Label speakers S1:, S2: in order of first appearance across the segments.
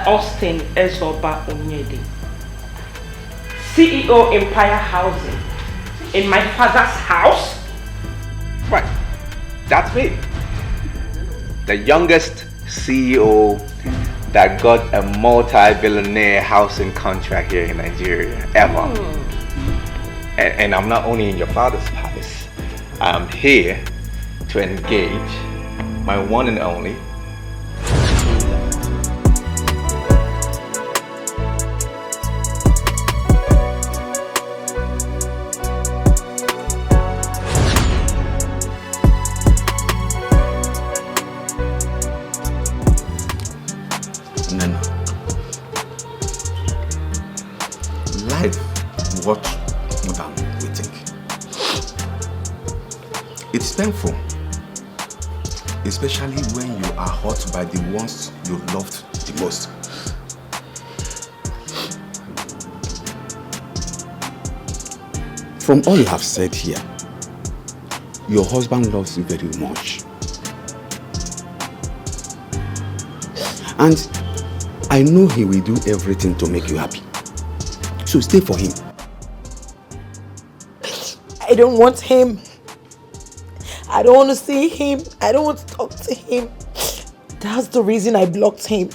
S1: Austin Ezoba Onyede, CEO Empire Housing, in my father's house?
S2: Right, that's me. The youngest CEO that got a multi-billionaire housing contract here in Nigeria, ever. And I'm not only in your father's palace, I'm here to engage my one and only
S3: what more than we think. It's painful, especially when you are hurt by the ones you loved the most. From all you have said here, your husband loves you very much. And I know he will do everything to make you happy. So stay for him.
S4: I don't want him. I don't want to see him. I don't want to talk to him. That's the reason I blocked him.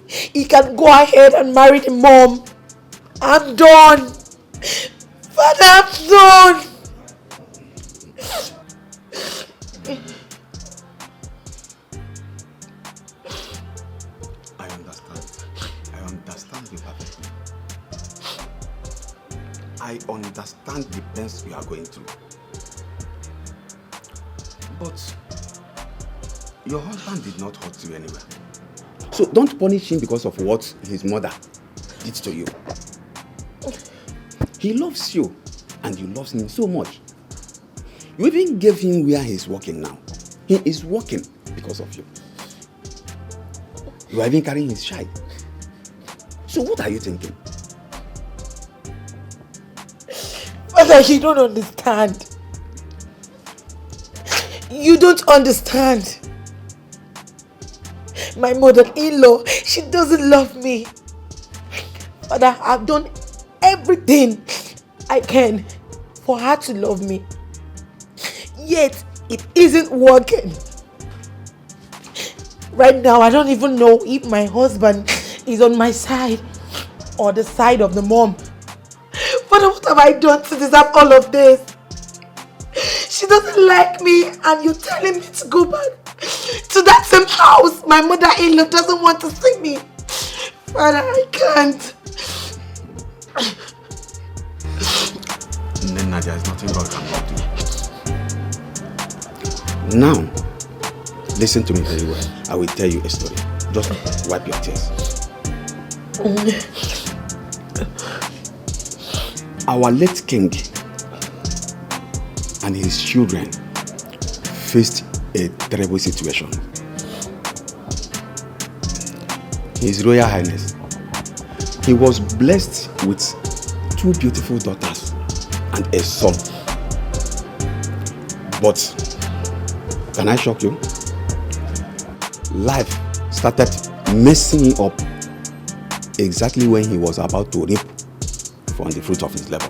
S4: He can go ahead and marry the mom. I'm done. Father, I'm done.
S3: I understand you perfectly. I understand the pains you are going through. But your husband did not hurt you anywhere. So don't punish him because of what his mother did to you. He loves you and you love him so much. You even gave him where he's working now. He is working because of you. You are even carrying his child. So what are you thinking?
S4: Father, you don't understand. You don't understand. My mother-in-law, she doesn't love me. Father, I've done everything I can for her to love me. Yet, it isn't working. Right now, I don't even know if my husband is on my side or the side of the mom. Father, what have I done to deserve all of this? She doesn't like me and you're telling me to go back to that same house. My mother-in-law doesn't want to see me. Father, I can't.
S3: Nena, there's nothing God cannot do. Now, listen to me very well. I will tell you a story. Just wipe your tears. Our late king and his children faced a terrible situation. His Royal Highness, he was blessed with 2 beautiful daughters and a son. But, can I shock you? Life started messing him up exactly when he was about to reap from the fruit of his labor.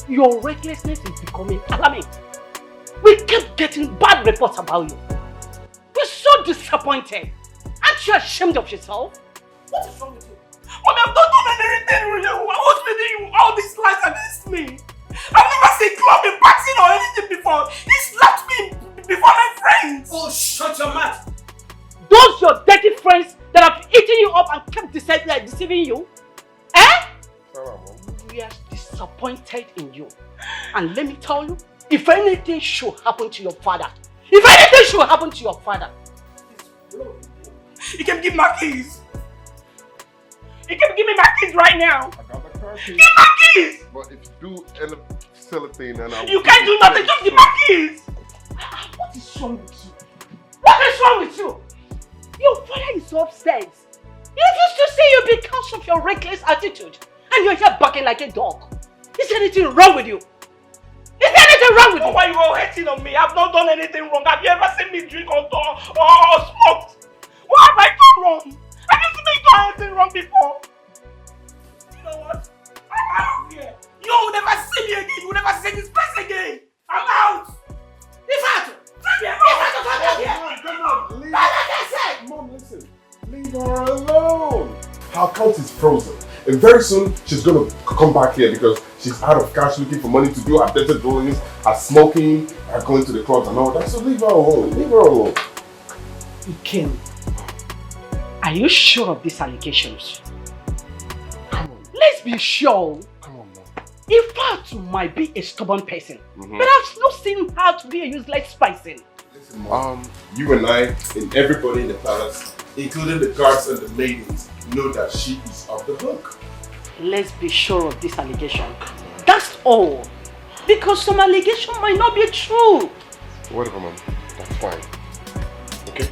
S1: Your recklessness is becoming alarming. We kept getting bad reports about you. We're so disappointed. Aren't you ashamed of yourself? What is wrong with you?
S5: Mommy, I've not done anything with you. What's with you? All these lies against me. I've never seen club in boxing or anything before. He slapped me before my friends. Oh, shut your mouth.
S1: Those your dirty friends that have eaten you up and kept deceiving you? Eh? We are disappointed in you. And let me tell you, if anything should happen to your father, you
S5: can give my keys. You can give me my keys right now.
S6: I got the car keys.
S5: Give my keys!
S6: But if you do Escalating, then I will.
S5: You can't do nothing, just give my keys!
S1: What is wrong with you? What is wrong with you? Your father is upstairs. He refused to see you because of your reckless attitude. And you're here barking like a dog. Is there anything wrong with you? Is there anything wrong with you?
S5: Why are you all hating on me? I've not done anything wrong. Have you ever seen me drink or smoked? What have I done wrong? Have you seen me do anything wrong before? You know what? I'm out of here. You will never see me again. You will never see this place again. I'm out. Ifatu!
S6: Come on, leave her. Mom, listen. Leave her alone. Her account is frozen. And very soon, she's going to come back here because she's out of cash looking for money to do her better drawings, her smoking, her going to the clubs and all that. So leave her alone. Leave her alone.
S1: Kim, are you sure of these allegations?
S6: Come on.
S1: Let's be sure.
S6: Come on, Mom.
S1: Ifatu might be a stubborn person, but I've not seen her to be a useless person.
S6: Listen, Mom. You and I and everybody in the palace, including the guards and the maidens, know that she is off the hook.
S1: Let's be sure of this allegation. That's all. Because some allegation might not be true.
S6: Whatever, Mom. That's fine. Okay?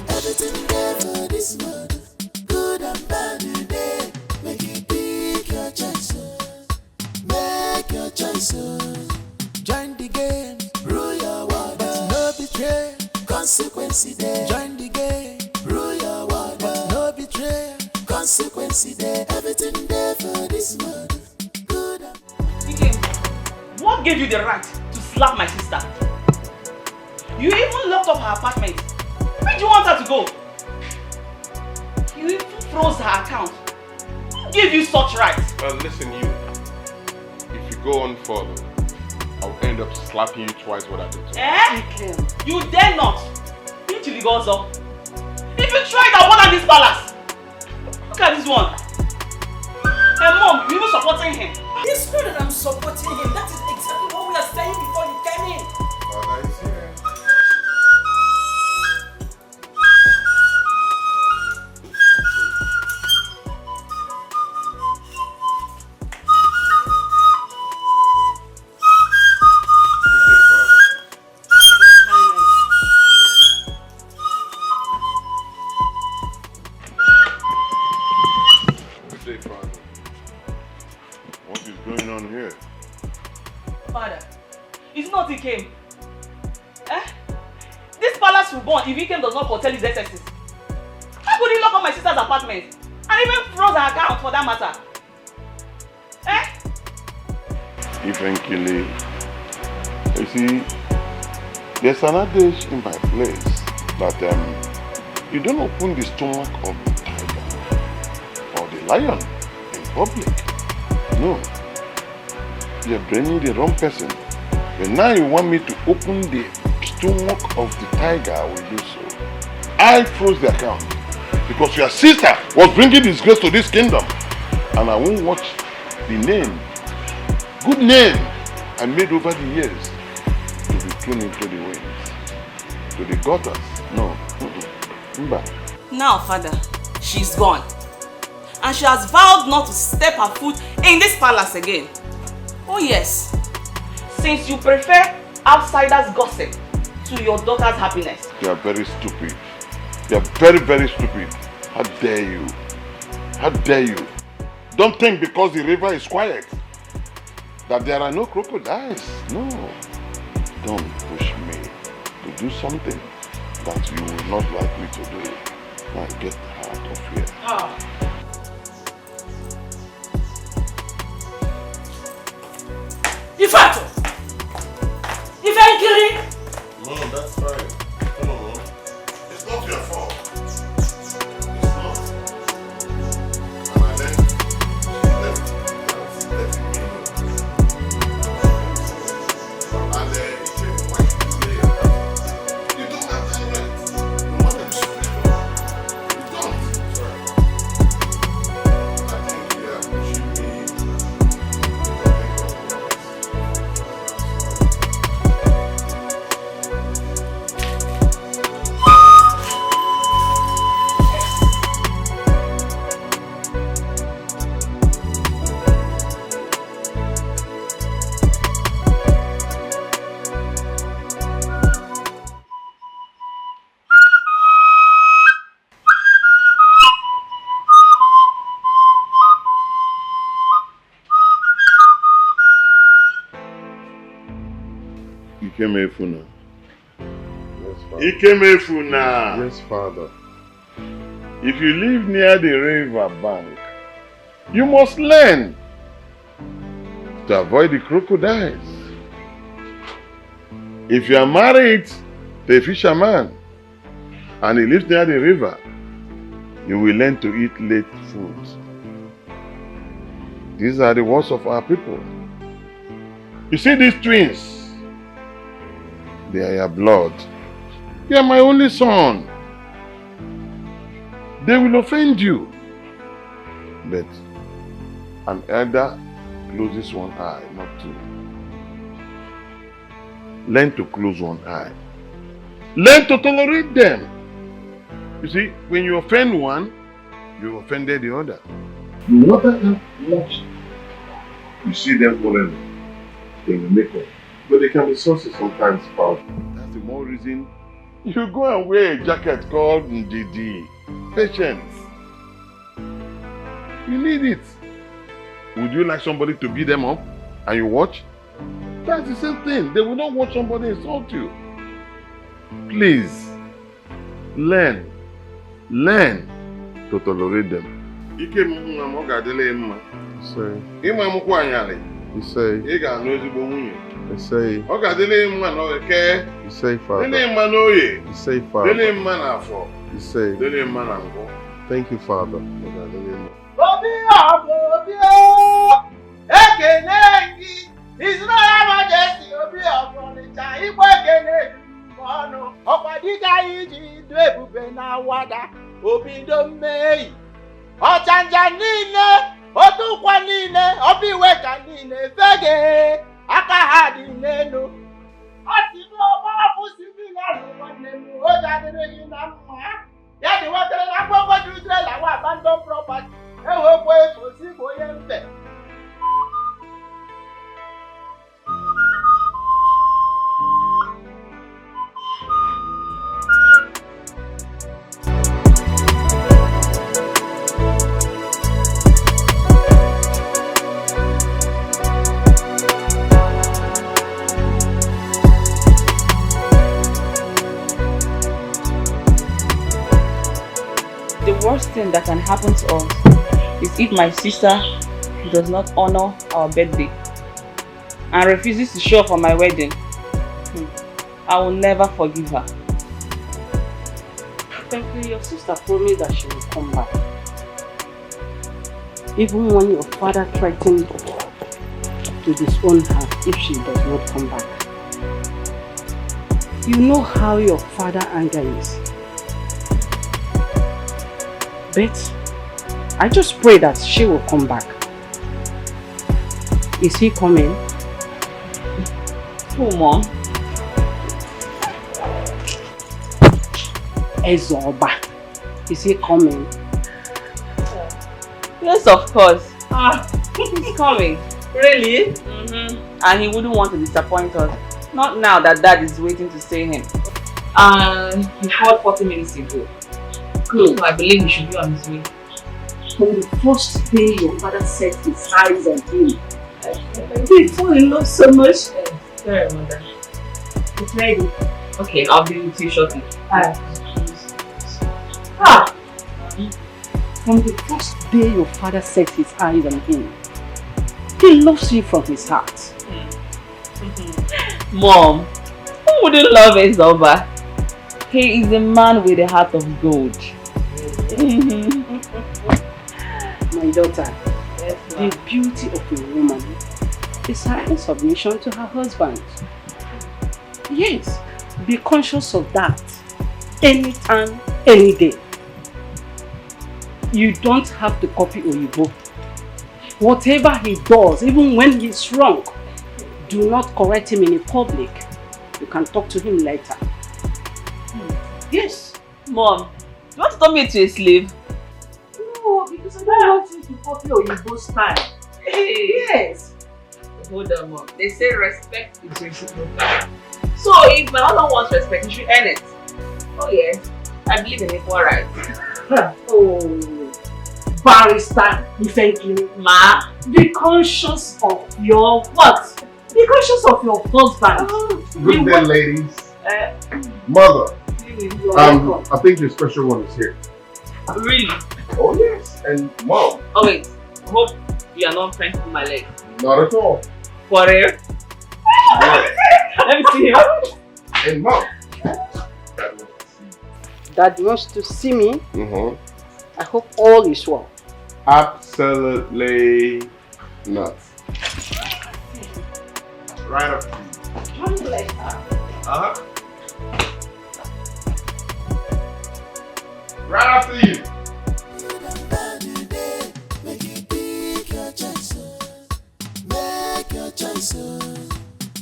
S7: Everything there for this world, good and bad today. Make you pick your choices. Make your choices. Join the game, rule your world, but no betray. Consequence there. Join the game, rule your world, but no betray. Consequence there. Everything there for this world, good and
S5: Dikeh, what gave you the right to slap my sister? You even locked up her apartment. Where do you want her to go? You even froze her account. Who gave you such rights?
S6: Listen, you. If you go on further, I'll end up slapping you twice what I did to
S5: you. You dare not. If you try that one at this palace. Look at this one. Hey Mom, you even supporting him.
S4: It's not that I'm supporting him. That is exactly what we are saying before you came in.
S6: Father is here.
S5: If Ikem does not foretell his excesses, how could he lock up my sister's apartment and even froze her account for that matter?
S6: Eventually, you see, there's an adage in my place that you don't open the stomach of the tiger or the lion in public. No, you're blaming the wrong person. But now you want me to open the stomach of the tiger, I will do so. I froze the account because your sister was bringing disgrace to this kingdom, and I won't watch the name, good name I made over the years to be thrown into the winds, to the gutters. No.
S5: Now, Father, she's gone, and she has vowed not to step her foot in this palace again. Oh yes, since you prefer outsiders' gossip to your daughter's happiness.
S6: You are very stupid. You are very, very stupid. How dare you? How dare you? Don't think because the river is quiet that there are no crocodiles. No. Don't push me to do something that you will not like me to do. Now get out of here.
S4: Ifatu! Ifenkiri!
S6: Mom, that's fine. Come on, Mom. It's not your fault. It's not. And I left me alone. And it came quite clear. You don't have the right. You want them to you don't. Sorry. Ikemefuna.
S8: Yes, Father.
S6: Ikemefuna.
S8: Yes, Father.
S6: If you live near the river bank, you must learn to avoid the crocodiles. If you are married to a fisherman and he lives near the river, you will learn to eat late foods. These are the words of our people. You see these twins? They are your blood. They are my only son. They will offend you. But an elder closes one eye, not two. Learn to close one eye. Learn to tolerate them. You see, when you offend one, you offended the other. No matter how much you see them forever, they will make up.
S8: But they can be saucy sometimes, Father.
S6: That's the more reason you go and wear a jacket called Ndidi. Patience. You need it. Would you like somebody to beat them up and you watch? That's the same thing. They will not watch somebody insult you. Please, learn to tolerate them. Ike mma gadele mma.
S8: Say.
S6: Ima mukwu anyale.
S8: You say.
S6: Ị ga no ezigbo nwunye.
S8: You say.
S6: Ọ gadele mma na oke.
S8: You say, Father.
S6: Dele mma na oye.
S8: You say, Father.
S6: Dele mma na afọ.
S8: You say.
S6: Dele mma na ngwo.
S8: Thank you, Father.
S6: Ọ gadele mma.
S5: Obio, Ekenengi, His Royal Majesty Obio Onitsha, Igbo Ekene Mono, Ọkwadika iji du ebube na wada, obido mmehie, ọchanja niile, otukwa niile, obiweka niile, fege, aka ha dị n'elu. Ọ sị na ọgba afụsị bi na nwanne m, o jadịrị na mma. Ya dị nwoke na mgbọgbọ dị Israel awa abandon property. Ewekwa efu si bụ onye mbe.
S9: The worst thing that can happen to us is if my sister does not honor our birthday and refuses to show up for my wedding. I will never forgive her.
S1: Thank you. Your sister promised that she will come back. Even when your father threatened to disown her if she does not come back. You know how your father anger is. But I just pray that she will come back. Is he coming?
S9: Who, Mom?
S1: Ezoba. Is he coming?
S9: Yes, of course. He's coming.
S1: Really?
S9: And he wouldn't want to disappoint us. Not now that Dad is waiting to see him. He called 40 minutes ago. Good. So I believe he should be on his way.
S1: From the first day your father set his eyes on him, he fell in love so much.
S9: Sorry, Mother.
S1: It's ready.
S9: Okay, I'll be with you shortly.
S1: From the first day your father set his eyes on him, he loves you from his heart.
S9: Mom, who wouldn't love Ezoba? He is a man with a heart of gold.
S1: My daughter, the beauty of a woman is her submission to her husband. Yes, be conscious of that anytime, any day. You don't have to copy Oyibo. Whatever he does, even when he's wrong, do not correct him in a public. You can talk to him later. Yes.
S9: Mom, you want to turn me into a slave?
S1: No, because I don't want you to copy Oyibo's style. Yes.
S9: Hold on, Mom. They say respect is reciprocal. So if my husband wants respect, he should earn it. Oh yes, I believe in equal rights.
S1: Oh, barrister, thank you.
S9: Ma,
S1: be conscious of your what? Be conscious of your husband.
S8: Good day, ladies. Mother, I think your special one is here.
S9: Really?
S8: Oh, yes. And Mom.
S9: Oh wait, hope you are not trying to pull my leg.
S8: Not at all.
S9: For real? Let me see him.
S8: And Mom.
S1: Dad wants to see me.
S8: Mm-hmm.
S1: I hope all is well.
S8: Absolutely not. Right up to you. Uh-huh. Right after you.
S7: Good and bad today. Make you pick your choices. Make your choices.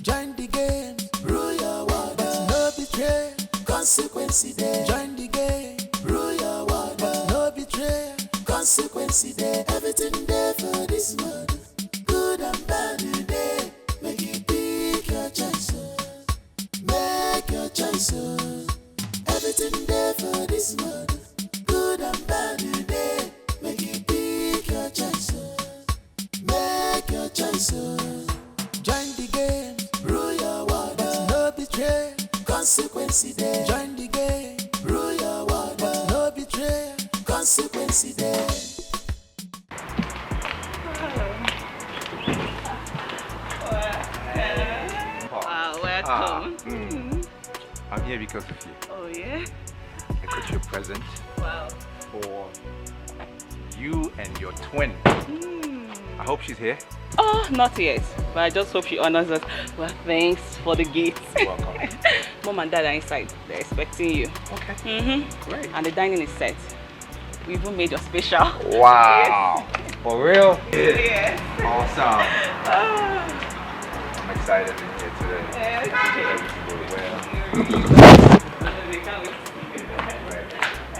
S7: Join the game. Rule your world. But no betray. Consequence there. Join the game. Rule your world. But no betray. Consequence there. Everything there for this world. Good and bad today. Make you pick your choices. Make your choices. Everything there for this world. Good and bad today. Make you pick your choices. Make your choices. Join the game. Rule your world. But no betray. Consequence there. Join the game. Rule your world. But no betray. Consequence there.
S9: Welcome.
S2: I'm here because of you.
S9: Oh yeah?
S2: I got you a present
S9: Wow.
S2: for you and your twin. I hope she's here.
S9: Oh, not yet. But I just hope she honors us. Well, thanks for the gift.
S2: Welcome.
S9: Mom and Dad are inside. They're expecting you.
S2: Okay.
S9: Great. And the dining is set. We even made your special.
S2: Wow. For real?
S9: Yes.
S2: Awesome.
S9: Ah.
S2: I'm excited to be here today.
S9: Yes.
S2: I think everything will go well.
S9: They can't wait to see you.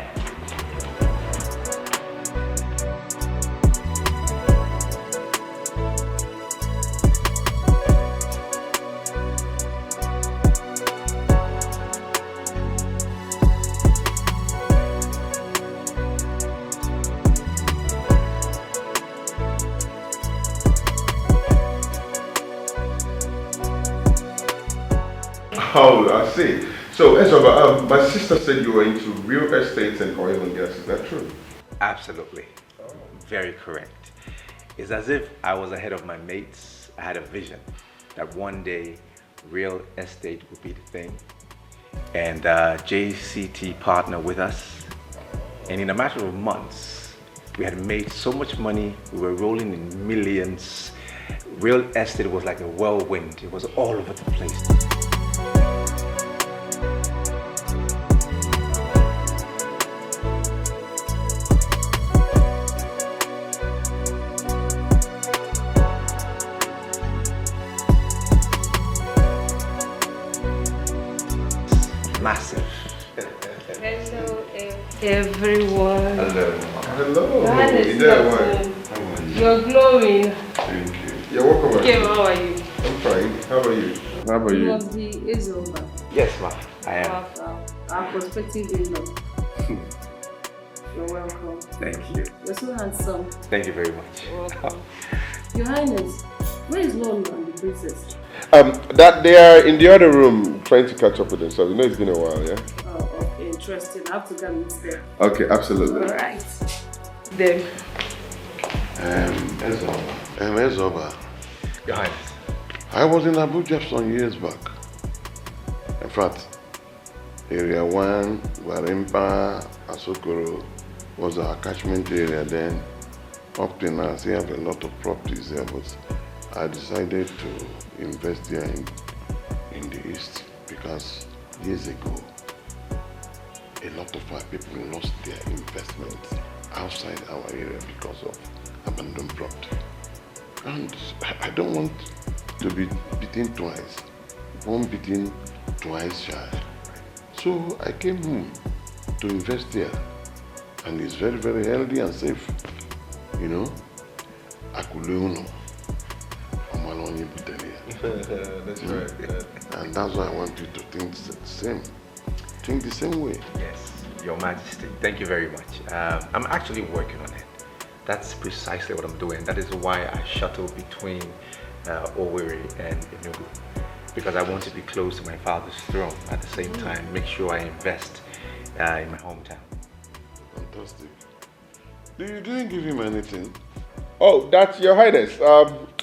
S8: Oh, I see. So, Ezra, my sister said you were into real estate and oil and gas. Is that true?
S2: Absolutely. Very correct. It's as if I was ahead of my mates. I had a vision that one day real estate would be the thing. And JCT partnered with us. And in a matter of months, we had made so much money. We were rolling in millions. Real estate was like a whirlwind. It was all over the place. Massive.
S10: Hello, everyone.
S8: Hello. Hello.
S10: God is
S8: Is that
S10: awesome.
S8: right? How are you?
S10: You're glowing.
S8: Thank you. Yeah, welcome.
S10: Kim, how are you?
S8: I'm fine. How about you? How about
S10: You
S8: you?
S10: must be Ezoba.
S2: Yes, ma. I am.
S10: Our prospective in-law. You're welcome.
S2: Thank you.
S10: You're so handsome.
S2: Thank you very much.
S10: You're welcome. Your Highness, where is Lolo and the princess?
S8: That they are in the other room trying to catch up with themselves. You know it's been a while, yeah?
S10: Oh, okay, interesting. I have to go meet them.
S8: Okay, absolutely.
S10: All right. Then.
S6: Ezoba,
S2: Your Highness.
S6: I was in Abuja some years back. In fact, Area 1, Guarimpa, Asokoro was our catchment area then. Up till now, we have a lot of properties there, but I decided to invest there in the East because years ago, a lot of our people lost their investments outside our area because of abandoned property. And I don't want to be beaten twice. One beaten, twice shy. So I came home to invest there. And it's very, very healthy and safe. You know? Akuleuno.
S8: That's right. Yeah.
S6: And that's why I want you to think the same. Think the same way.
S2: Yes, Your Majesty. Thank you very much. I'm actually working on it. That's precisely what I'm doing. That is why I shuttle between Owerri and Enugu, because I want to be close to my father's throne at the same time, make sure I invest in my hometown.
S6: Fantastic. You didn't give him anything?
S8: Oh, that's Your Highness.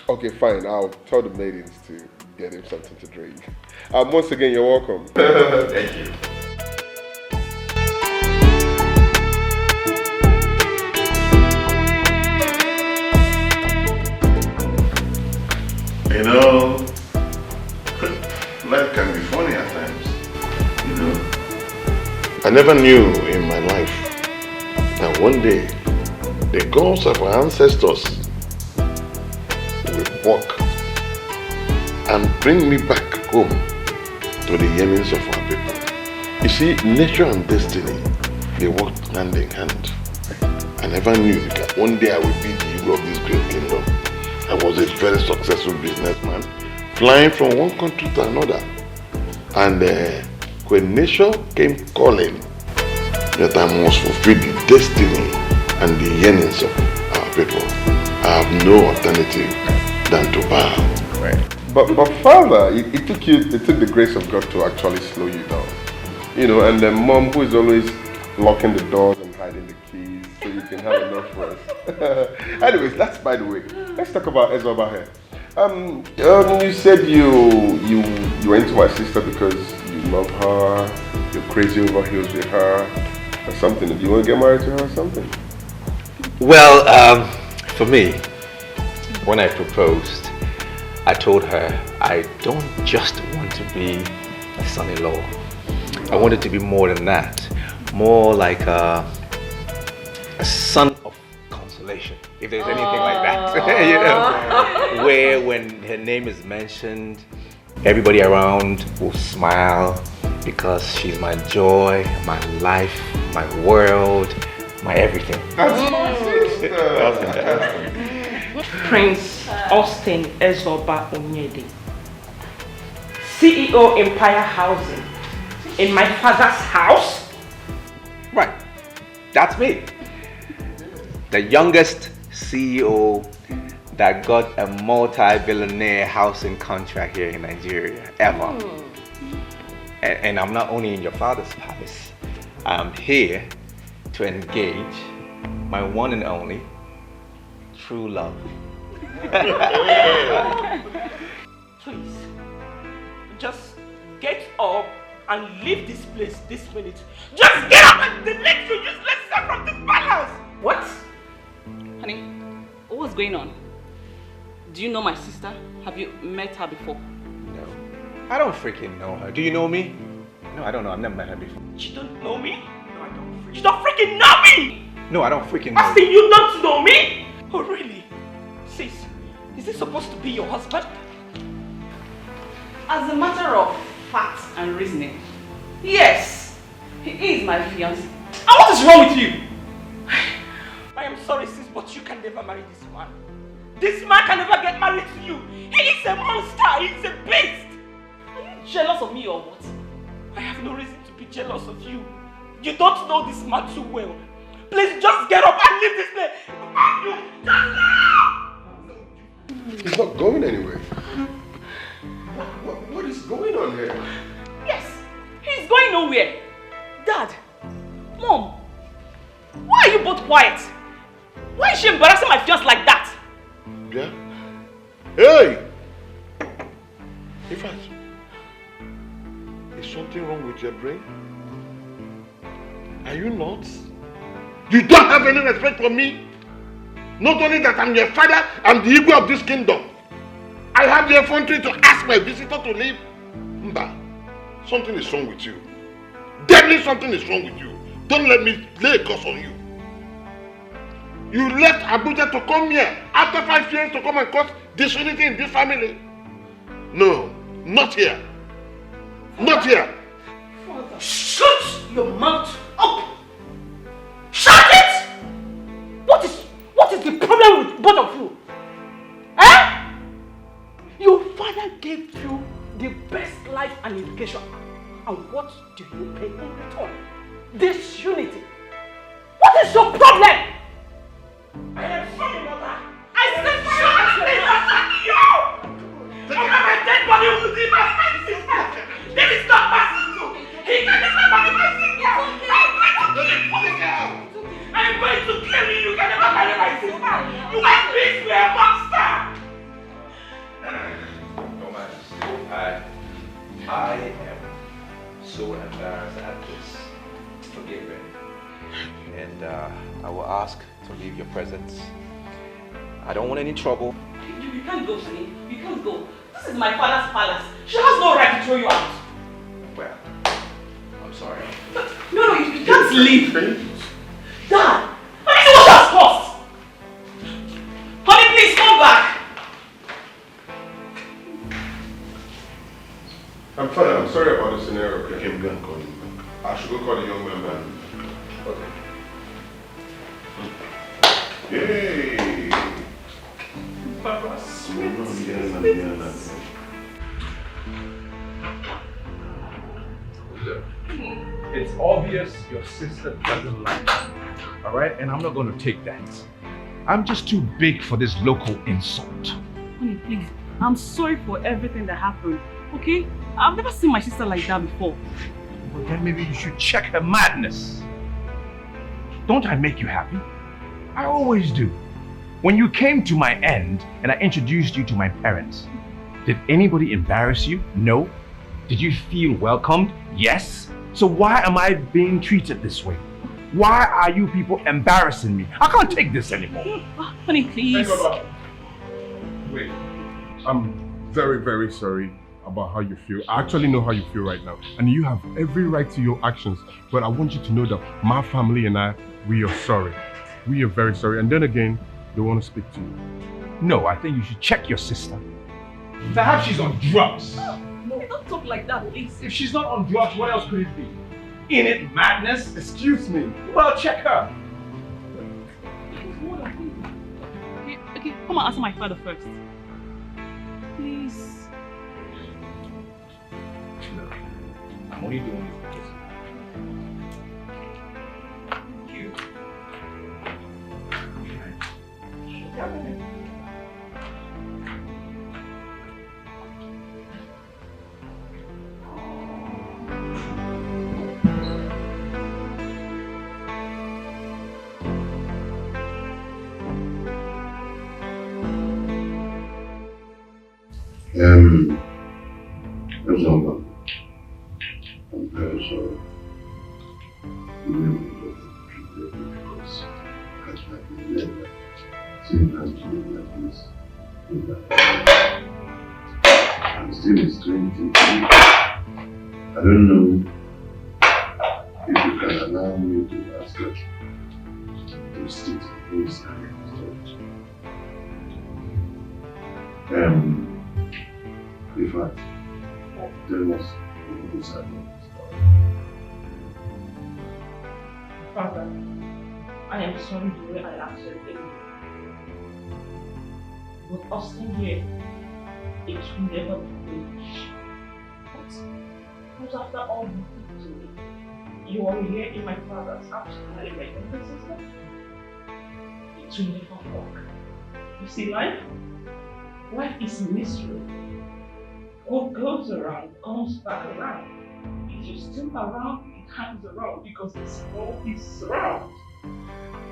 S8: Okay, fine. I'll tell the maidens to get him something to drink. Once again, you're welcome.
S2: Thank you.
S6: You know, life can be funny at times. You know, I never knew in my life that one day the gods of our ancestors will walk and bring me back home to the yearnings of our people. You see, nature and destiny, they work hand in hand. I never knew that one day I would be the hero of this great kingdom. I was a very successful businessman, flying from one country to another. And when nature came calling that I must fulfill the destiny and the yearnings of our people, I have no alternative than to bow.
S2: Right.
S8: But father, it took the grace of God to actually slow you down. You know, and then mom, who is always locking the doors and hiding the keys so you can have enough rest. Anyways, that's by the way. Let's talk about Ezra here. You said you went to my sister because you love her, you're crazy over heels with her, or something. Do you want to get married to her or something?
S2: Well, for me, when I proposed, I told her I don't just want to be a son-in-law. I wanted to be more than that. More like a son of consolation, if there's anything like that. You know, where when her name is mentioned, everybody around will smile because she's my joy, my life, my world, my everything.
S8: That's my sister.
S5: Prince Austin Ezoba Onyede, CEO Empire Housing, in my father's house?
S2: Right, that's me. The youngest CEO that got a multi-billionaire housing contract here in Nigeria, ever. And I'm not only in your father's palace, I'm here to engage my one and only true love.
S5: Please, just get up and leave this place this minute. Just get up and delete your useless self from this palace! What?
S9: Honey, what's going on? Do you know my sister? Have you met her before?
S2: No, I don't freaking know her. Do you know me? No, I don't know. I've never met her before.
S5: You don't know me? No, I don't. You don't freaking know me!
S2: No, I don't freaking know.
S5: I say you don't know me? Oh, really? Sis, is this supposed to be your husband?
S9: As a matter of fact and reasoning, yes, he is my fiancé.
S5: And what is wrong with you? I am sorry, sis, but you can never marry this man. This man can never get married to you. He is a monster. He is a beast. Are you jealous of me or what? I have no reason to be jealous of you. You don't know this man too well. Please just get up and leave this place. You just
S8: He's not going anywhere. What is going on here?
S5: Yes, he's going nowhere. Dad, Mom, why are you both quiet? Why is she embarrassing my fiance like that?
S6: Yeah? Hey! In fact, is something wrong with your brain? Are you nuts? You don't have any respect for me? Not only that I'm your father, I'm the ego of this kingdom. I have the effrontery to ask my visitor to leave. Mba, something is wrong with you. Definitely something is wrong with you. Don't let me lay a curse on you. You left Abuja to come here after 5 years to come and cause disunity in this family. No, not here. Not here.
S5: Father, shut your mouth up! Shut it! What is the problem with both of you? Eh? Your father gave you the best life and education. And what do you pay in return? Disunity. What is your problem? I am sorry, mother. I said shut it! You're a monster!
S2: No matter. I am so embarrassed at this. Forgive me. And I will ask to leave your presence. I don't want any trouble.
S1: You can't go, Sunny. You can't go. This is my father's palace. She has no right to throw you out.
S2: Well, I'm sorry.
S1: No, you can't leave. Dad, I see what has cost. Honey, please come back.
S8: I'm fine. I'm sorry about the scenario. Okay, I'm going to call him back. I should go call the young man back. Okay. Yay!
S1: Barbara,
S11: It's obvious your sister doesn't like you, all right? And I'm not going to take that. I'm just too big for this local insult.
S9: Honey, please. I'm sorry for everything that happened, okay? I've never seen my sister like that before.
S11: Well, then maybe you should check her madness. Don't I make you happy? I always do. When you came to my end and I introduced you to my parents, did anybody embarrass you? No. Did you feel welcomed? Yes. So why am I being treated this way? Why are you people embarrassing me? I can't take this anymore.
S9: Honey, please.
S8: Wait. I'm very, very sorry about how you feel. I actually know how you feel right now. And you have every right to your actions. But I want you to know that my family and I, we are sorry. We are very sorry. And then again, they want to speak to you.
S11: No, I think you should check your sister. Perhaps she's on drugs.
S9: No, don't talk like that, please.
S11: If she's not on drugs, what else could it be? In it madness?
S8: Excuse me.
S11: Well, check her.
S9: Okay, come and answer my father first. Please.
S11: Look, I'm only doing this because you.
S6: I'm very sorry. You really don't because I've never seen her do like this in my life. I'm still a stranger to you. I don't know if you can allow me to ask her to sit inside in fact, tell us who's at
S1: Father, I am sorry the way I acted anyway. But us in here, it will never be finished. But after all you did to me, you are here in my father's house carrying my younger sister. It will never work. You see, life is mystery. What goes around comes back around. If you still around, it hangs around because there's no peace around.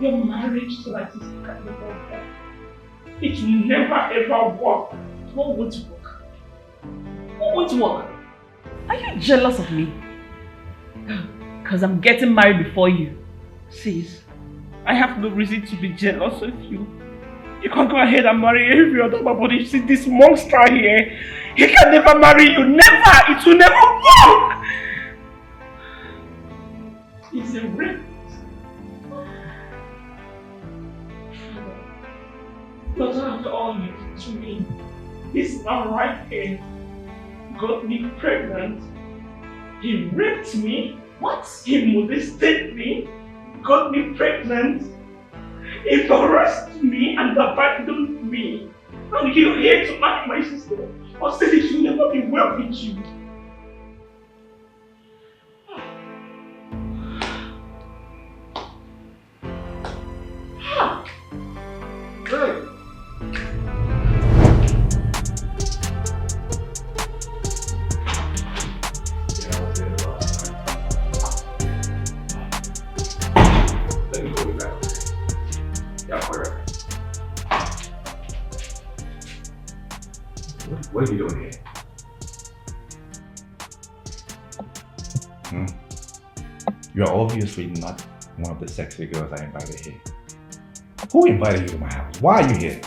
S1: Your marriage to my sister can never work. It will never ever work. What won't work? What won't work?
S9: Are you jealous of me? Because I'm getting married before you.
S5: Sis, I have no reason to be jealous of you. You can go ahead and marry every other man, but you see this monster here, he can never marry you. Never! It will never work! He's a rapist. But after all you did to me, this man right here got me pregnant. He raped me. What? He molested me, got me pregnant, embarrassed me and abandoned me. And you're here to marry my sister, or say it will never be well with you.
S8: Hey!
S11: Let me go with that. Yeah, whatever. What are you doing here? You're obviously not one of the sexy girls I invited here. Who invited you to my house? Why are you here?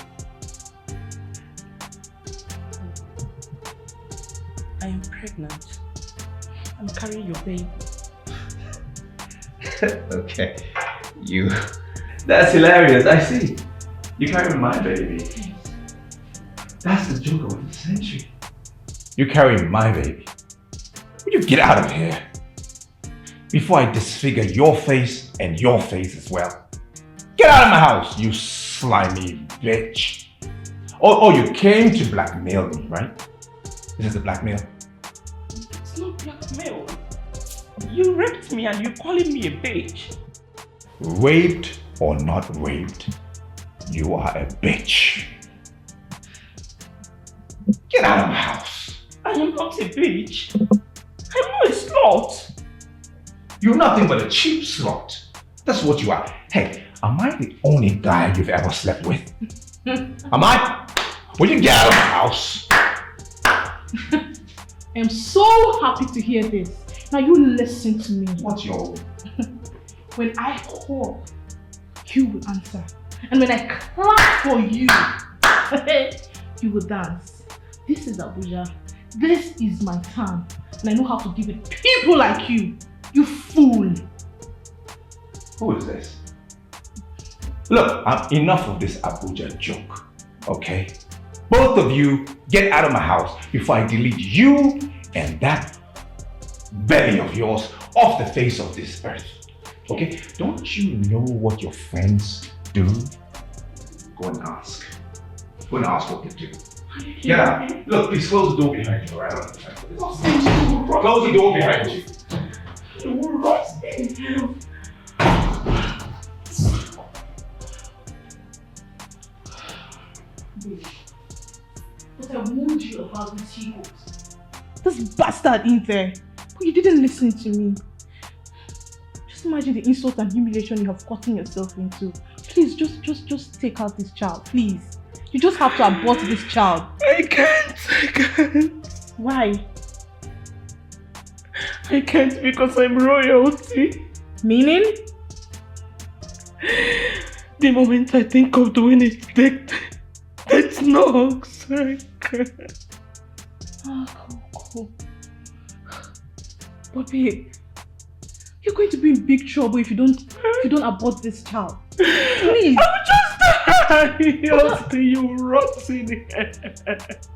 S1: I am pregnant. I'm carrying your baby.
S11: Okay. That's hilarious, I see. You carrying my baby. That's the joke of the century. You're carrying my baby. Will you get out of here? Before I disfigure your face and your face as well. Get out of my house, you slimy bitch. Oh, you came to blackmail me, right? This is a blackmail?
S1: It's not blackmail. You raped me and you're calling me a bitch.
S11: Raped or not raped, you are a bitch. Get out of my house.
S1: I am not a bitch. I'm not a slut.
S11: You're nothing but a cheap slut. That's what you are. Hey, am I the only guy you've ever slept with? Am I? Will you get out of my house?
S10: I am so happy to hear this. Now you listen to me.
S11: What's your...
S10: When I call, you will answer. And when I clap for you, you will dance. This is Abuja. This is my town. And I know how to deal with people like you. You fool.
S11: Who is this? Look, enough of this Abuja joke, okay? Both of you get out of my house before I delete you and that belly of yours off the face of this earth. Okay? Don't you know what your friends do? Go and ask. Go and ask what they do. Get out. Look, please close the door behind you, alright? Close the door behind you.
S10: But I warned you about these heroes. This bastard in there. But you didn't listen to me. Just imagine the insult and humiliation you have gotten yourself into. Please, just take out this child, please. You just have to abort this child.
S5: I can't.
S10: Why?
S5: I can't because I'm royalty.
S10: Meaning?
S5: The moment I think of doing it, that's no I can't.
S10: Cool. But babe, you're going to be in big trouble if you don't abort this child. Please.
S5: I'm just dying. You rotten head.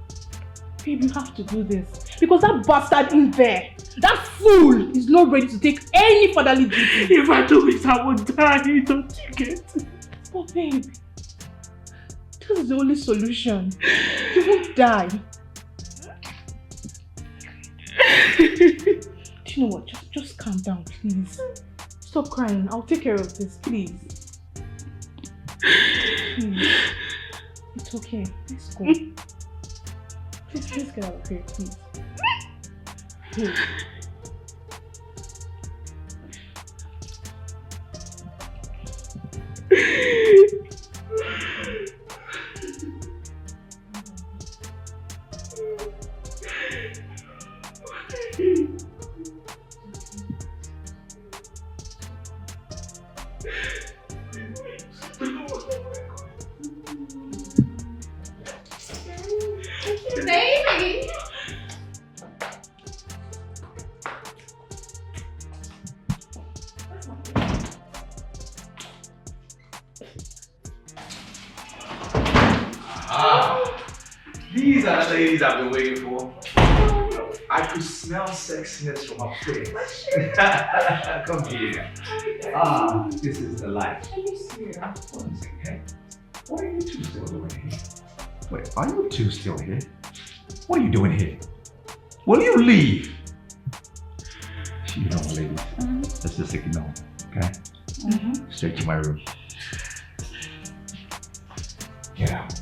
S10: Babe, you have to do this. Because that bastard in there, that fool, is not ready to take any fatherly duty.
S5: If I do it, I will die. Don't you get it?
S10: But babe, this is the only solution. You won't die. Do you know what? Just calm down, please. Stop crying. I'll take care of this, please. Please. It's okay. Let's go. Please get out of here, please. Please.
S12: Baby!
S11: These are the ladies I've been waiting for. I could smell sexiness from upstairs. Come here. This is the life.
S12: Are you serious?
S11: One second, hey. What are you two still doing here? Wait, are you two still here? What are you doing here? Will you leave? You know, ladies, let's just ignore, okay? Straight to my room. Get out.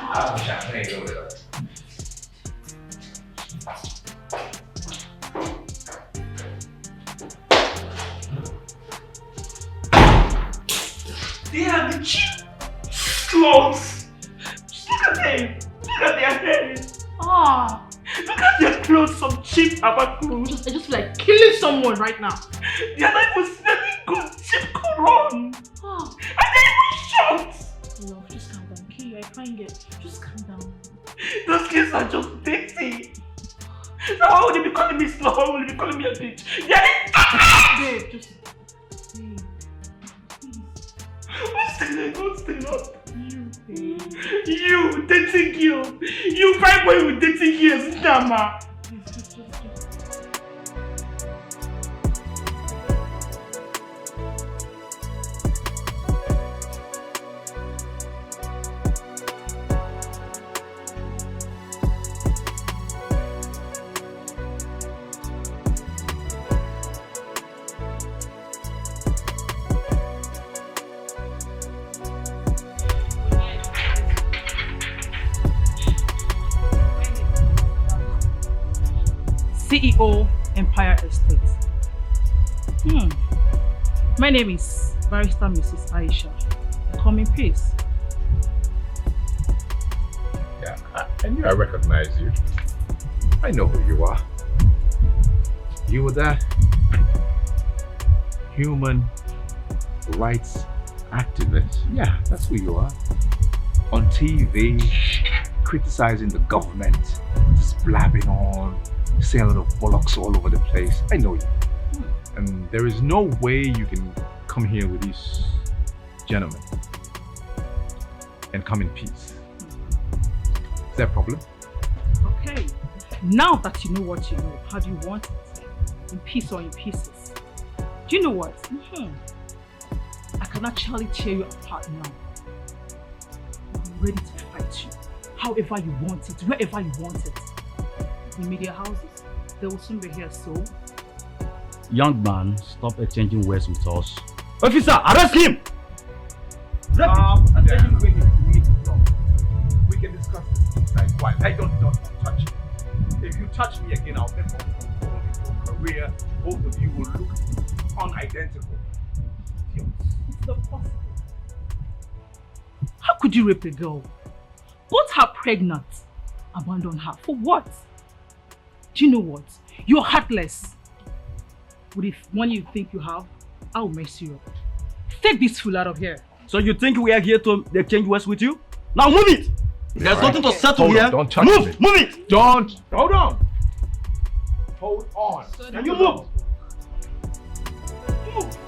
S11: I wish I played over there.
S5: They are the cheap sluts. Just look at safe. Look at their hair.
S10: Ah,
S5: Look at their clothes, some cheap Abba clothes.
S10: I just feel like killing someone right now.
S5: They're not even smelling good. Cheap cologne.
S10: Ah,
S5: And they're even short.
S10: love, just calm down, okay? You're a fine girl. Just calm down.
S5: Those kids are just dirty. So why would they be calling me slow? Why would they be calling me a bitch? They're
S10: Babe, just... Babe, please.
S5: What's the lot?
S10: You, babe.
S5: You, dating girl. You fine boy with dating girls, Nama.
S10: Just. CEO, Empire Estate. My name is Barrister Mrs. Aisha. Come in peace.
S11: Yeah, I knew I recognized you. I know who you are. You were that human rights activist. Yeah, that's who you are. On TV, criticizing the government, just blabbing on, saying a lot of bollocks all over the place. I know you. And there is no way you can come here with these gentlemen and come in peace. Is there a problem?
S10: Okay. Now that you know what you know, how do you want it? In peace or in pieces? Do you know what? I can actually tear you apart now. I'm ready to fight you. However you want it, wherever you want it. In media houses, they will soon be here, so...
S13: Young man, stop exchanging words with us. Officer, arrest him!
S11: And then we can discuss this inside quiet. Hey, don't touch me. If you touch me again, I'll never go into a career. Both of you will look unidentical.
S10: It's not possible. How could you rape a girl? Put her pregnant. Abandon her. For what? Do you know what? You're heartless. With the money you think you have, I'll mess you up. Take this fool out of here.
S13: So you think we are here to exchange words with you? Now move it! There's nothing to settle here.
S11: Don't touch
S13: me. Move it!
S11: Don't. Hold on. Hold on. Can you move?
S10: Move.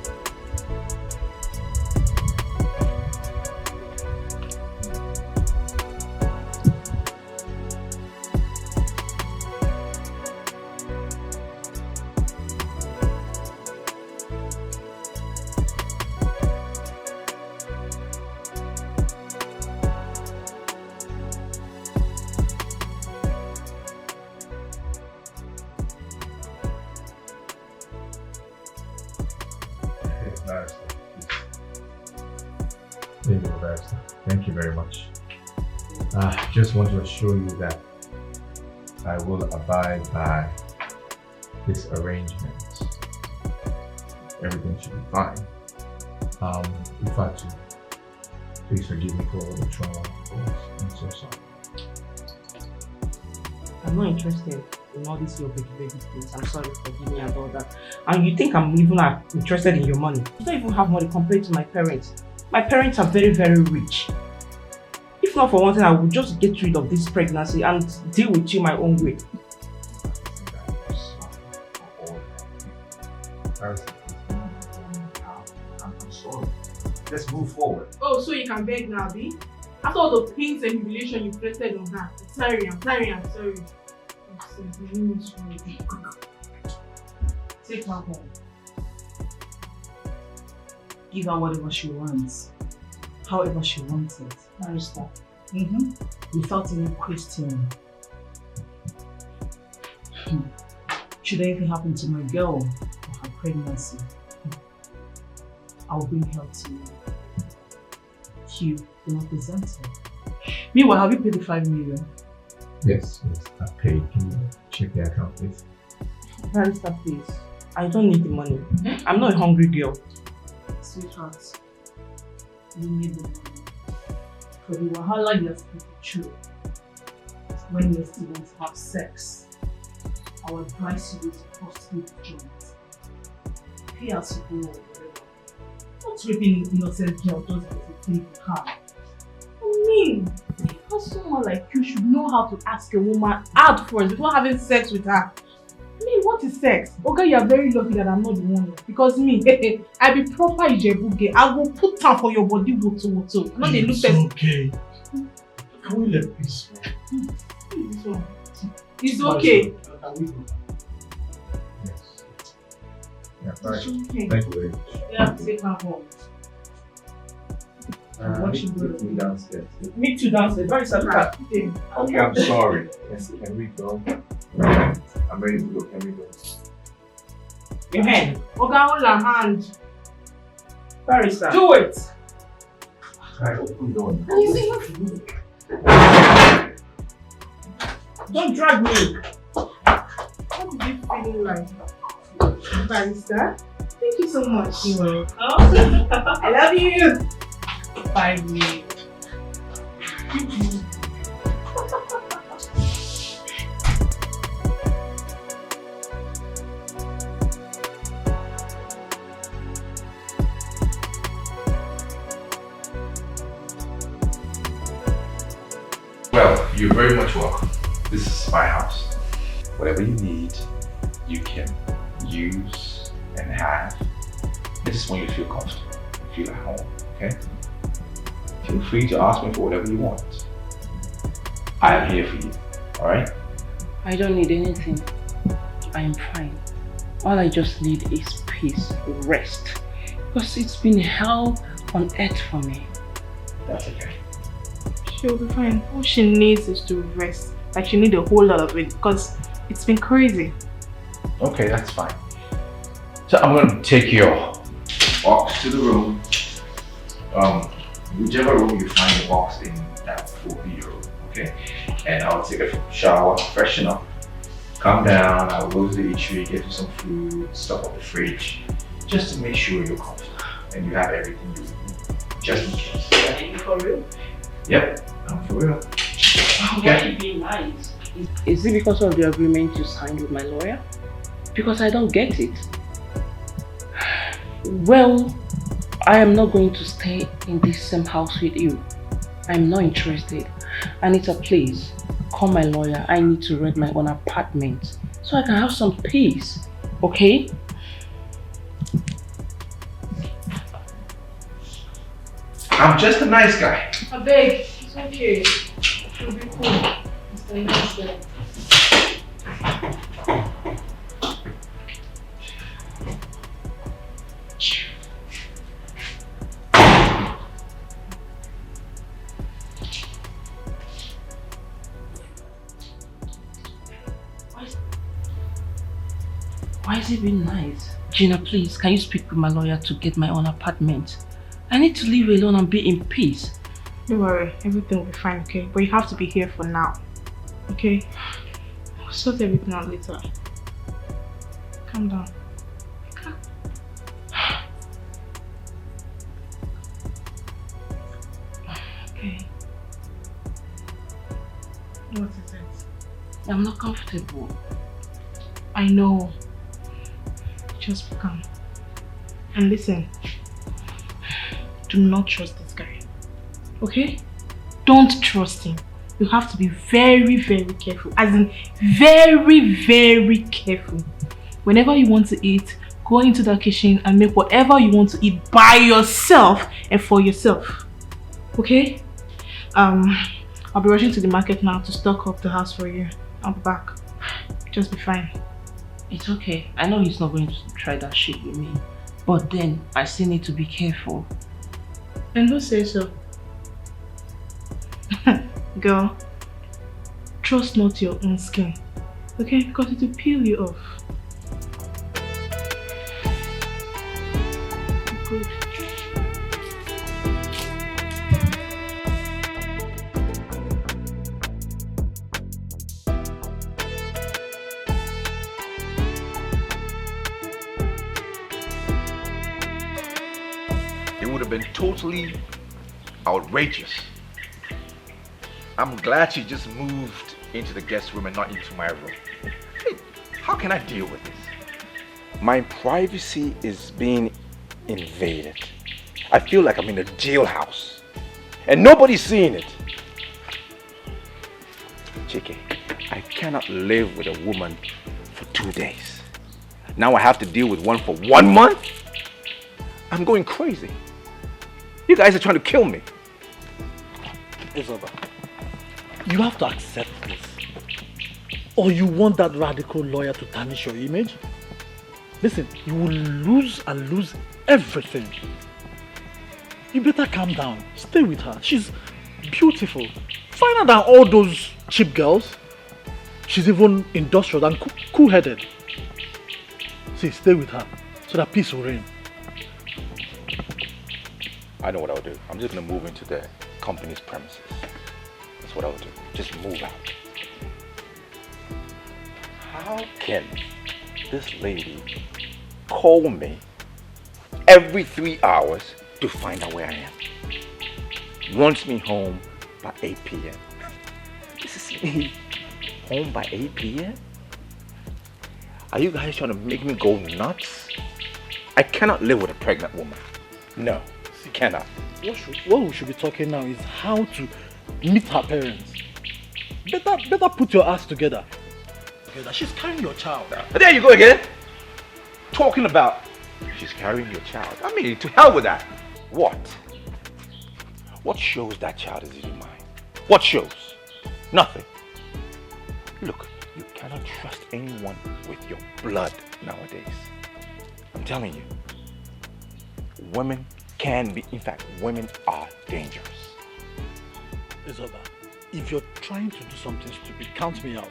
S11: Thank you very much. I just want to assure you that I will abide by this arrangement. Everything should be fine. In fact, please forgive me for all the trauma. I'm so sorry.
S9: I'm not interested in all these your baby things. I'm sorry, forgive me about that. And you think I'm even interested in your money? You don't even have money compared to my parents. My parents are very, very rich. If not for one thing, I would just get rid of this pregnancy and deal with you my own way.
S11: I'm sorry. Let's move forward.
S10: Oh, so you can beg now, B? After all the pains and humiliation you inflicted on her. I'm sorry.
S9: Take her home. Give her whatever she wants. However she wants it. Barrister. Without any question. Should anything happen to my girl or her pregnancy, I'll bring help to you. You will not present her. Meanwhile, have you paid the 5 million?
S11: Yes, I paid. Can you check the account, please?
S9: Barrister, please. I don't need the money. I'm not a hungry girl.
S10: Sweetheart, you need the money. For the wahala you have put through. when your students have sex, I would advise you to prostitute the joint. Pay as you go or whatever. Not raping an innocent girl just because you think you can. I mean, how someone like you should know how to ask a woman out first before having sex with her. I mean, what is sex? Okay, you are very lucky that I'm not the one. Because me, I be proper ijebuge. I will put down for your body woto. Not they look
S14: It's okay. Can we let peace?
S10: It's okay.
S14: Yes. Yeah, right.
S10: It's okay.
S14: Thank you very much.
S10: Yeah, take her home.
S14: Meet me downstairs.
S5: Meet you downstairs. Very sad.
S14: Okay, I'm sorry. Yes, can we go? I'm ready to go. Can we go?
S5: Your hand.
S10: Oga, hold her hand.
S5: Very sad.
S10: Do it.
S14: Alright, open the door.
S5: Don't drag me.
S10: What is it feeling like? Barrister? Thank you so much.
S5: You're welcome.
S10: I love you. Bye, me.
S11: Well, you're very much welcome. This is my house. Whatever you need, you can use and have. I just want you to feel comfortable, feel at home, okay? Feel free to ask me for whatever you want. I am here for you, alright?
S9: I don't need anything. I am fine. All I just need is peace, rest. Because it's been hell on earth for me.
S11: That's okay.
S10: She'll be fine. All she needs is to rest. Like she needs a whole lot of it because it's been crazy.
S11: Okay, that's fine. So I'm going to take your box to the room. Whichever room you find the box in, that will be your room, okay? And I'll take a shower, freshen up, come down, I'll go to the eatery, get you some food, stuff up the fridge, just to make sure you're comfortable and you have everything you need, just in case.
S9: Are you for real?
S11: Yep, I'm for real.
S9: Why are you being nice? Is it because of the agreement you signed with my lawyer? Because I don't get it. Well, I am not going to stay in this same house with you. I'm not interested. Anita, please, call my lawyer. I need to rent my own apartment so I can have some peace, okay?
S11: I'm just a nice guy.
S10: I beg, it's okay. It'll be cool. Stay there.
S9: Why is it being nice? Gina, please, can you speak with my lawyer to get my own apartment? I need to live alone and be in peace.
S10: Don't worry, everything will be fine, okay? But you have to be here for now, okay? We'll sort everything out later. Calm down. Okay. What is it?
S9: I'm not comfortable.
S10: I know. Just be calm. And listen. Do not trust this guy. Okay? Don't trust him. You have to be very, very careful. As in, very, very careful. Whenever you want to eat, go into the kitchen and make whatever you want to eat by yourself and for yourself. Okay? I'll be rushing to the market now to stock up the house for you. I'll be back. Just be fine.
S9: It's okay. I know he's not going to try that shit with me. But then, I still need to be careful.
S10: And who says so? Girl, trust not your own skin. Okay? Because it will peel you off. Good.
S11: It would have been totally outrageous. I'm glad she just moved into the guest room and not into my room. Hey, how can I deal with this? My privacy is being invaded. I feel like I'm in a jailhouse and nobody's seeing it. Chike, I cannot live with a woman for 2 days. Now I have to deal with one for 1 month? I'm going crazy. You guys are trying to kill me.
S15: It's over. You have to accept this. Or you want that radical lawyer to tarnish your image? Listen, you will lose and lose everything. You better calm down. Stay with her. She's beautiful. Finer than all those cheap girls. She's even industrial and cool-headed. See, stay with her so that peace will reign.
S11: I know what I'll do. I'm just gonna move into the company's premises. That's what I'll do. Just move out. How can this lady call me every 3 hours to find out where I am? Wants me home by 8 p.m. This is me home by 8 p.m.? Are you guys trying to make me go nuts? I cannot live with a pregnant woman. No, cannot.
S15: What we should be talking now is how to meet her parents. Better put your ass together. She's carrying your child.
S11: There you go again. Talking about she's carrying your child. I mean, to hell with that. What? What shows that child is even mine? What shows? Nothing. Look, you cannot trust anyone with your blood nowadays. I'm telling you. Women can be, in fact, women are dangerous.
S15: Isoba, if you're trying to do something stupid, count me out.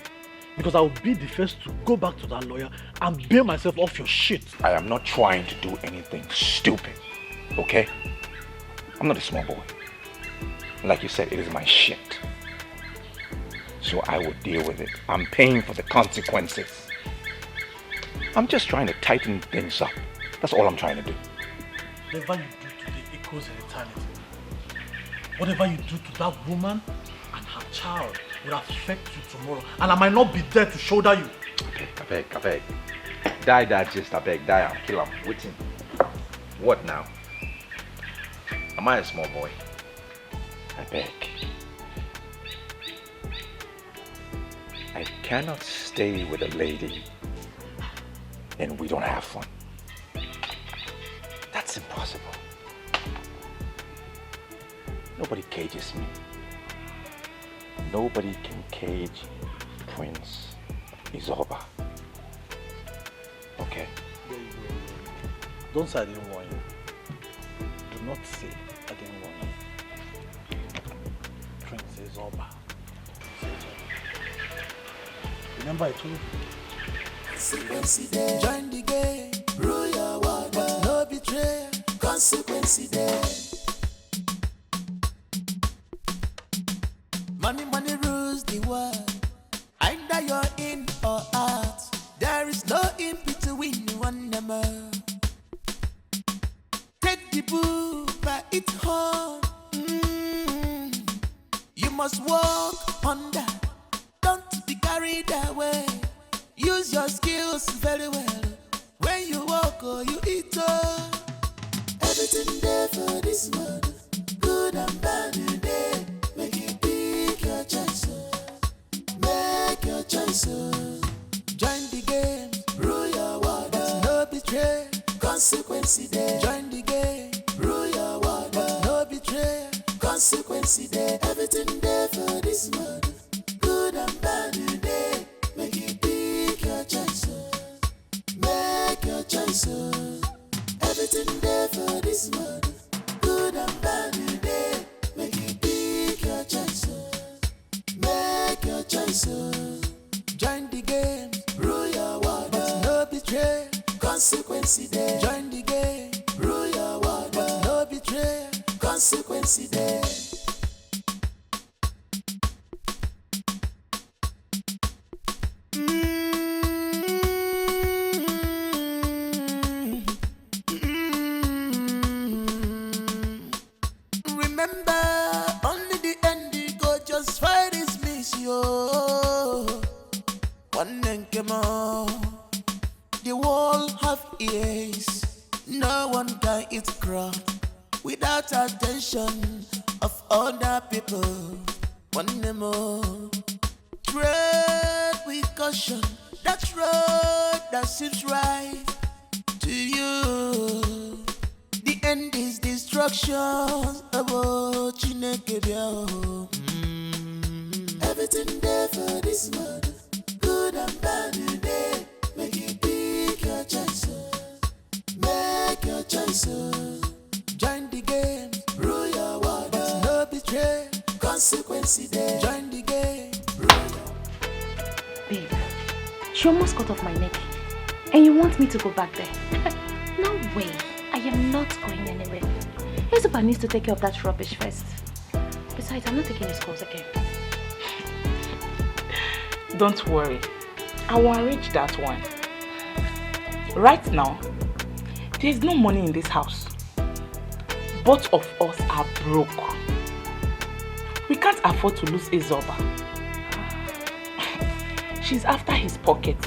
S15: Because I will be the first to go back to that lawyer and bail myself off your shit.
S11: I am not trying to do anything stupid, okay? I'm not a small boy. Like you said, it is my shit. So I will deal with it. I'm paying for the consequences. I'm just trying to tighten things up. That's all I'm trying to do.
S15: Whatever you do today echoes in eternity. Whatever you do to that woman and her child will affect you tomorrow. And I might not be there to shoulder you.
S11: I beg. Die, just I beg. Die, I'll kill him. Waiting. What now? Am I a small boy? I beg. I cannot stay with a lady and we don't have fun. That's impossible. Nobody cages me. Nobody can cage Prince Isoba. Okay?
S15: Don't say I didn't warn you. Do not say I didn't warn you. Prince Isoba. Remember I told you?
S7: Join the game, rule your world, but no betray. Consequence there. Money rules the world. Either you're in or out. There is no in between you and them. Take the bull by its horn. You must walk on that. Don't be carried away. Use your skills very well. When you walk or you eat, everything there for this world, good and bad today. Make you pick your choice. Make your choice. Join the game, rule your world, but no betray. Consequence there. Join the game, rule your world, but no betray. Consequence there. Everything there for this world, good and bad today. Make you pick your choice. Make your choice. Everything there for this world, good and bad today. Make you pick your choice. Make your choice. Join the game, rule your world, but no betray. Consequence there. Join the game, rule your world, but no betray. Consequence there. Remember, only the end you go just fight is mission. other people want them more. Tread with caution, that road that seems right to you. The end is destruction. Everything there for this world, good and bad today. Make you pick your choice. Make your choice. Join the game, rule your world, but no betray. Consequences there. Join the game,
S16: Babe, she almost cut off my neck. And you want me to go back there? No way. I am not going anywhere. Isabel needs to take care of that rubbish first. Besides, I'm not taking his calls again.
S10: Don't worry. I will arrange that one. Right now, there is no money in this house. Both of us are broke. We can't afford to lose Isoba. She's after his pocket.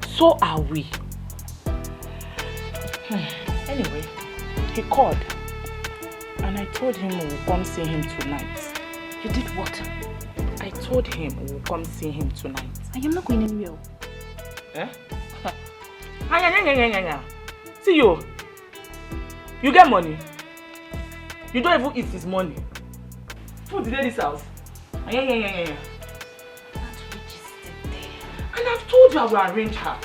S10: So are we. Anyway, he called. And I told him we will come see him tonight.
S16: You did what?
S10: I told him we will come see him tonight.
S16: I am not going anywhere.
S10: Eh? See you. You get money. You don't even eat his money. Food in this house.
S16: That Riche is there.
S10: And I've told you I will arrange her.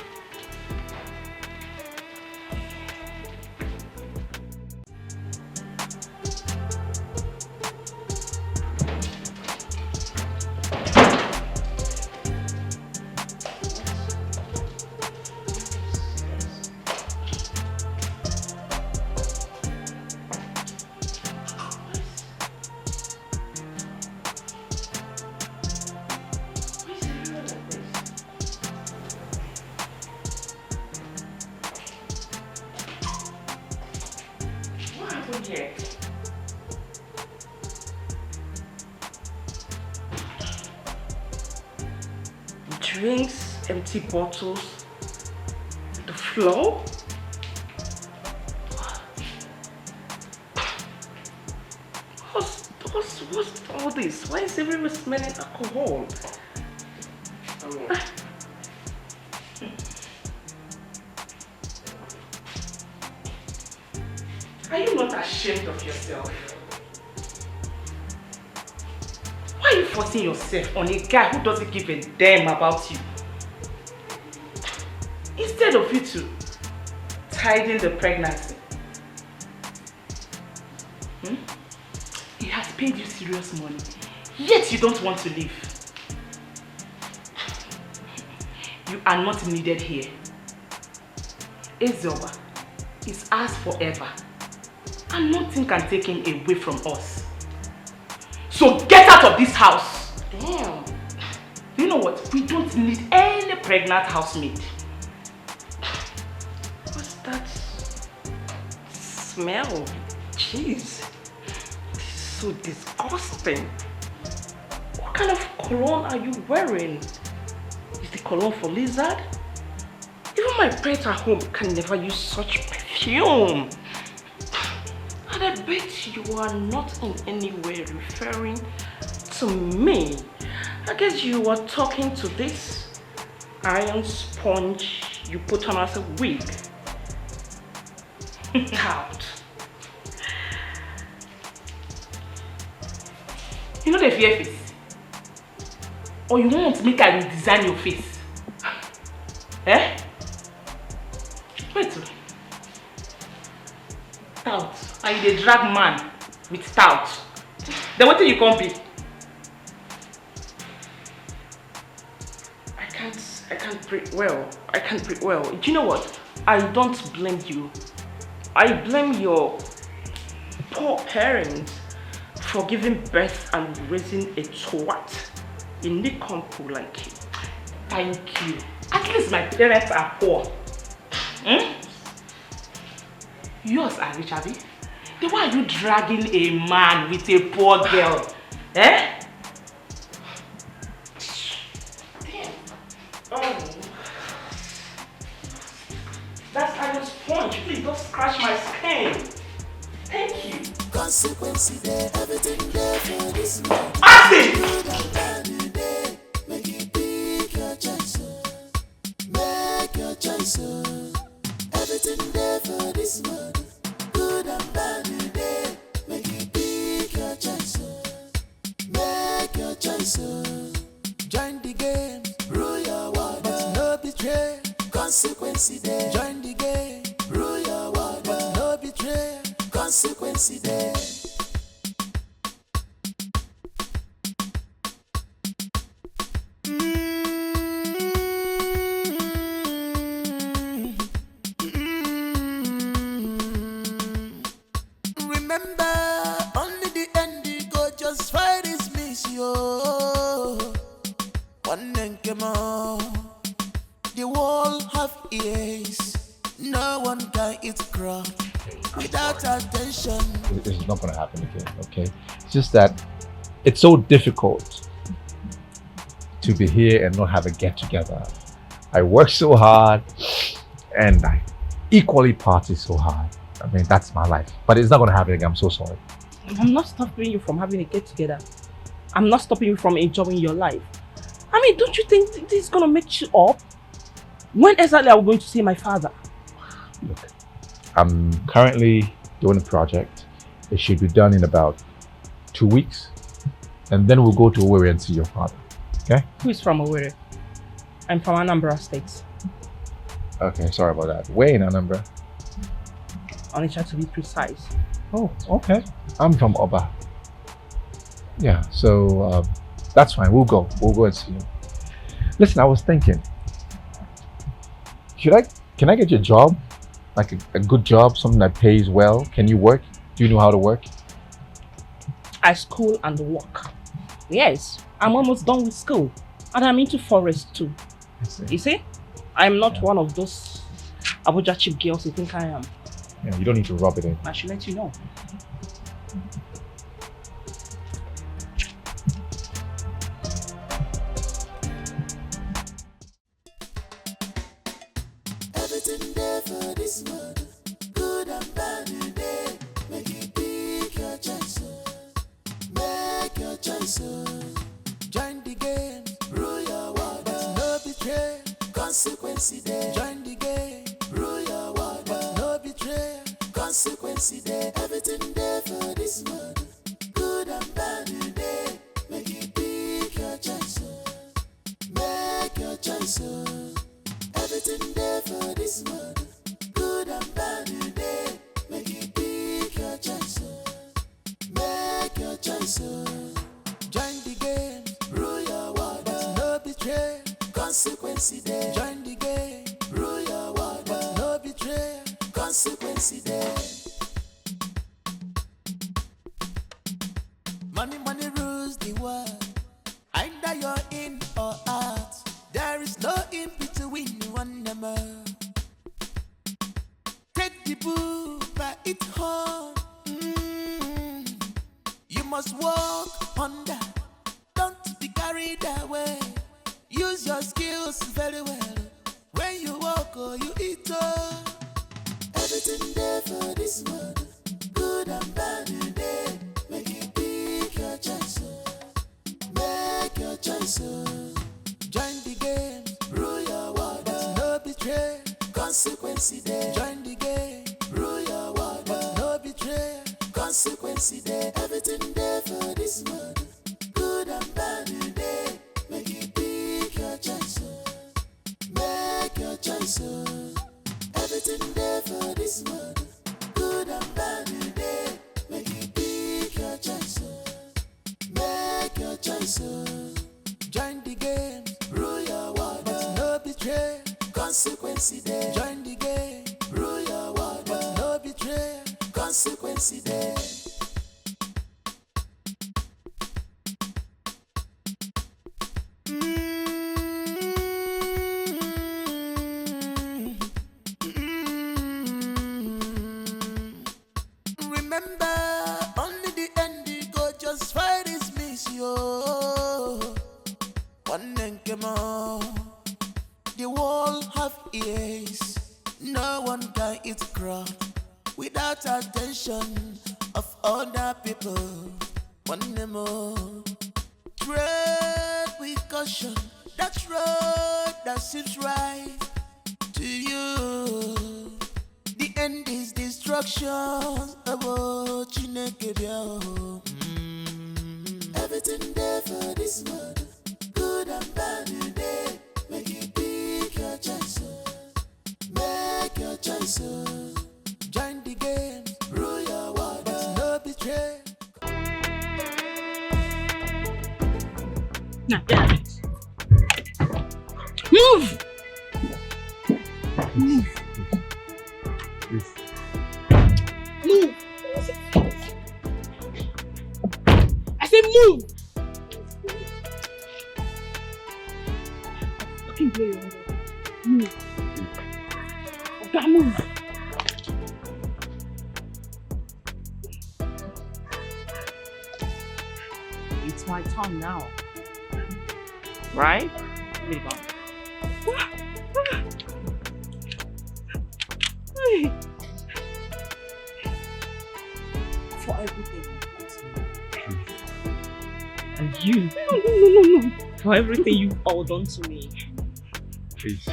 S10: Drinks, empty bottles, the floor. What's all this? Why is everyone smelling alcohol? Are you not ashamed of yourself? Why are you forcing yourself on a guy who doesn't give a damn about you? Instead of you to tidying the pregnancy. He has paid you serious money, yet you don't want to leave. You are not needed here. Ezoba is ours forever, and nothing can take him away from us. So get out of this house! Damn. You know what? We don't need any pregnant housemaid. What's that smell? Jeez. This is so disgusting. What kind of cologne are you wearing? Is the cologne for lizard? Even my pets at home can never use such perfume. And I bet you are not in any way referring to me. I guess you were talking to this iron sponge you put on as a wig. Out. You know the fear face? Or you want to make I redesign your face? Eh? Wait. Tout. And you dey drag man with tout. Then what do you come be? I can't breathe well. I can't breathe well. Do you know what? I don't blame you. I blame your poor parents for giving birth and raising a twat in the compo like you. Thank you. At least my parents are poor. Yours are rich, Abby. Then why are you dragging a man with a poor girl? Eh? Damn. Oh. That's iron sponge. Please don't scratch my skin. Thank you.
S7: Consequences there, everything there for
S5: Ask him!
S7: Make it pick your choice, make your choice. Everything there for this world, good and bad today. Make it pick your choice, make your choice. Join the game, rule your world, but no betray. Consequence there. Join the game, rule your world, but no betray. Consequence there. Remember, only the end you go, just fight this miss yo. One name came on, the wall have ears. No one can eat crop without attention.
S14: This is not going to happen again, okay? It's just that it's so difficult to be here and not have a get together. I work so hard and I equally party so hard. I mean, that's my life. But it's not going to happen again. I'm so sorry.
S1: I'm not stopping you from having a get together. I'm not stopping you from enjoying your life. I mean, don't you think this is going to make you up? When exactly are we going to see my father?
S14: Look, I'm currently doing a project. It should be done in about 2 weeks. And then we'll go to Owerri and see your father. Okay?
S1: Who is from Owerri? I'm from Anambra State.
S14: Okay, sorry about that. Where in Anambra?
S1: Onitsha to be precise.
S14: Oh, okay. I'm from Oba. Yeah, so that's fine. We'll go and see him. Listen, I was thinking, can I get you a job? Like a good job, something that pays well? Can you work? Do you know how to work?
S1: I school and work. Yes, I'm almost done with school. And I'm into forest too. You see? I'm not one of those Abuja cheap girls you think I am.
S14: Yeah, you don't need to rub it in.
S1: I should let you know.
S7: Everything there for this world, good and bad today. Make it pick your choice, make your choice. Join the game, rule your world, but no betray. Consequence there. Join the game, rule your world, but no betray. Consequence there. Everything there for this world, good and bad today. Make it pick your choice, make your choice. Everything there for this world, good and bad today. Make it pick your choice, make your choice. Join the game, rule your world, but no betray. Consequence there. Join the game, rule your world, but no betray. Consequence there. Money, money rules the world. Either you're in or out. There is no in between one number. Take the bull by its horn. You must walk on that. Don't be carried away. Use your skills very well. When you walk or you eat everything there for this world, good and bad today. Make it pick your choice, make your choice. Join the game, rule your world, but no betray. Consequence there. Join the game, rule your world, but no betray. Consequence there. Everything there for this world, good and bad today. Make it pick your choice, make your choice. Everything there for this world, good and bad today. Make it pick your choice, make your choice. Join the game, rule your world, but no betray. Consequence there. Join the game, rule your world, but no betray. Consequence there. Remember, only the end you go, just fight this miss yo. One name came on, the wall have ears. No one can eat crop without attention of other people. one more. Tread with caution, that road that seems right to you. The end is destruction. Everything there for this world, good and bad in it. Make you pick your choice, make your choice. Join the game, rule your world, no betray.
S1: Now, get out of it. Move! Move!
S14: Please.
S1: Move! I said move! Fucking play your move. Okay, move. It's my turn now. Right? There you go. For everything. And you. No. For everything you've all done to me.
S14: Please.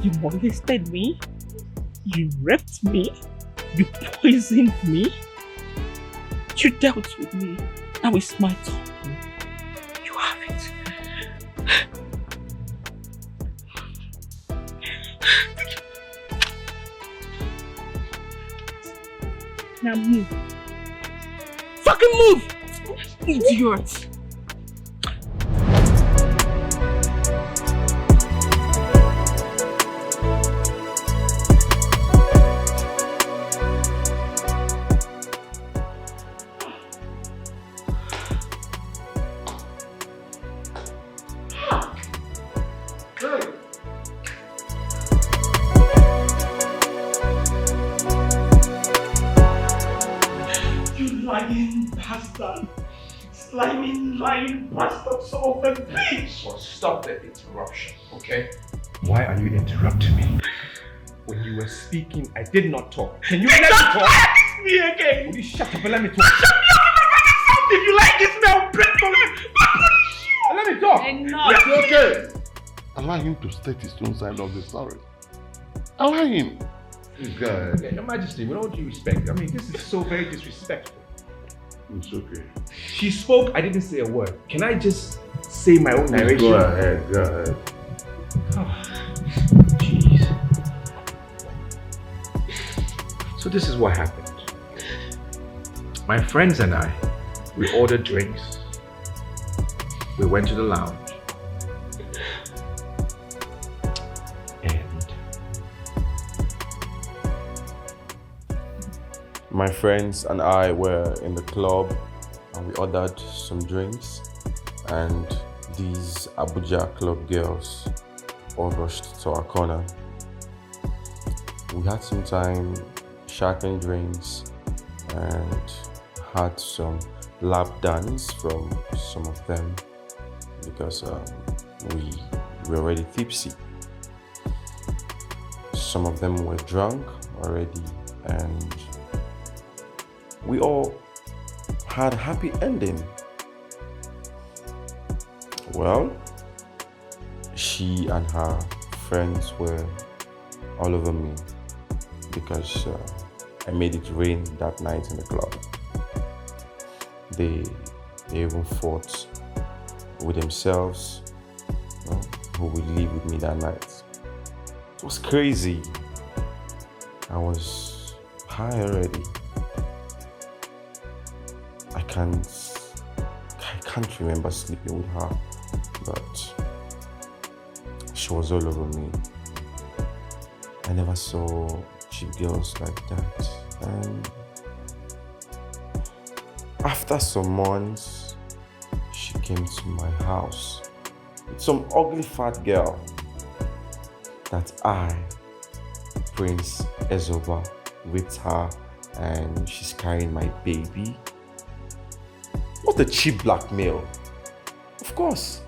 S1: You molested me. You raped me. You poisoned me. You dealt with me. Now it's my turn. You have it. Now move. Fucking move! Idiot! Lying bastard son of a bitch!
S11: Well, stop the interruption, okay? Why are you interrupting me? When you were speaking, I did not talk. Can you let me talk?
S5: Ask me again!
S11: Will you shut up and let me talk?
S5: Shut me up! If you like this man, I'll break from him!
S11: Let me talk!
S9: Enough!
S6: It's okay. Allow him to state his own side of the story. Allow him.
S11: God, Your Majesty, with all due respect, I mean, this is so very disrespectful.
S6: It's okay.
S11: She spoke, I didn't say a word. Can I just say my own narration?
S6: Go ahead.
S11: Oh, jeez. So this is what happened. My friends and I, we ordered drinks. We went to the lounge.
S17: My friends and I were in the club and we ordered some drinks, and these Abuja club girls all rushed to our corner. We had some time sharpening drinks and had some lap dance from some of them because we were already tipsy. Some of them were drunk already, and we all had a happy ending. Well, she and her friends were all over me because I made it rain that night in the club. They even fought with themselves, who would live with me that night. It was crazy. I was high already. I can't remember sleeping with her, but she was all over me. I never saw cheap girls like that. And after some months, she came to my house with some ugly fat girl that I, Prince Ezoba, raped her, and she's carrying my baby. What a cheap blackmail. Of course,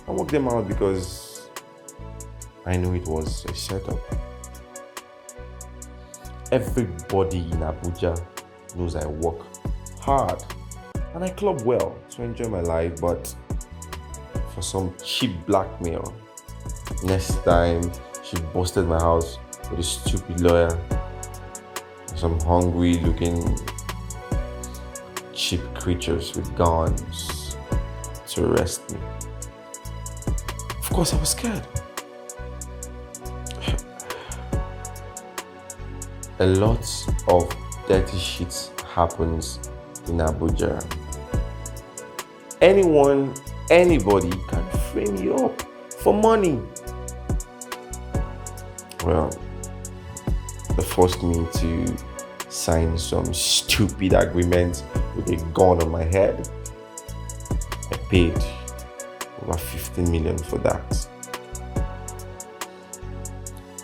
S17: I worked them out because I knew it was a setup. Everybody in Abuja knows I work hard and I club well to enjoy my life, but for some cheap blackmail, next time she busted my house with a stupid lawyer, some hungry looking cheap creatures with guns to arrest me. Of course I was scared. A lot of dirty shit happens in Abuja. Anybody can frame you up for money. Well, they forced me to sign some stupid agreement with a gun on my head. I paid over 15 million for that.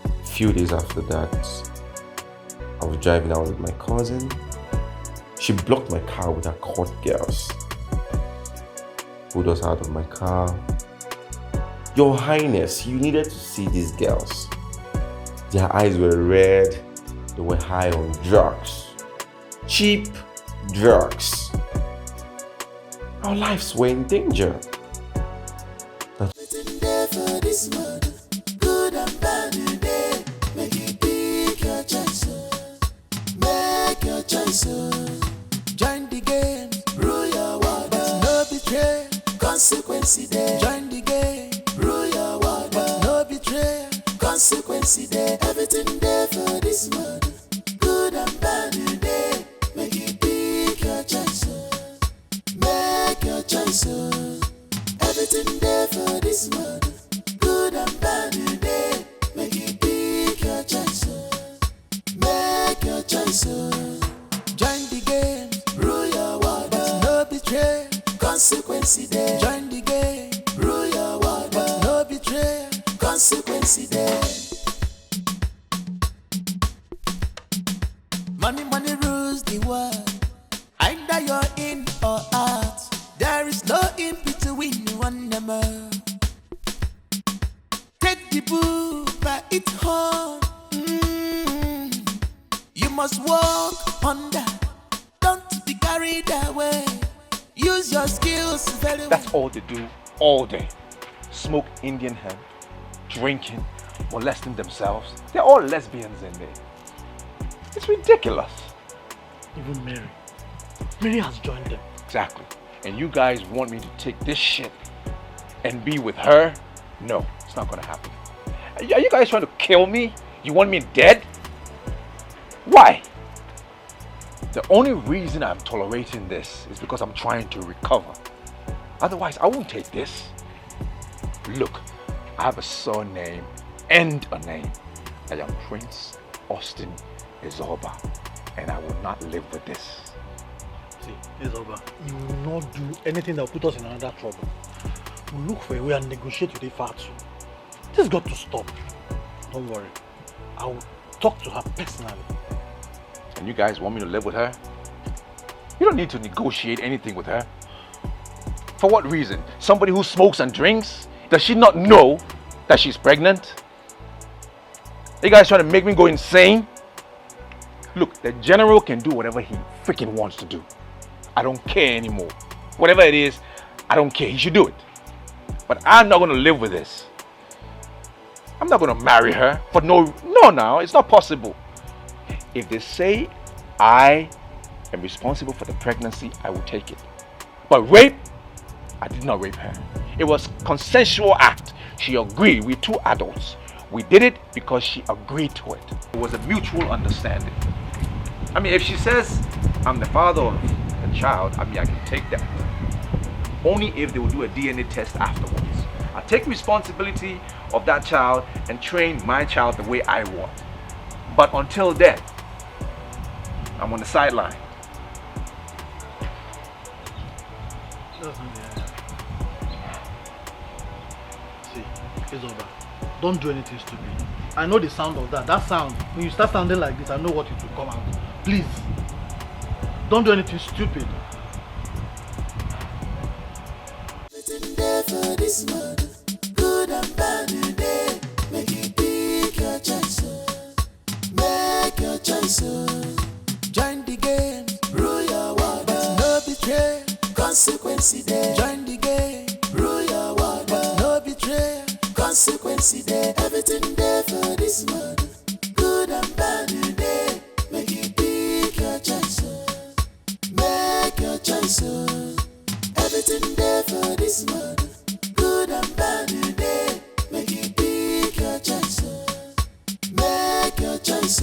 S17: A few days after that, I was driving out with my cousin. She blocked my car with her court girls. Pulled us out of my car. Your Highness, you needed to see these girls. Their eyes were red. They were high on drugs. Cheap drugs. Our lives were in danger.
S7: Good and bad today. Make you pick your choice. Make your choice. Join the game. Rule your world. But no betray. Consequence there. Join the game. Rule your world. But no betray. Consequence there. Everything there for this world. Good and bad today. Make you pick your choice. Make your choice. Everything there for this world. Good and bad today. Make you pick your choice. Make your choice. Join the game. Rule your world. But no betray. Consequence there. Join the game. Rule your world. But no betray. Consequence there. Money rules the world. Either you're in or out. There is no in between one number. Take the bull by its horn. You must walk under. Don't be carried away. Use your skills very well.
S11: That's all they do all day. Smoke Indian hemp, drinking, molesting themselves. They're all lesbians in there. It's ridiculous.
S15: Even Mary. Mary has joined them.
S11: Exactly. And you guys want me to take this shit and be with her? No, it's not gonna happen. Are you guys trying to kill me? You want me dead? Why? The only reason I'm tolerating this is because I'm trying to recover. Otherwise, I won't take this. Look, I have a surname and a name. I am Prince Austin Izoba, and I will not live with this.
S15: See, Izoba, you will not do anything that will put us in another trouble. We'll look for a way and negotiate with Ifatu. This has got to stop. Don't worry. I will talk to her personally.
S11: And you guys want me to live with her? You don't need to negotiate anything with her. For what reason? Somebody who smokes and drinks? Does she not know that she's pregnant? Are you guys trying to make me go insane? Look, the general can do whatever he freaking wants to do. I don't care anymore. Whatever it is, I don't care. He should do it. But I'm not going to live with this. I'm not going to marry her for no, it's not possible. If they say I am responsible for the pregnancy, I will take it. But rape, I did not rape her. It was a consensual act. She agreed. We're two adults. We did it because she agreed to it. It was a mutual understanding. I mean, if she says I'm the father of the child, I mean, I can take that. Only if they will do a DNA test afterwards. I take responsibility of that child and train my child the way I want. But until then, I'm on the sideline.
S15: See, it's over. Don't do anything stupid. I know the sound of that. That sound, when you start sounding like this, I know what it will come out. Please, don't do anything stupid.
S7: There for this world, good and bad today. Make choice, join the game, rule your world, but no betray, consequence there. Join the game, rule your world, but no betray, consequence there. Everything there for this world, good and bad today. Make you pick your choice, make your choice. Everything there for this world, good and bad today. Make you pick your choice, make your choice.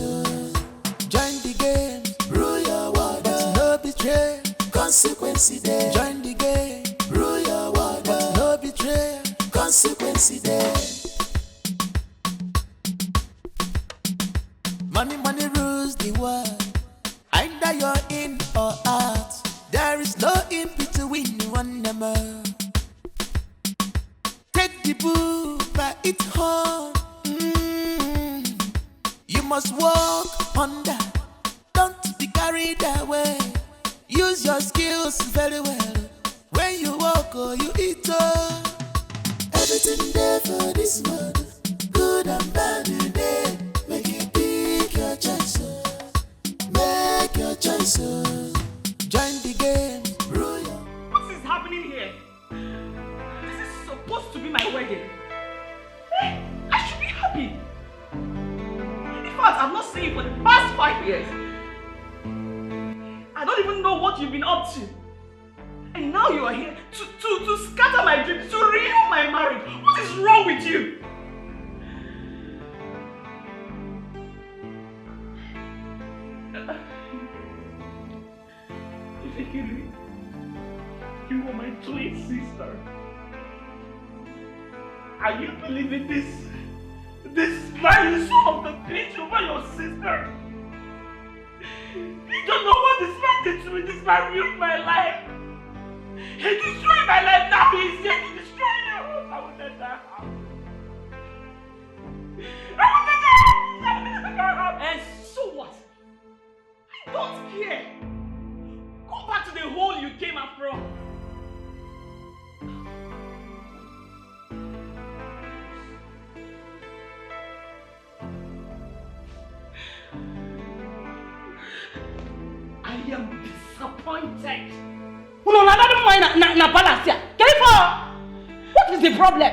S7: Join the game, rule your world, but no betray, consequence there. Join the game, rule your world, but no betray, consequence there. Money, money rules the world. Either you're in or out. There is no in between one number. Take the bull by its horn. You must walk under. Don't be carried away. Use your skills very well. When you walk or you eat, everything there for this world, good and bad today. Make you pick your choice, make your choice. Join the game, rule your.
S1: What is happening here? This is supposed to be my wedding. I should be happy. In fact, I've not seen you for the past 5 years. I don't even know what you've been up to. And now you are here to scatter my dreams, to ruin my marriage. What is wrong with you? You are my twin sister. Are you believing this? This smiling son of the bitch over your sister? You don't know what this man did to me. This man ruined my life. He destroyed my life. Now he is here to destroy yours. I will let that happen. I will let that happen. And so what? I don't care. Go back to the hole you came up from. I am disappointed. No, I don't mind na balance here. What is the problem?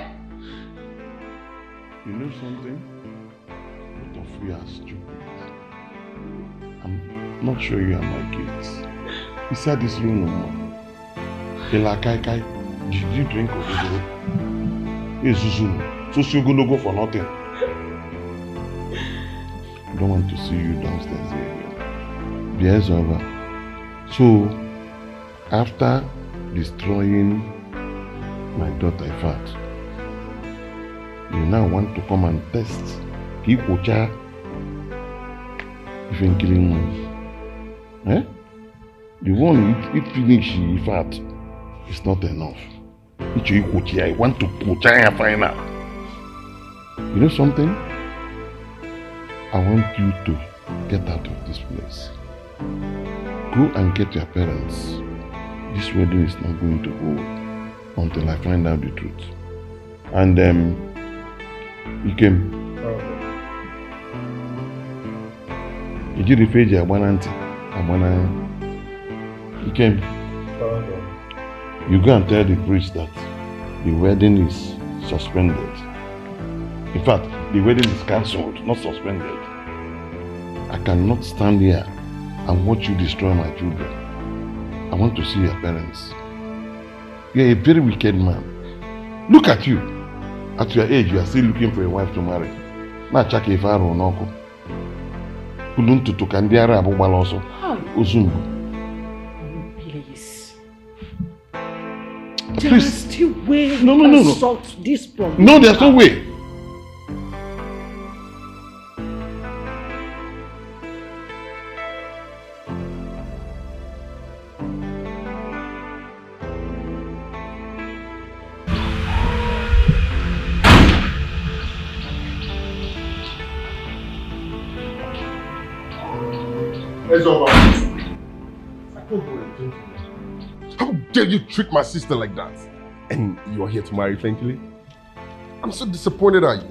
S6: You know something? Both of you are stupid. I'm not sure you are my kids. Inside this room no more. Kai, did you drink obio? Yes, Susu. So you're gonna go for nothing. I don't want to see you downstairs here. Yes, over. So, after destroying my daughter Ifat, you now want to come and test Kikocha even killing me. Eh? The one it finish Ifat is not enough. I want to put and find out. You know something? I want you to get out of this place. Go and get your parents. This wedding is not going to hold until I find out the truth. And you came. You did the page you came. You go and tell the priest that the wedding is suspended. In fact, the wedding is cancelled, not suspended. I cannot stand here and watch you destroy my children. I want to see your parents. You're a very wicked man. Look at you. At your age, you are still looking for a wife to marry. Na chaka ifaro noko. Kuluntu to kandiara abubala also. Uzumbu.
S1: Please.
S6: Please.
S1: There is still way
S6: No.
S1: solve this problem.
S6: No, there's no way.
S8: It's over. I can't go and drink. How dare you treat my sister like that? And you are here to marry thankfully? I'm so disappointed at you.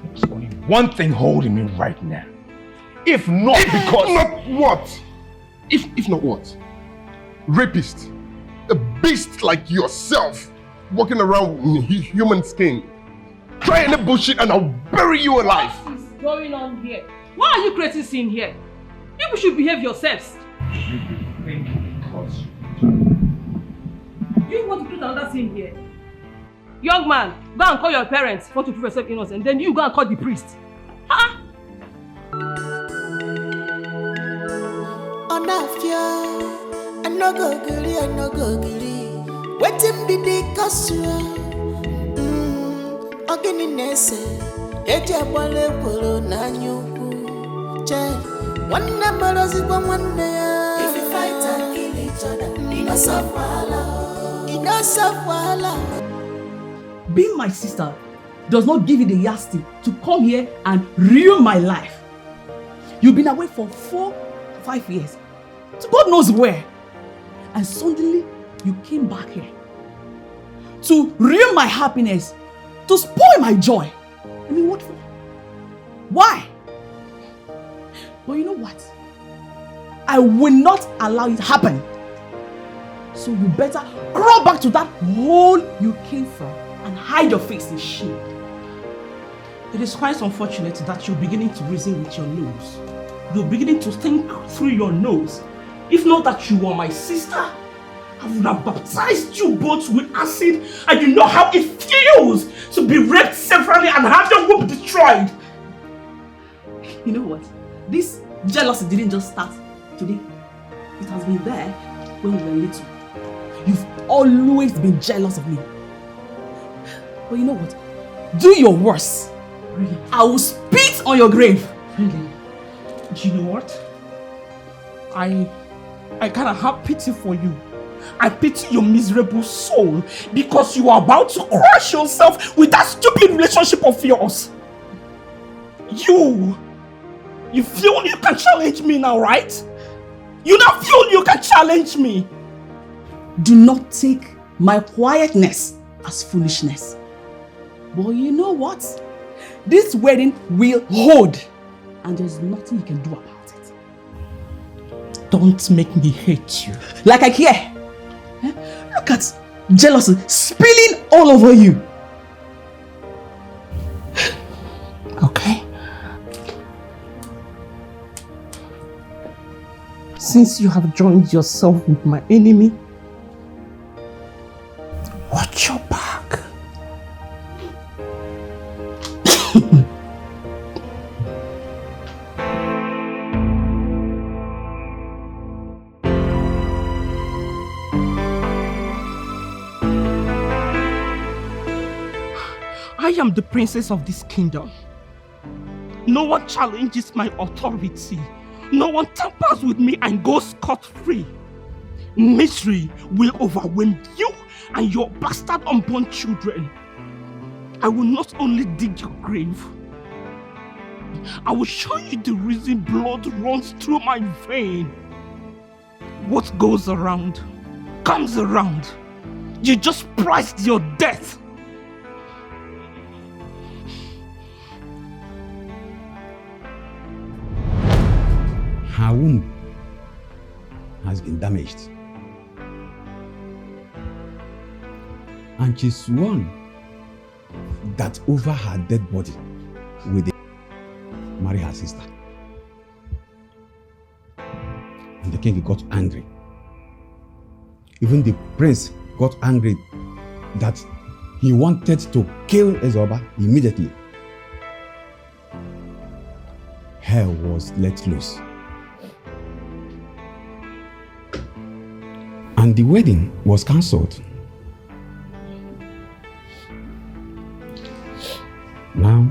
S11: There's only one thing holding me right now. If not because...
S8: Not what? If not what? Rapist. A beast like yourself. Walking around in human skin. Try any bullshit and I'll bury you alive.
S1: What is going on here? Why are you creating scene here? People should behave yourselves. You want to create another scene here? Young man, go and call your parents for to prove yourself innocent. Then you go and call the priest. Huh?
S7: I no go gree. Wetin be the cause? Ogini nese, eji agbale kworo na nyukwu. Che, wanna morozi kwa wanna ya. If you fight and kill each other, enough wahala.
S1: Being my sister does not give you the yardstick to come here and ruin my life. You've been away for 4-5 years, to God knows where, and suddenly you came back here to ruin my happiness, to spoil my joy. I mean, what for? Why? But you know what? I will not allow it to happen. So you better crawl back to that hole you came from and hide your face in shame. It is quite unfortunate that you're beginning to reason with your nose. You're beginning to think through your nose. If not that you are my sister, I would have baptized you both with acid, and you know how it feels to be raped severally and have your womb destroyed. You know what? This jealousy didn't just start today. It has been there when we were little. You've always been jealous of me. But you know what? Do your worst. Really? I will spit on your grave. Really? Do you know what? I kind of have pity for you. I pity your miserable soul because you are about to crush yourself with that stupid relationship of yours. You feel you can challenge me now, right? You now feel you can challenge me. Do not take my quietness as foolishness. But you know what? This wedding will hold, and there's nothing you can do about it. Don't make me hate you like I care. Look at jealousy spilling all over you. Okay. Since you have joined yourself with my enemy, watch your back. I am the princess of this kingdom. No one challenges my authority. No one tampers with me and goes scot-free. Misery will overwhelm you and your bastard unborn children. I will not only dig your grave, I will show you the reason blood runs through my vein. What goes around comes around. You just priced your death.
S3: Her womb has been damaged. And she sworn that over her dead body will marry her sister. And the king got angry. Even the prince got angry that he wanted to kill Ezoba immediately. Hell was let loose. And the wedding was cancelled. Now,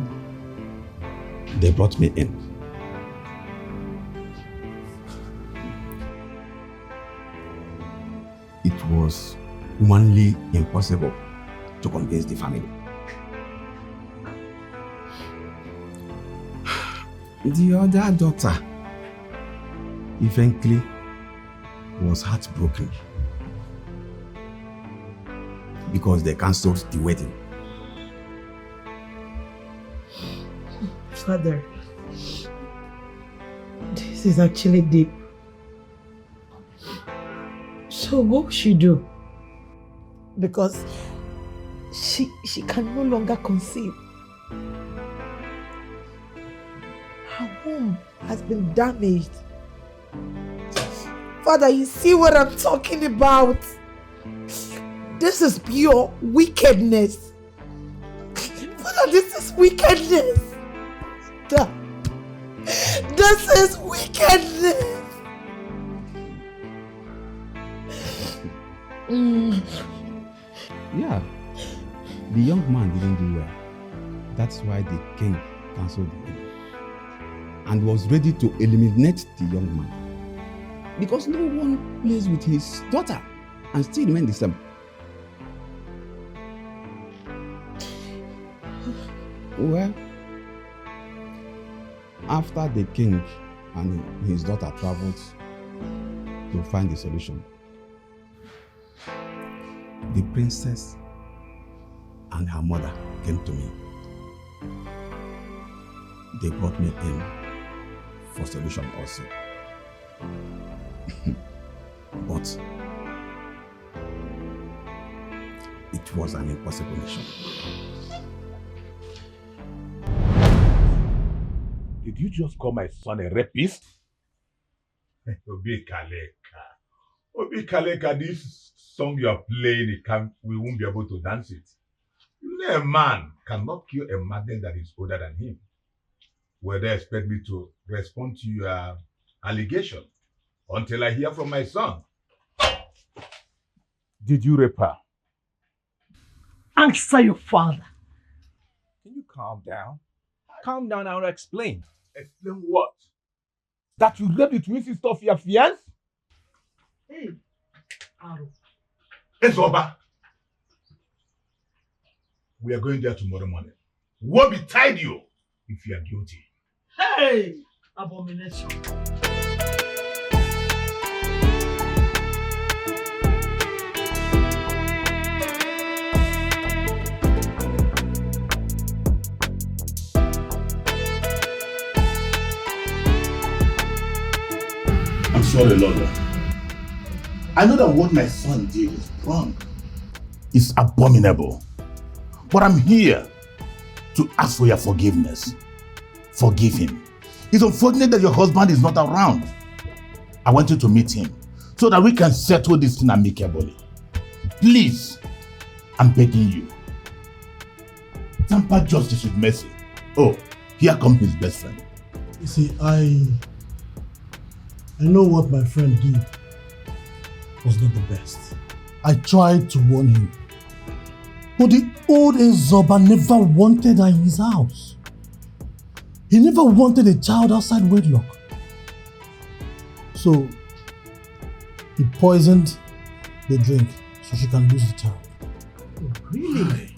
S3: they brought me in. It was humanly impossible to convince the family. The other daughter eventually was heartbroken because they cancelled the wedding.
S1: Father,
S4: This is actually deep. So what will she do? Because she can no longer conceive. Her womb has been damaged. Father, you see what I'm talking about? This is pure wickedness. Father, this is wickedness. This is wickedness.
S3: Yeah, the young man didn't do well. That's why the king cancelled the wedding and was ready to eliminate the young man because no one plays with his daughter and still remain the same. Well, after the king and his daughter traveled to find the solution, the princess and her mother came to me. They brought me in for solution also. But it was an impossible mission.
S11: Did you just call my son a rapist? Obi Kaleka. Obi Kaleka, this song you are playing, we won't be able to dance it. You know, a man cannot kill a magnet that is older than him. Will they expect me to respond to your allegation until I hear from my son? Did you rape her?
S1: Answer your father.
S11: Can you calm down? Calm down, I will explain. Explain what? That you raped the twin sister of your fiancé?
S1: Hey, Aro.
S11: Ezoba. We are going there tomorrow morning. We'll be tied you if you are guilty.
S1: Hey, abomination.
S18: I'm sorry, Lord. I know that what my son did is wrong. It's abominable. But I'm here to ask for your forgiveness. Forgive him. It's unfortunate that your husband is not around. I want you to meet him so that we can settle this thing amicably. Please, I'm begging you. Tamper justice with mercy. Oh, here comes his best friend.
S19: You see, I know what my friend did was not the best. I tried to warn him. But the old Ezoba never wanted her in his house. He never wanted a child outside wedlock. So, he poisoned the drink so she can lose the child.
S1: Really?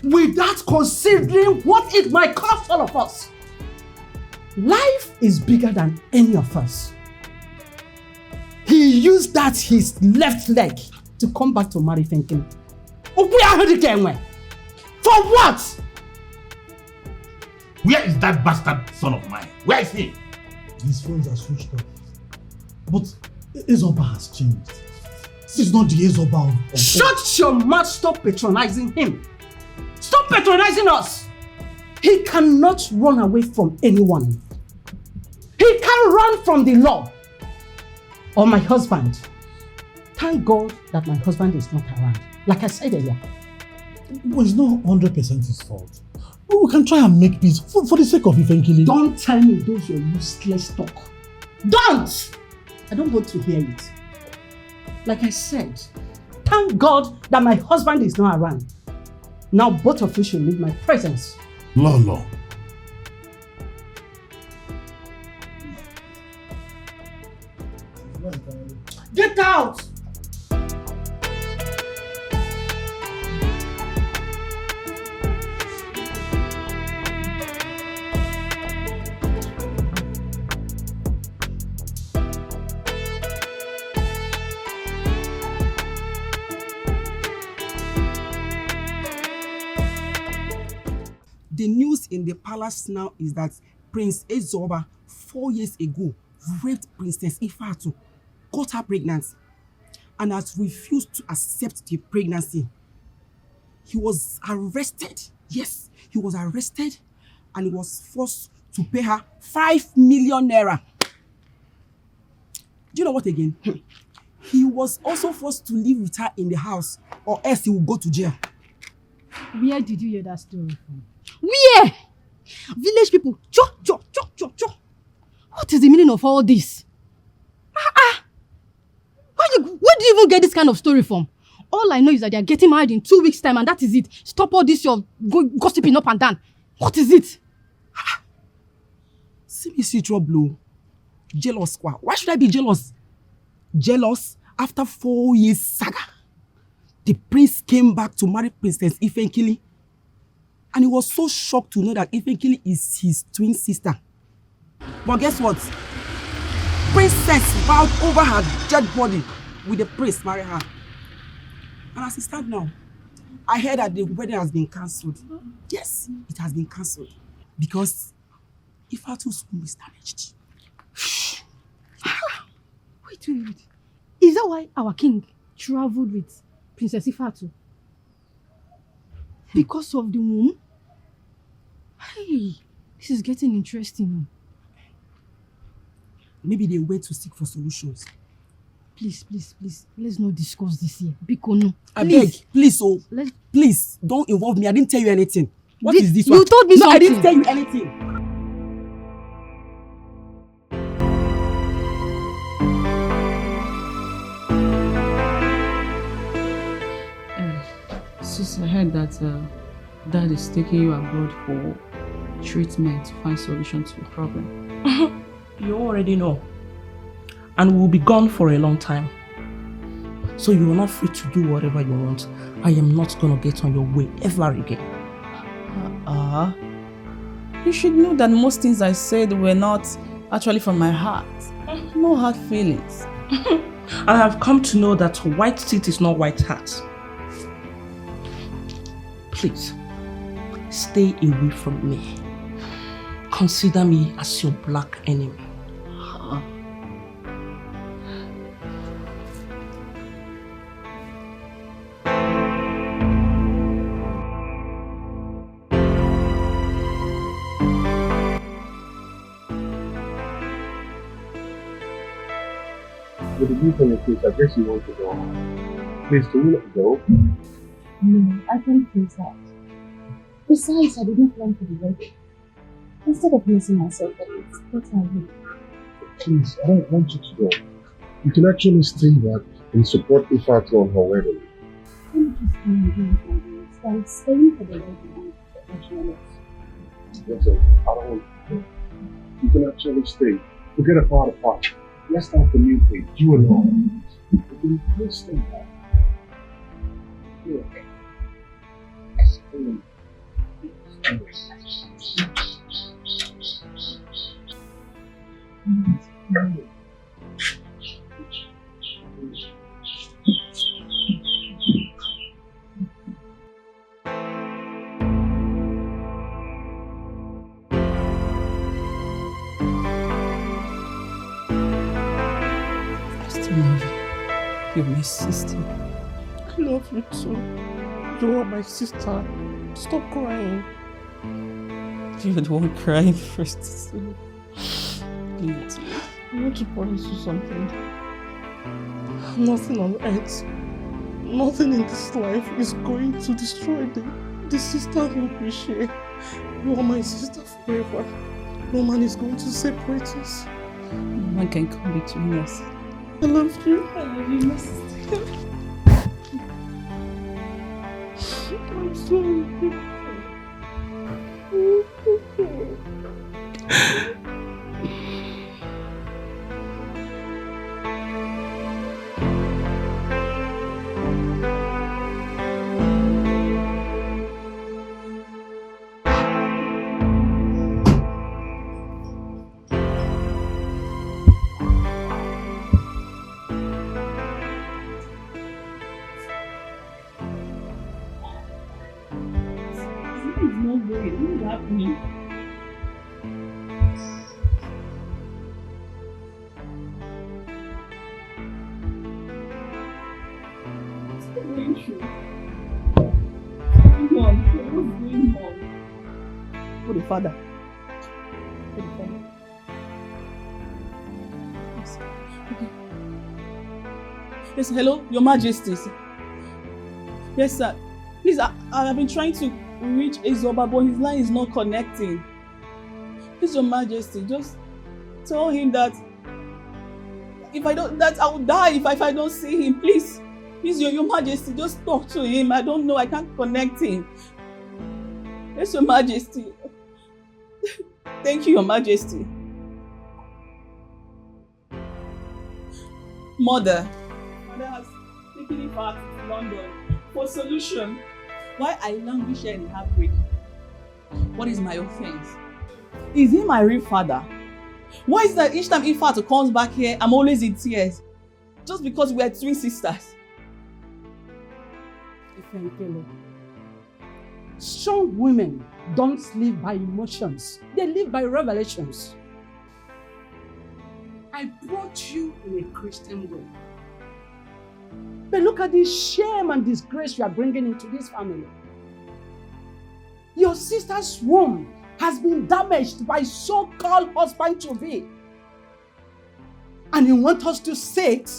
S1: Without considering what it might cost all of us. Life is bigger than any of us. He used that his left leg to come back to marry thinking, for what?
S18: Where is that bastard son of mine? Where is he?
S19: His phones are switched off. But Ezoba has changed. This is not the Ezoba of
S1: Shut your mouth, stop patronizing him. Stop patronizing us. He cannot run away from anyone. He can't run from the law. Or my husband. Thank God that my husband is not around. Like I said earlier.
S19: Well, it's not 100% his fault. But we can try and make peace for the sake of Ifenkili.
S1: Don't tell me those your useless talk. Don't! I don't want to hear it. Like I said, thank God that my husband is not around. Now both of you should leave my presence.
S18: Lolo.
S1: Get out!
S20: The news in the palace now is that Prince Ezoba 4 years ago raped Princess Ifatu, got her pregnant, and has refused to accept the pregnancy. He was arrested. Yes, he was arrested and he was forced to pay her 5 million naira. Do you know what again? He was also forced to live with her in the house or else he will go to jail.
S21: Where did you hear that story from? Where? Village people. Cho. What is the meaning of all this? Where do you even get this kind of story from? All I know is that they are getting married in 2 weeks' time and that is it. Stop all this your gossiping up and down. What is it?
S20: See me see trouble. Jealous, quoi. Why should I be jealous? Jealous after 4 years saga. The prince came back to marry Princess Ifenkili. And he was so shocked to know that Ifenkili is his twin sister. But guess what? Princess vowed over her dead body with the prince marry her. And as it stands now, I heard that the wedding has been cancelled. Yes, it has been cancelled. Because Ifatu's womb is damaged.
S21: Wait. Is that why our king traveled with Princess Ifatu? Because of the womb? Hey, this is getting interesting.
S20: Maybe they went to seek for solutions.
S21: Please. Let's not discuss this here. Bikono.
S20: I beg, please, don't involve me. I didn't tell you anything. What is this
S21: one? You told me something.
S20: I didn't tell you anything.
S9: Sis, I heard that Dad is taking you abroad for treatment to find solution to the problem.
S5: You already know. And we'll be gone for a long time. So you are not free to do whatever you want. I am not gonna get on your way ever again.
S9: You should know that most things I said were not actually from my heart. No hard feelings.
S5: I have come to know that white teeth is not white heart. Please, stay away from me. Consider me as your black enemy.
S8: With the youth on your face, I guess you want to go home. Please, can you let go?
S16: No, I can't face that. Besides, I didn't plan for the wedding. Instead of missing myself, it's what I will.
S8: Please, I don't want you to go. You can actually stay back and support Ifatu on her wedding.
S16: Let me just go and do what I do. Instead, staying for the wedding and professional.
S8: Listen, I don't want you to go. You can actually stay. Forget about the part. Let's start the new page, you alone. Please stay back. Look.
S5: You're my sister. I love you too. You are my sister. Stop crying. You're the one crying first. Please. I want to promise you something. Nothing on earth, nothing in this life is going to destroy the sisterhood we share. You are my sister forever. No man is going to separate us.
S9: No one can come between us.
S5: I love you.
S9: I love you, my sister.
S5: I'm sorry.
S9: going through? What's going on?
S15: For the father. For the father.
S9: Yes. Okay. Yes, hello, Your Majesties. Yes, sir. Please, I have been trying to reach Ezoba, but his line is not connecting. Please, Your Majesty, just tell him that I will die if I don't see him. Please, Your Majesty, just talk to him. I don't know, I can't connect him. Yes, Your Majesty. Thank you, Your Majesty. Mother has taken him back to London for solution. Why I languish in heartbreak? What is my offense? Is he my real father? Why is it that each time Ifat comes back here, I'm always in tears? Just because we are twin sisters.
S1: Strong women don't live by emotions. They live by revelations. I brought you in a Christian way. But look at the shame and disgrace you are bringing into this family. Your sister's womb has been damaged by so-called husband-to-be. And you want us to sit,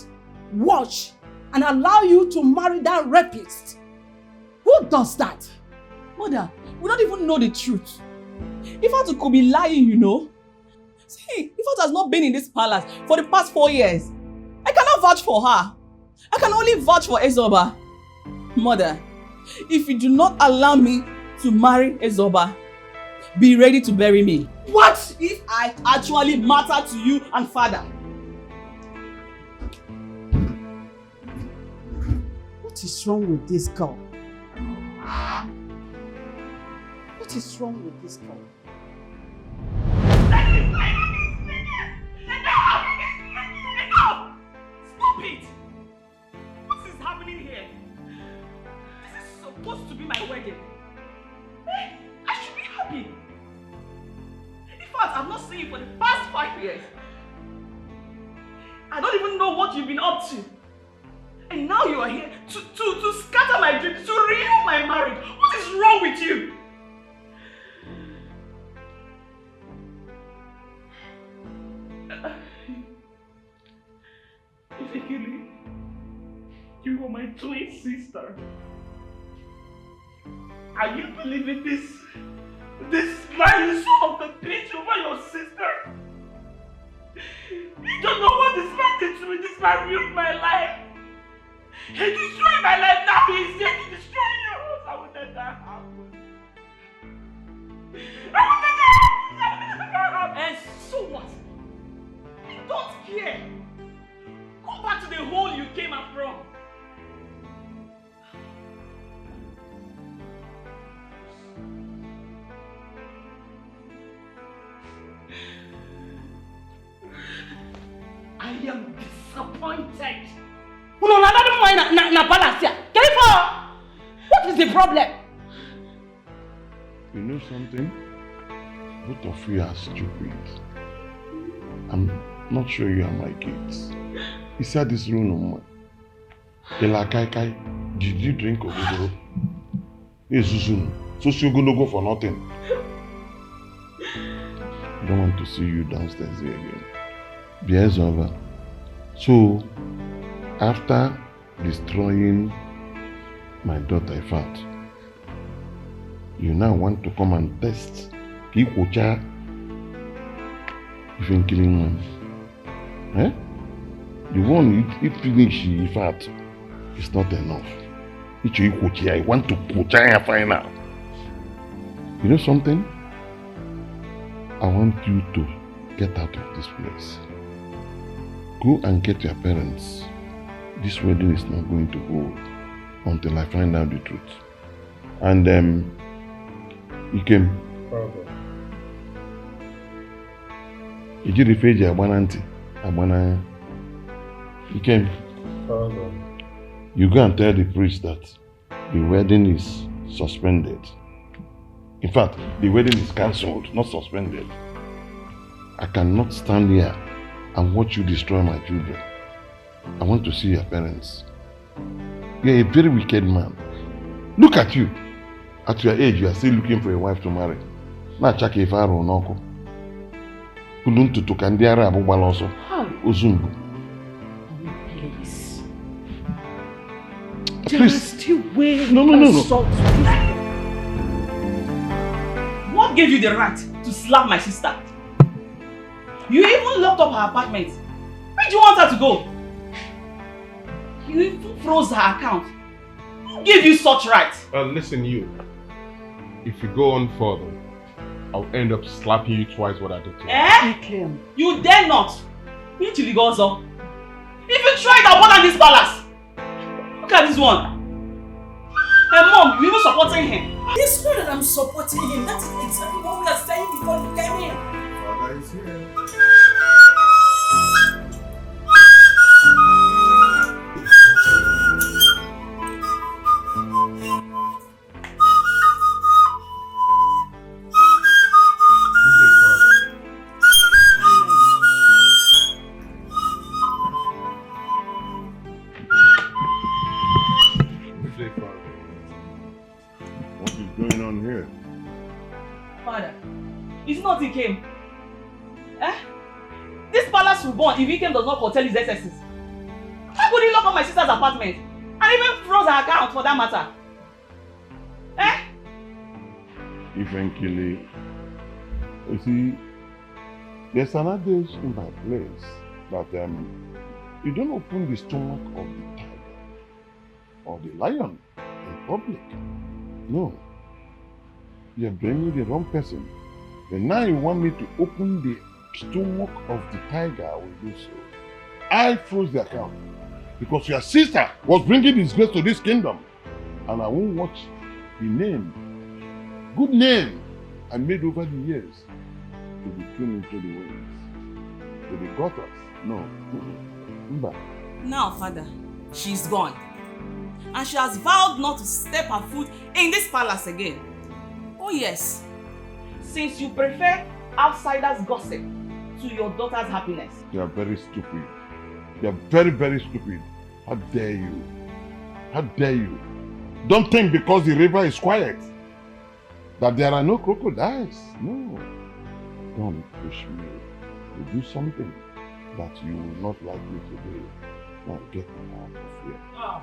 S1: watch, and allow you to marry that rapist. Who does that?
S9: Mother, we don't even know the truth. Ifat could be lying, you know. See, Ifat has not been in this palace for the past 4 years. I cannot vouch for her. I can only vouch for Ezoba. Mother, if you do not allow me to marry Ezoba, be ready to bury me. What if I actually matter to you and father?
S1: What is wrong with this girl? What is wrong with this girl?
S5: Stop it! What is happening here? This is supposed to be my wedding. I should be happy. In fact, I've not seen you for the past 5 years. I don't even know what you've been up to. And now you are here to scatter my dreams, to ruin my marriage. What is wrong with you? Ifekili, you are my twin sister. Are you believing this? This man son of the bitch over your sister? You don't know what this man did to me. This man ruined my life. He destroyed my life. Now he is here to destroy yours. I will let that happen. I will let that happen. And so what? You don't care. Go back to the hole you came up from. I am disappointed.
S1: No, na palace. What is the problem?
S6: You know something? Both of you are stupid. I'm not sure you are my kids. He said this room no more. Kai, did you drink Ogogoro? Yes, Susun. So you're gonna go for nothing. I don't want to see you downstairs here again. Beer's over. So, after destroying my daughter Ifat, you now want to come and test Kikocha even killing one. Eh? The one you finish Ifat is not enough. I want to Kocha final. You know something? I want you to get out of this place. Go and get your parents. This wedding is not going to hold until I find out the truth. And you came. You did the page Abana. You came. You go and tell the priest that the wedding is suspended. In fact, the wedding is cancelled, not suspended. I cannot stand here and watch you destroy my children. I want to see your parents. You're a very wicked man. Look at you. At your age, you are still looking for a wife to marry. Na chaka ife arụ n'ọkụ. Pulu ntutu ka ndị ara abụ gbala ọsọ. Ozumbu.
S1: Please. There is still way
S6: No.
S9: What gave you the right to slap my sister? You even locked up her apartment. Where do you want her to go? You even froze her account. Who gave you such right?
S6: Listen, you. If you go on further, I'll end up slapping you twice what I did to you.
S9: Eh? You dare not. If you try it, I'll burn down this palace. Look at this one. Hey mom, you even supporting him.
S2: It's not that I'm supporting him. That is exactly what we are saying before you came in.
S6: Father is here.
S9: Dikeh. Eh? This palace will burn if Dikeh does not curtail his excesses. How could he lock up my sister's apartment? And even froze her account for that matter? Eh?
S6: Eventually, you see, there's an adage in my place that you don't open the stomach of the tiger or the lion in public. No. You're bringing the wrong person. And now you want me to open the stomach of the tiger, I will do so. I froze the account because your sister was bringing disgrace to this kingdom. And I won't watch the name, good name I made over the years to be thrown into the winds, to the gutters. No.
S9: Now, Father, she's gone. And she has vowed not to step her foot in this palace again. Oh yes, since you prefer outsiders' gossip to your daughter's happiness.
S6: You are very stupid. You are very, very stupid. How dare you? How dare you? Don't think because the river is quiet that there are no crocodiles. No. Don't push me to do something that you will not like me to do. Now get me out of here.
S9: Oh.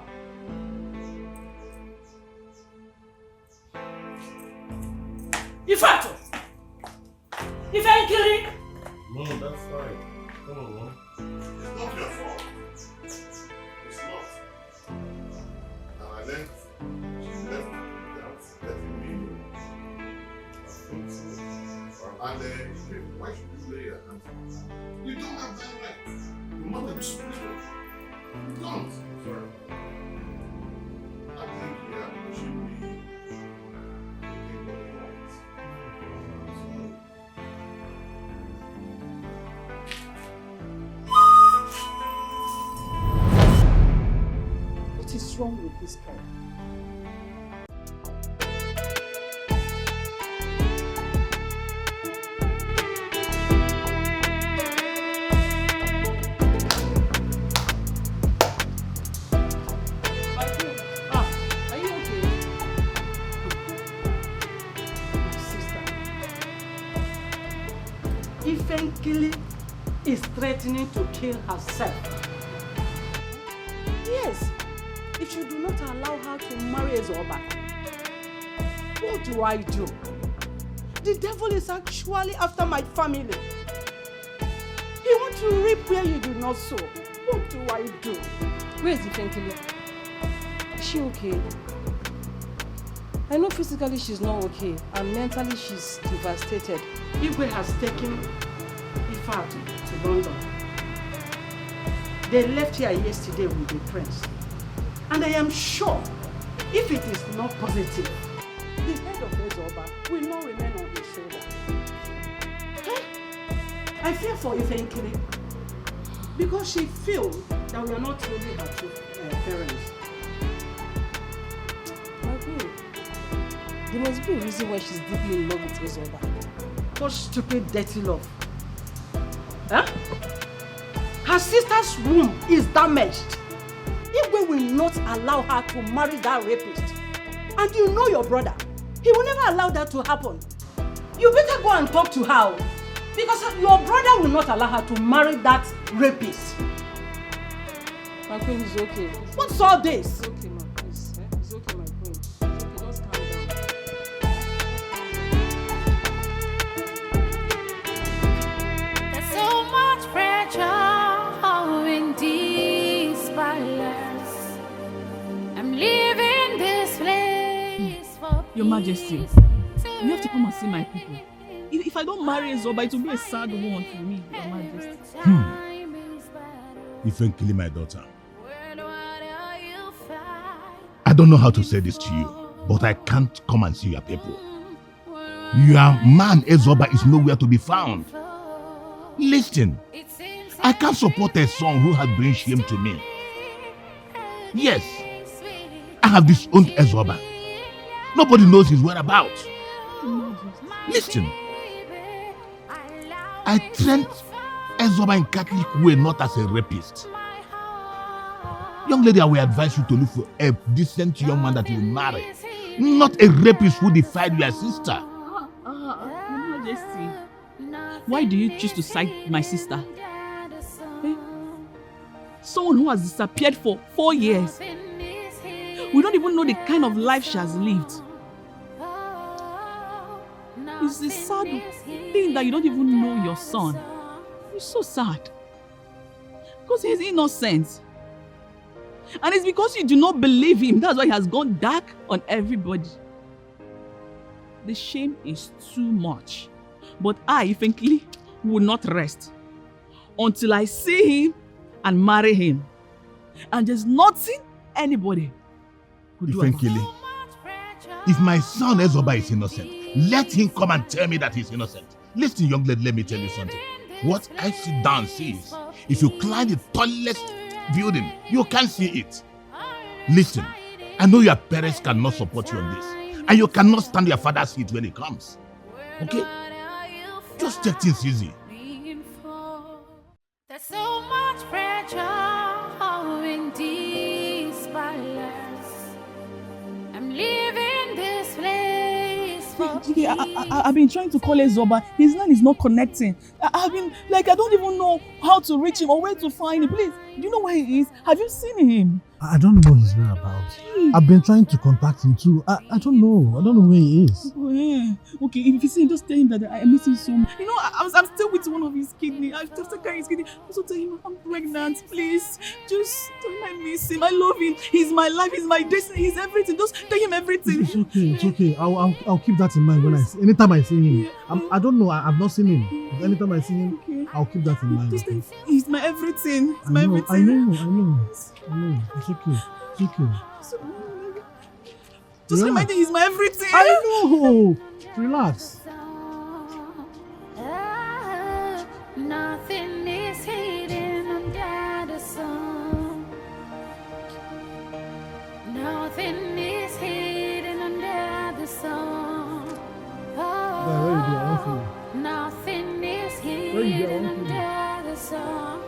S2: Ifato! Eventually!
S6: No, that's fine. Come on, Mom. It's not your fault. It's not. And I left. She left without letting me know. And why should you lay your hands on her? You don't have that right. Your mother is spiritual. You don't. Sorry. I think you should be.
S2: What is wrong with this guy?
S1: Are you okay?
S2: My sister.
S1: Ifenkili is threatening to kill herself.
S2: Yes, if you do not allow her to marry Ezoba, what do I do? The devil is actually after my family. He wants to reap where you do not sow. What do I do?
S22: Where is Ifenkili? Is she okay? I know physically she's not okay, and mentally she's devastated.
S1: Igwe has taken Ifa to London. They left here yesterday with the prince. And I am sure, if it is not positive,
S2: The head of Ezoba will not remain on his shoulder.
S1: I fear for Ifenkili because she feels that we are not truly her two parents.
S22: My babe, there must be a reason why she's deeply in love with Ezoba.
S1: What stupid, dirty love? Huh? Her sister's womb is damaged.
S2: Igwe will not allow her to marry that rapist. And you know your brother. He will never allow that to happen. You better go and talk to her. Because your brother will not allow her to marry that rapist.
S22: My queen is okay.
S2: What's all this?
S22: It's okay, ma. Please. It's okay, my queen. It's okay. Just calm down.
S12: There's so much pressure in these palace. I'm leaving this place for
S9: Your Majesty, you have to come and see my people. If I don't marry Ezoba, it will be a sad one for me, Your Majesty.
S18: You think killing my daughter? I don't know how to say this to you, but I can't come and see your people. Your man Ezoba is nowhere to be found. Listen, I can't support a son who has bring shame to me. Yes, I have disowned Ezoba. Nobody knows his whereabouts. Listen, I trained Ezoba in Catholic way, not as a rapist. Young lady, I will advise you to look for a decent young man that you will marry, not a rapist who defied your sister.
S9: Your Majesty, why do you choose to side my sister? Eh? Someone who has disappeared for 4 years. We don't even know the kind of life she has lived. It's a sad thing that you don't even know your son. It's so sad. Because he's innocent. And it's because you do not believe him. That's why he has gone dark on everybody. The shame is too much. But I, frankly, will not rest until I see him and marry him. And there's nothing anybody could do about it.
S18: If my son Ezoba is innocent, let him come and tell me that he's innocent. Listen, young lady, let me tell you something. What I sit down see is, if you climb the tallest building, you can't see it. Listen, I know your parents cannot support you on this, and you cannot stand your father's heat when it comes. Okay? Just take things easy.
S12: There's so much pressure in these palace. I'm leaving this place for
S9: I've been trying to call Ezoba. His line is not connecting. I've been like, I don't even know how to reach him or where to find him. Please, do you know where he is? Have you seen him?
S19: I don't know his whereabouts. I've been trying to contact him too. I don't know. I don't know where he is.
S9: Oh, yeah. Okay, if you see him, just tell him that I miss him so much. You know, I'm still with one of his kidney. I'm still carrying his kidney. Also tell him I'm pregnant, please. Just tell him I miss him. I love him. He's my life. He's my destiny. He's everything. Just tell him everything.
S19: It's okay. It's okay. I'll keep that in mind when anytime I see him.
S9: Yeah.
S19: I don't know. I've not seen him. But anytime I see him, okay, I'll keep that in mind.
S9: Just he's my everything. He's my everything.
S19: I know. It's okay. It's okay.
S9: Just remind him he's my everything.
S19: I know. Relax.
S12: nothing is hidden under the sun. Nothing is hidden under the sun. Nothing is hidden under the sun.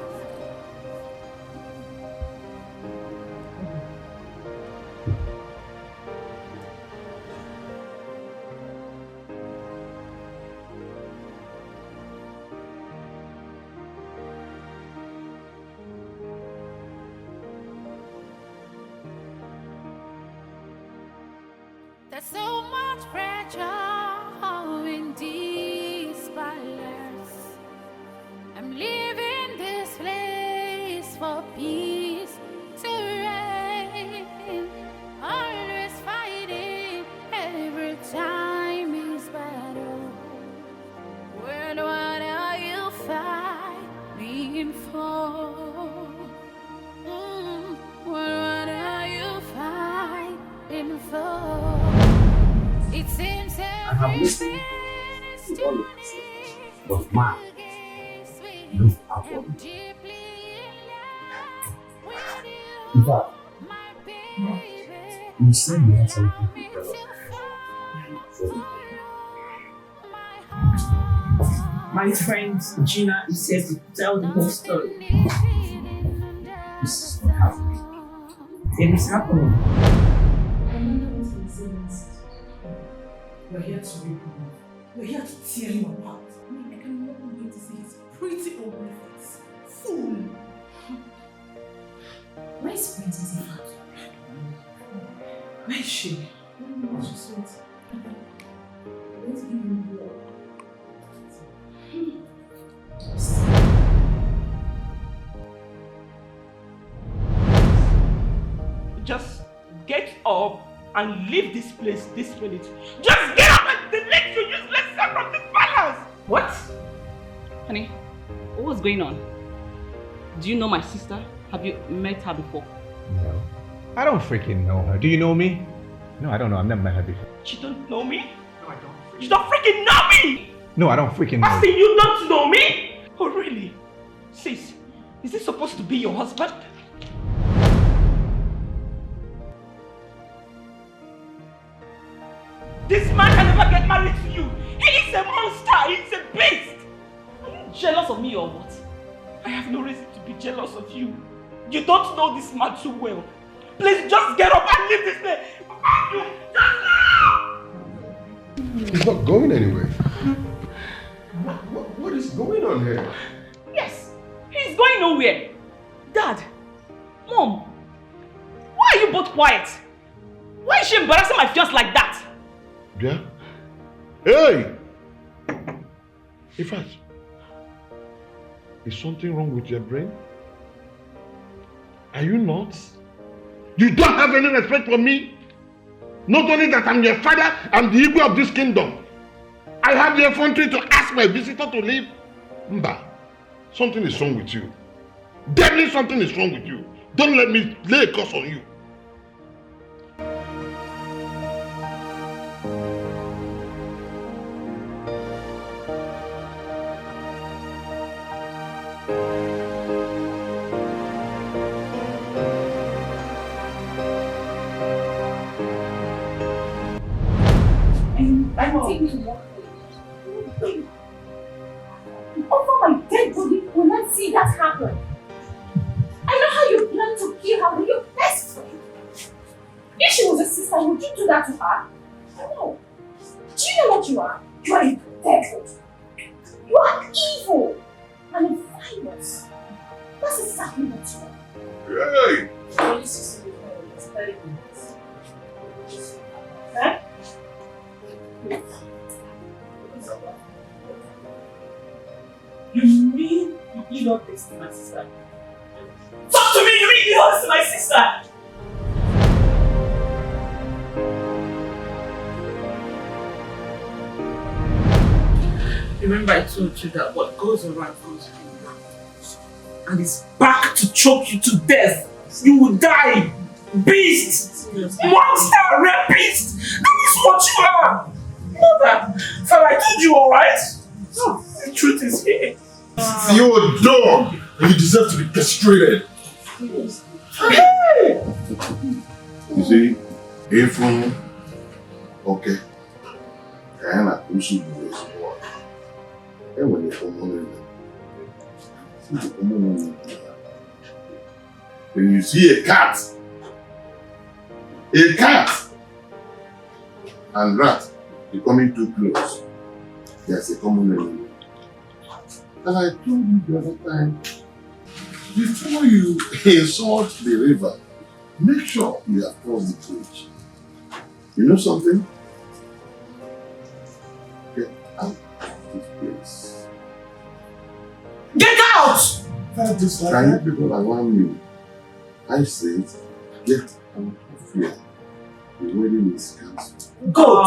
S12: There's so much pressure in these palace. I'm leaving this place for peace to reign. Always fighting, every time is battle. What are you fighting for? What are you fighting for? It seems
S13: I have listened to all of this, but man, look upon me. In fact, you said you have something to tell us.
S23: My friend Gina is here to tell the whole story.
S13: This is not happening.
S23: It is happening.
S20: We're here to rip him off. We're here to tear him apart. I cannot wait to see his pretty ugly face. Fool!
S23: Where is Princess Ifa?
S20: Where is she?
S23: She's sweet. Let's give him blood.
S5: Just get up and leave this place this minute. Just get up and delete your useless self from this palace!
S9: What? Honey, what's going on? Do you know my sister? Have you met her before?
S11: No. I don't freaking know her. Do you know me? No, I don't know. I've never met her before.
S5: You don't know me? No, I don't. You don't freaking know me!
S11: No, I don't freaking know
S5: I say you don't know me? Oh, really? Sis, is this supposed to be your husband? This man can never get married to you. He is a monster. He is a beast. Are you jealous of me or what? I have no reason to be jealous of you. You don't know this man too well. Please just get up and leave this place. You just
S8: He's not going anywhere. What is going on here?
S5: Yes, he's going nowhere. Dad, Mom, why are you both quiet? Why is she embarrassing my fiance like that?
S8: Yeah? Hey! In fact, is something wrong with your brain? Are you nuts? You don't have any respect for me? Not only that I'm your father, I'm the eagle of this kingdom. I have the effrontery to ask my visitor to leave. Mba, something is wrong with you. Definitely something is wrong with you. Don't let me lay a curse on you.
S23: I'm taking to work. Over my dead body will not see that happen. I know how you plan to kill her with your best friend. If she was a sister, would you do that to her? No. Do you know what you are? You are a devil. You are evil and violent. That's exactly what you are.
S8: Hey!
S23: Huh?
S5: You mean you did not this to my sister? Talk to me! You mean you did not this to my sister? Remember I told you that what goes around comes around. And it's back to choke you to death. You will die! Beast! Monster! Rapist! That is what you are! Mother! Father, I told you alright? No, the truth is here.
S8: You're a dog and you deserve to be castrated.
S5: Hey!
S8: You see, Ephraim, okay, and I push you to this one. And when you come on when you see a cat and rat becoming too close, there's a common enemy. And I told you the other time, before you insult the river, make sure you have crossed the bridge. You know something? Get out of this place.
S5: Get out!
S8: Can you people around me? I said, get out of here. The wedding is cancelled.
S5: Go!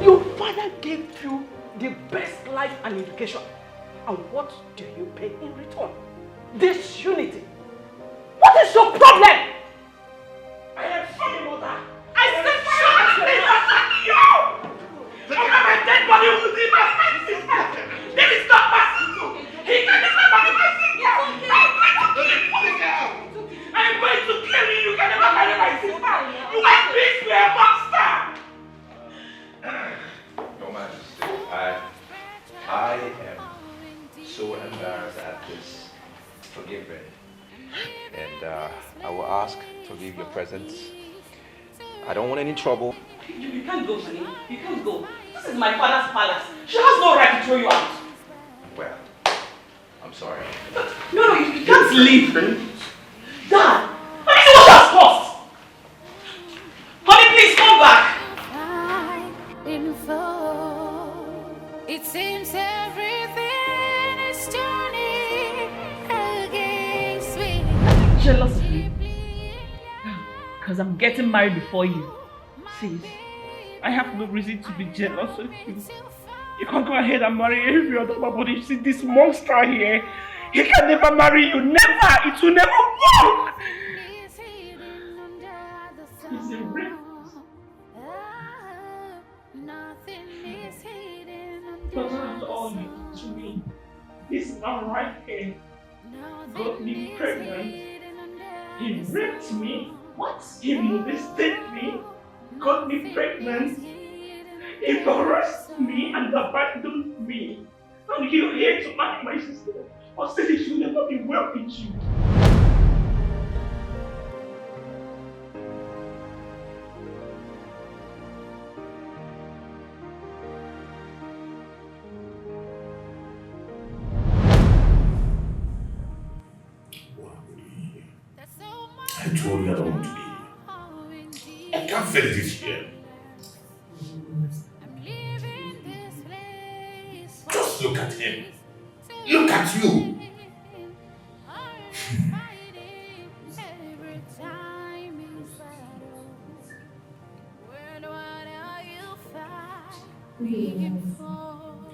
S5: Your father gave you the best life and education. And what do you pay in return? Disunity. What is your problem? I am sorry, mother. I said sorry! You! My dead body will be my sister. This is not possible. He can never marry my sister. I'm going to kill you. You can never marry my sister. You are beast, you are a monster.
S11: Your Majesty.
S10: presence. I don't want any trouble.
S9: You can't go, honey. You can't go. This is my father's palace. She has no right to throw you out.
S10: Well, I'm sorry.
S9: No, you can't leave. Dad, honey, see what has cost. Honey, please come back.
S12: It seems everything is turning against me.
S9: I'm jealous of you. Because I'm getting married before you. See, I have no reason to be jealous of you. You can go ahead and marry every other man, but you see this monster here, he can never marry you. Never! It will never work! He's a rapist. Because after all you did to me, this man right here got me pregnant. He raped me. What? He molested me, got me pregnant, embarrassed me and abandoned me. And you're here to marry my sister. Hostility should never be well with you.
S18: I told you I don't want to be here. I can't face this here. Just look at him. Look at you.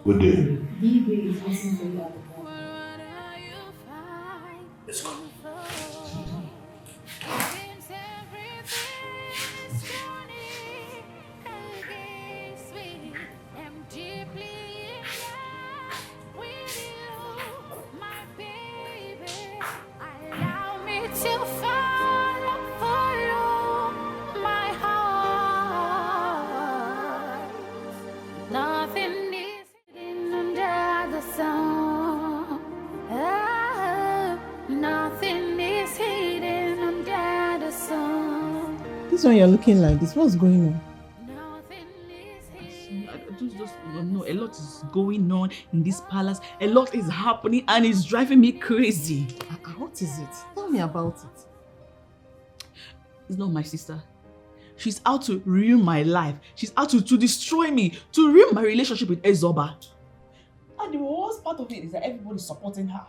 S18: Good day. Let's go.
S4: This one you're looking like this, what's going on?
S9: No, a lot is going on in this palace. A lot is happening and it's driving me crazy.
S4: What is it? Tell me about it.
S9: It's not my sister. She's out to ruin my life. She's out to destroy me, to ruin my relationship with Ezoba. And the worst part of it is that everybody's supporting her.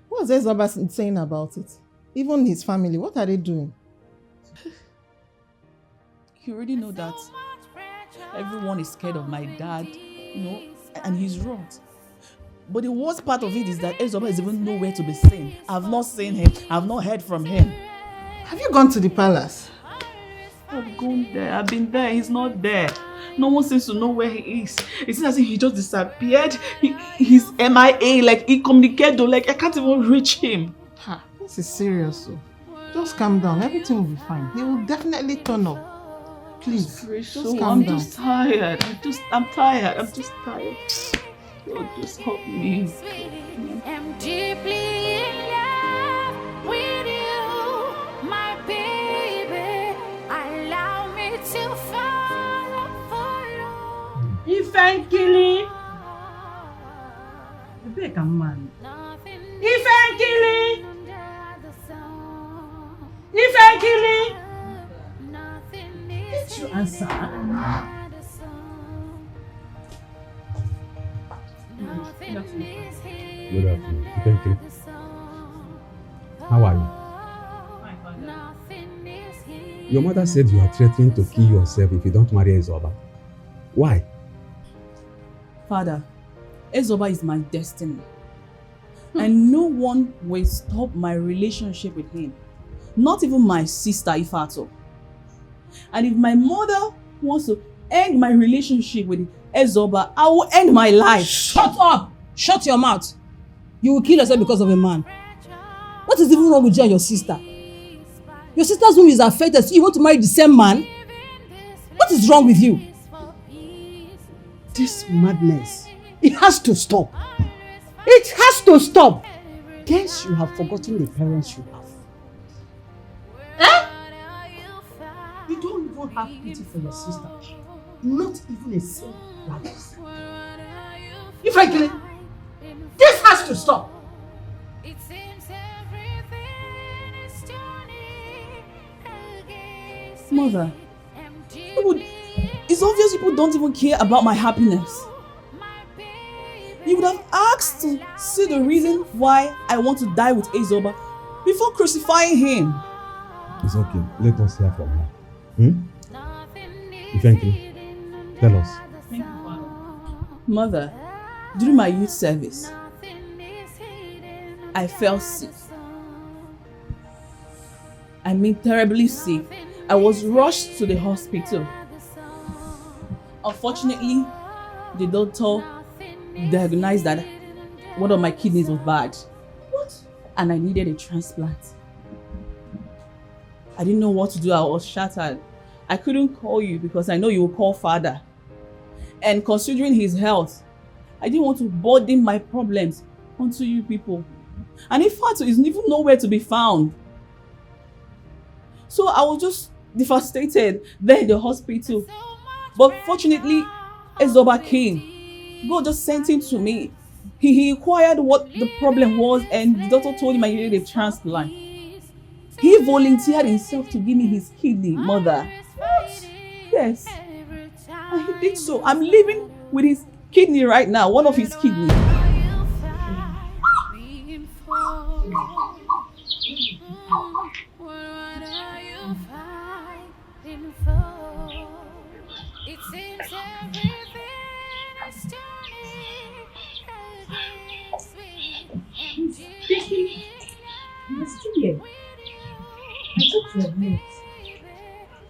S4: What's Ezoba saying about it? Even his family, what are they doing?
S9: You already know that everyone is scared of my dad, and he's wrong. But the worst part of it is that Ezoba is even nowhere to be seen. I've not seen him. I've not heard from him.
S4: Have you gone to the palace?
S9: I've gone there. I've been there. He's not there. No one seems to know where he is. It seems as if he just disappeared. He's MIA, like incommunicado, like I can't even reach him.
S4: This is serious, so just calm down. Everything will be fine. He will definitely turn up. Please, just calm down.
S9: I'm just tired. I'm tired. I'm just tired. Lord, just help me.
S12: I'm deeply in love with you, my baby. Allow me to follow.
S2: Ifenkili. Beg a man. Ifenkili. Ifenkili. Did you answer?
S3: Good afternoon. Thank you. How are you? Your mother said you are threatening to kill yourself if you don't marry Ezoba. Why?
S9: Father, Ezoba is my destiny. And no one will stop my relationship with him. Not even my sister, Ifato. And if my mother wants to end my relationship with Ezoba, I will end my life.
S20: Shut up! Shut your mouth. You will kill yourself because of a man. What is even wrong with you and your sister? Your sister's womb is affected, so you want to marry the same man? What is wrong with you?
S2: This madness, it has to stop. It has to stop. Guess you have forgotten the parents you have. even have pity for your sister. Not even a single life. Frankly, this has to stop.
S9: Mother, it's obvious people don't even care about my happiness. You would have asked to see the reason why I want to die with Ezoba before crucifying him.
S3: It's okay. Let us hear from her. Frankly, tell us.
S9: Mother, during my youth service, I fell sick. I mean terribly sick. I was rushed to the hospital. Unfortunately, the doctor diagnosed that one of my kidneys was bad. What? And I needed a transplant. I didn't know what to do. I was shattered. I couldn't call you because I know you will call father. And considering his health, I didn't want to burden my problems onto you people. And in fact, he's even nowhere to be found. So I was just devastated there in the hospital. But fortunately, Ezoba came. God just sent him to me. He inquired what the problem was and the doctor told him I needed a transplant. He volunteered himself to give me his kidney, mother. Yes. And he did so. I'm living with his kidney right now, one of his kidneys.
S7: You're still here. I thought you were late.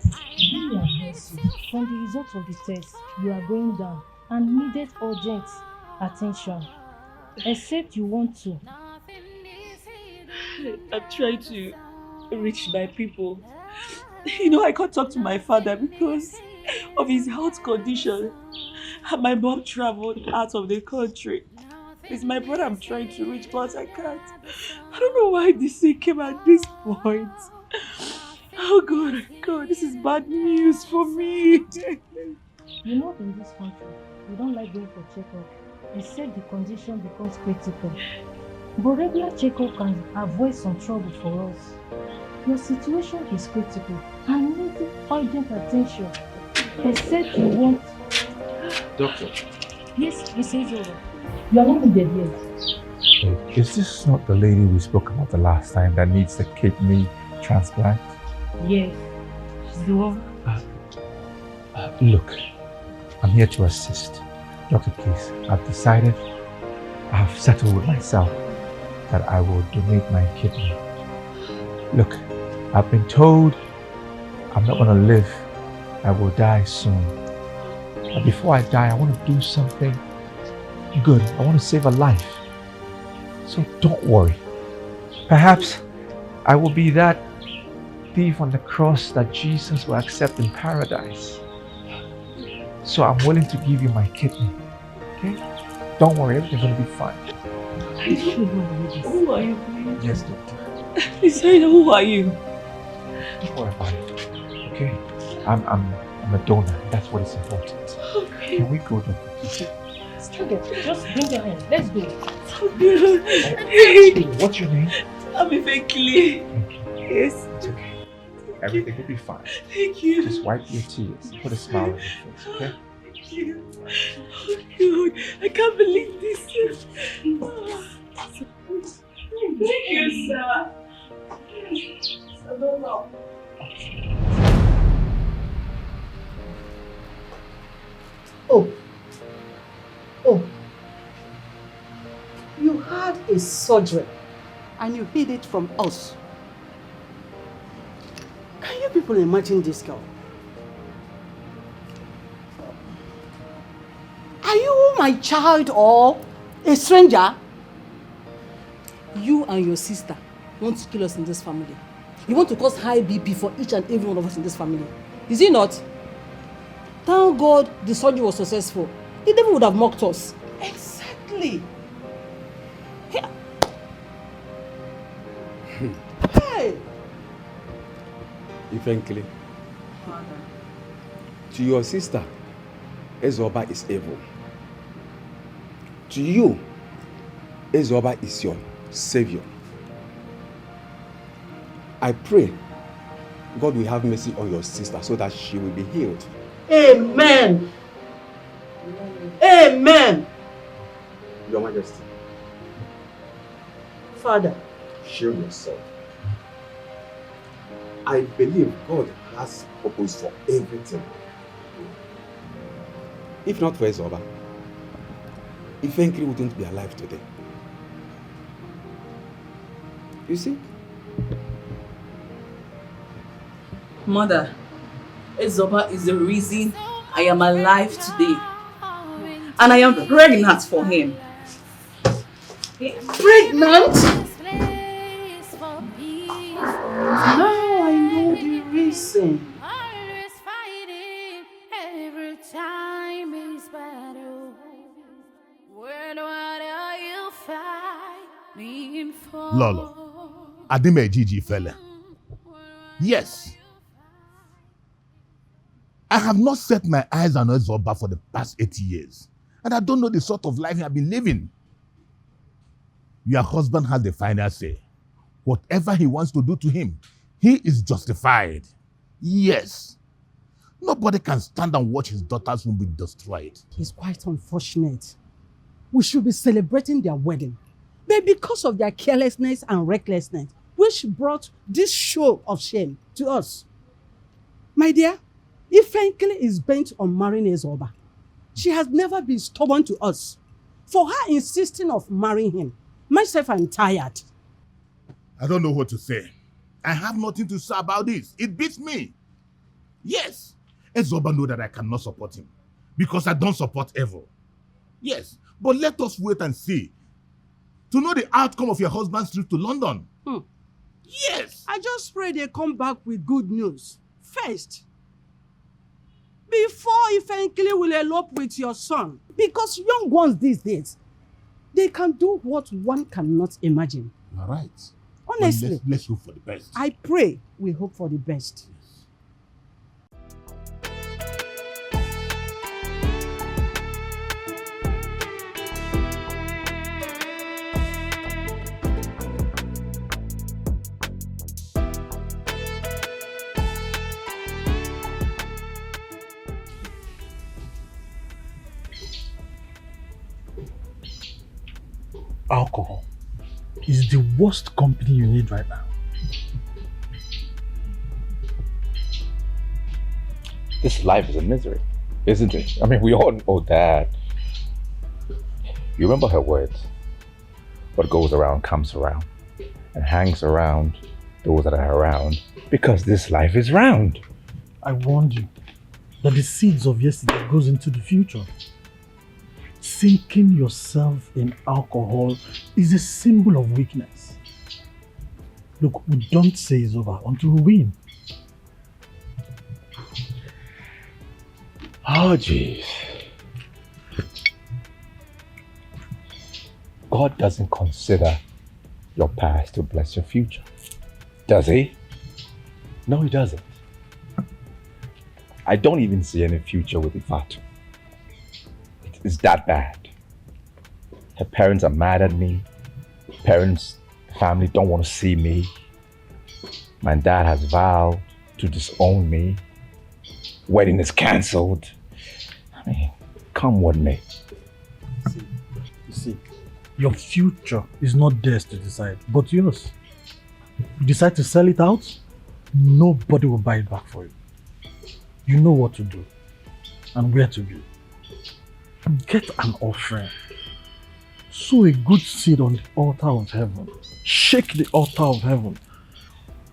S7: Let me advise you. From the results of the test, you are going down and needed urgent attention. Except you want to.
S9: I'm trying to reach my people. You know, I can't talk to my father because of his health condition. And my mom traveled out of the country. It's my brother I'm trying to reach, but I can't. I don't know why this thing came at this point. Oh God, this is bad news for me.
S7: You know, in this country, we don't like going for checkup, except the condition becomes critical. But regular checkup can avoid some trouble for us. Your situation is critical and needs urgent attention, except you want...
S11: Doctor.
S7: Yes, Mrs. Ezoba. You are not needed yet.
S11: Wait, is this not the lady we spoke about the last time that needs the kidney transplant?
S7: Yes, she's the one.
S11: Look, I'm here to assist. Doctor, please, I've decided, I've settled with myself that I will donate my kidney. Look, I've been told I'm not going to live. I will die soon. But before I die, I want to do something good. I want to save a life. So don't worry. Perhaps I will be that thief on the cross that Jesus will accept in paradise. So I'm willing to give you my kidney. Okay? Don't worry, everything's going to be fine.
S9: Who are you, please?
S11: Yes, doctor.
S9: Please say who are you?
S11: Don't worry about it. Okay? I'm a donor. That's what is important.
S9: Okay.
S11: Can we go, doctor?
S7: Just bring your hand. Let's go.
S11: What's your name?
S9: I'm Ifenkili. Yes.
S11: It's okay. Everything will be fine.
S9: Thank you.
S11: Just wipe your tears. Put a smile on your face, okay?
S9: Thank you. Oh God, I can't believe this. Thank you, sir. I don't know.
S2: Oh, you had a surgery and you hid it from us. Can you people imagine this girl? Are you my child or a stranger? You and your sister want to kill us in this family. You want to cause high BP for each and every one of us in this family. Is it not? Thank God the surgery was successful. The devil would have mocked us. Exactly. Here. Hey!
S3: Frankly, To your sister, Ezoba is evil. To you, Ezoba is your savior. I pray God will have mercy on your sister so that she will be healed.
S2: Amen. Amen.
S3: Your Majesty.
S2: Father.
S3: Shield yourself. I believe God has purpose for everything. If not for Ezoba, Ifenkili wouldn't be alive today. You see?
S9: Mother, Ezoba is the reason I am alive today. And I am pregnant for him. Pregnant?
S2: Now I know the reason.
S12: Every time is battle. What are you fighting for?
S18: Lolo, Adime Gigi fella. Yes. I have not set my eyes on Ezoba for the past 80 years. And I don't know the sort of life he has been living. Your husband has the final say. Whatever he wants to do to him, he is justified. Yes. Nobody can stand and watch his daughters womb be destroyed.
S2: It's quite unfortunate. We should be celebrating their wedding. But because of their carelessness and recklessness, which brought this show of shame to us. My dear, Ifenkili is bent on marrying Ezoba. She has never been stubborn to us. For her insisting of marrying him, myself, I'm tired.
S18: I don't know what to say. I have nothing to say about this. It beats me. Yes, Ezoba knows that I cannot support him because I don't support evil. Yes, but let us wait and see to know the outcome of your husband's trip to London. Yes.
S2: I just pray they come back with good news. First, before Ifenkili will elope with your son. Because young ones these days, they can do what one cannot imagine.
S18: You are right.
S2: Honestly.
S18: Let's hope for the best.
S2: I pray we hope for the best.
S15: Alcohol is the worst company you need right now.
S10: This life is a misery, isn't it? I mean, we all know that. You remember her words? What goes around comes around and hangs around those that are around because this life is round.
S15: I warned you that the seeds of yesterday goes into the future. Sinking yourself in alcohol is a symbol of weakness. Look, we don't say it's over until we win.
S10: Oh, jeez. God doesn't consider your past to bless your future. Does he? No, he doesn't. I don't even see any future with Ifatu. It's that bad. Her parents are mad at me. Parents, family don't want to see me. My dad has vowed to disown me. Wedding is cancelled. I mean, come what may.
S15: You see, your future is not theirs to decide, but yours. You decide to sell it out, nobody will buy it back for you. You know what to do and where to be. Get an offering. Sow a good seed on the altar of heaven. Shake the altar of heaven.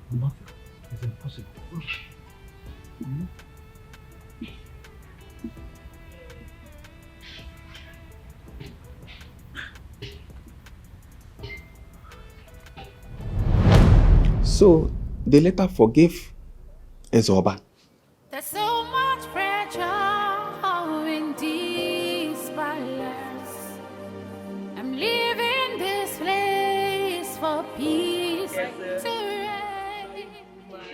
S15: Nothing is impossible.
S3: So they later forgave Ezoba.
S12: There's so much pressure in this palace. I'm leaving this place for peace.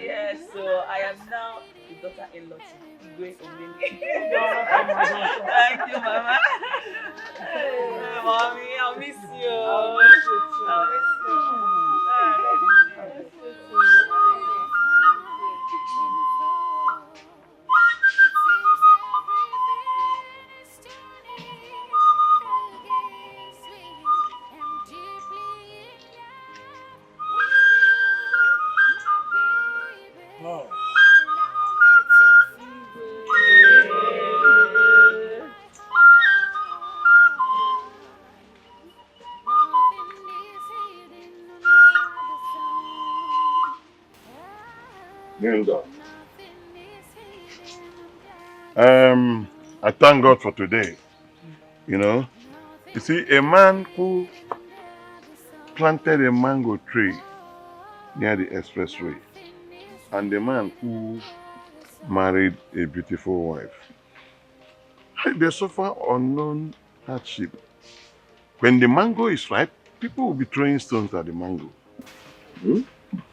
S9: Yes, so I am now the daughter-in-law to Igwe Omeni. Thank you, Mama. Hey, Mommy, I'll miss you. I'll miss you too. I'll miss
S12: Oh.
S6: Nilda. I thank God for today. You know, you see, a man who planted a mango tree near the expressway and the man who married a beautiful wife, they suffer unknown hardship. When the mango is ripe, people will be throwing stones at the mango. So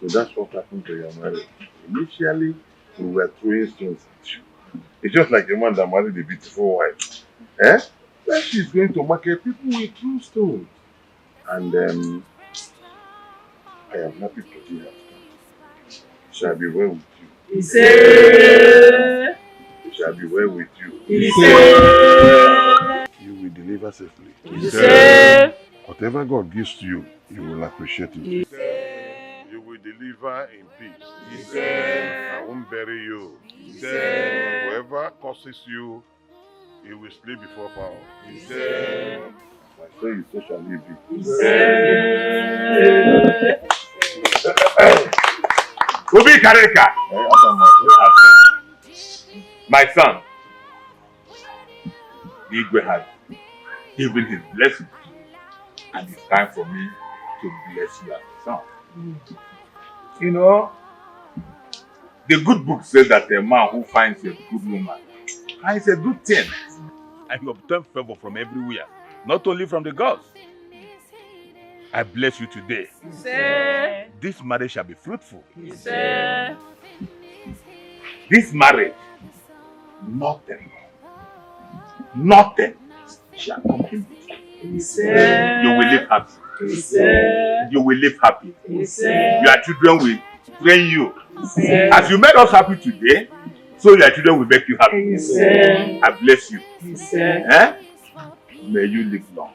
S6: that's what happened to your marriage. Initially, we were throwing stones at you. It's just like a man that married a beautiful wife. When she's going to market, people will throw stones. And I am happy to see her. Shall be well with you. It shall be well with you. You will deliver safely. Whatever God gives to you, you will appreciate it. You will deliver in peace. I won't bury you. Whoever curses you, he will sleep before foul. So you so shall you be.
S11: Ubi Kareka! My son, Igwe has given his blessing, and it's time for me to bless you as a son. You know, the good book says that a man who finds a good woman finds a good thing, and he obtains favor from everywhere, not only from the gods. I bless you today. This marriage shall be fruitful. This marriage, nothing shall come in between. You will live happy. You will live happy. Your children will train you. As you made us happy today, so your children will make you happy. I bless you. May you live long.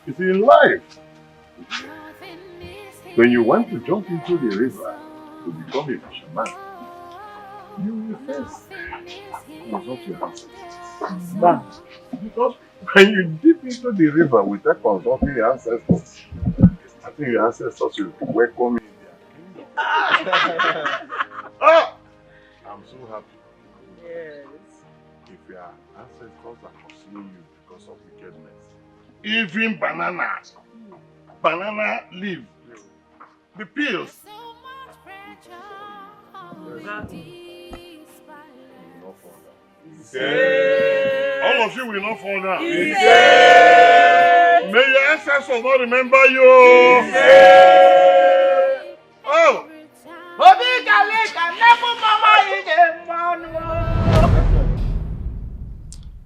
S6: You see, in life, when you want to jump into the river to become a fisherman, you will first consult your ancestors. Because when you dip into the river without consulting your ancestors, I think your ancestors will welcome you in their kingdom. I'm so happy.
S9: Yes.
S6: If your ancestors are pursuing you because of wickedness, even banana leaf, the peels, all of you will not fall down. May your ancestors not remember you. Oh!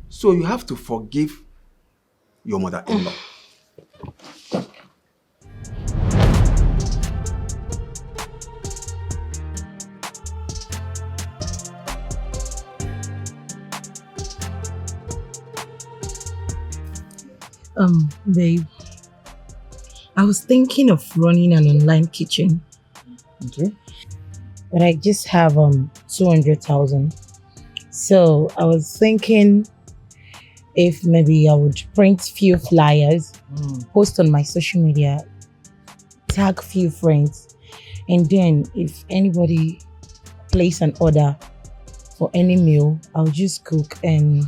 S3: So you have to forgive your mother-in-law.
S7: Babe,
S4: I was thinking of running an online kitchen.
S15: Okay.
S4: But I just have 200,000. So I was thinking if maybe I would print few flyers, post on my social media, tag few friends, and then if anybody place an order for any meal, I'll just cook and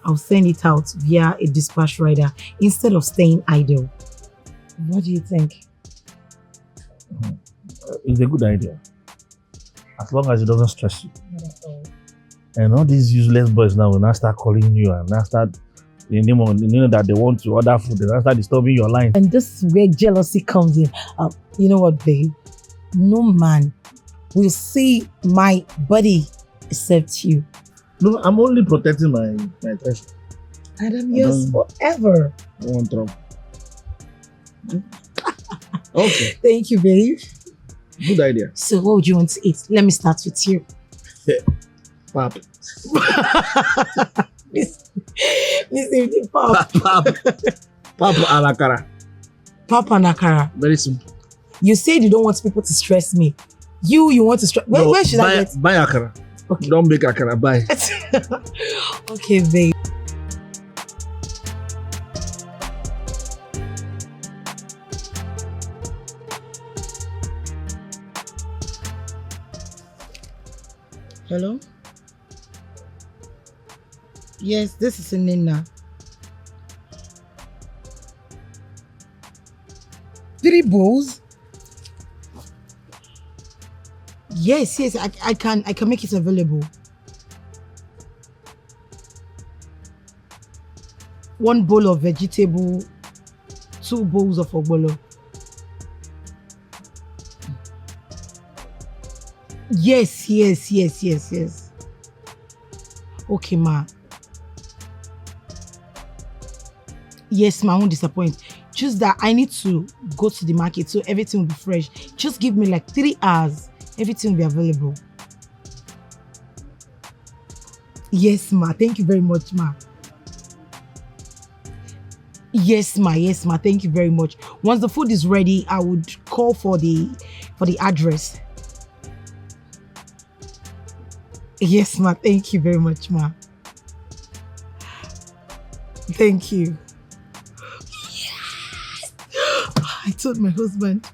S4: I'll send it out via a dispatch rider instead of staying idle. What do you think?
S15: It's a good idea. As long as it doesn't stress you. And all these useless boys now will now start calling you and now start, you know that they want to order food, they now start disturbing your line.
S4: And this is where jealousy comes in. You know what, babe? No man will see my body except you.
S15: No, I'm only protecting my treasure.
S4: And I'm yours forever.
S15: I don't want trouble. Okay.
S4: Thank you, babe.
S15: Good idea.
S4: So what would you want to eat? Let me start with you.
S15: Pap.
S4: Listen, the pap.
S15: Pap and akara.
S4: Pap and akara.
S15: Very simple.
S4: You said you don't want people to stress me. You want to stress. Where should I get?
S15: Buy akara. Okay. Don't make akara. Buy.
S4: Okay, babe. Hello? Yes, this is Nina. 3 bowls? Yes, I can make it available. 1 bowl of vegetable, 2 bowls of ogbolo. Yes. Okay, ma. Yes, ma, I won't disappoint. Just that I need to go to the market so everything will be fresh. Just give me like 3 hours. Everything will be available. Yes, ma. Thank you very much, ma. Yes, ma. Thank you very much. Once the food is ready, I would call for the address. Yes, ma. Thank you very much, ma. Thank you. Yes! I told my husband.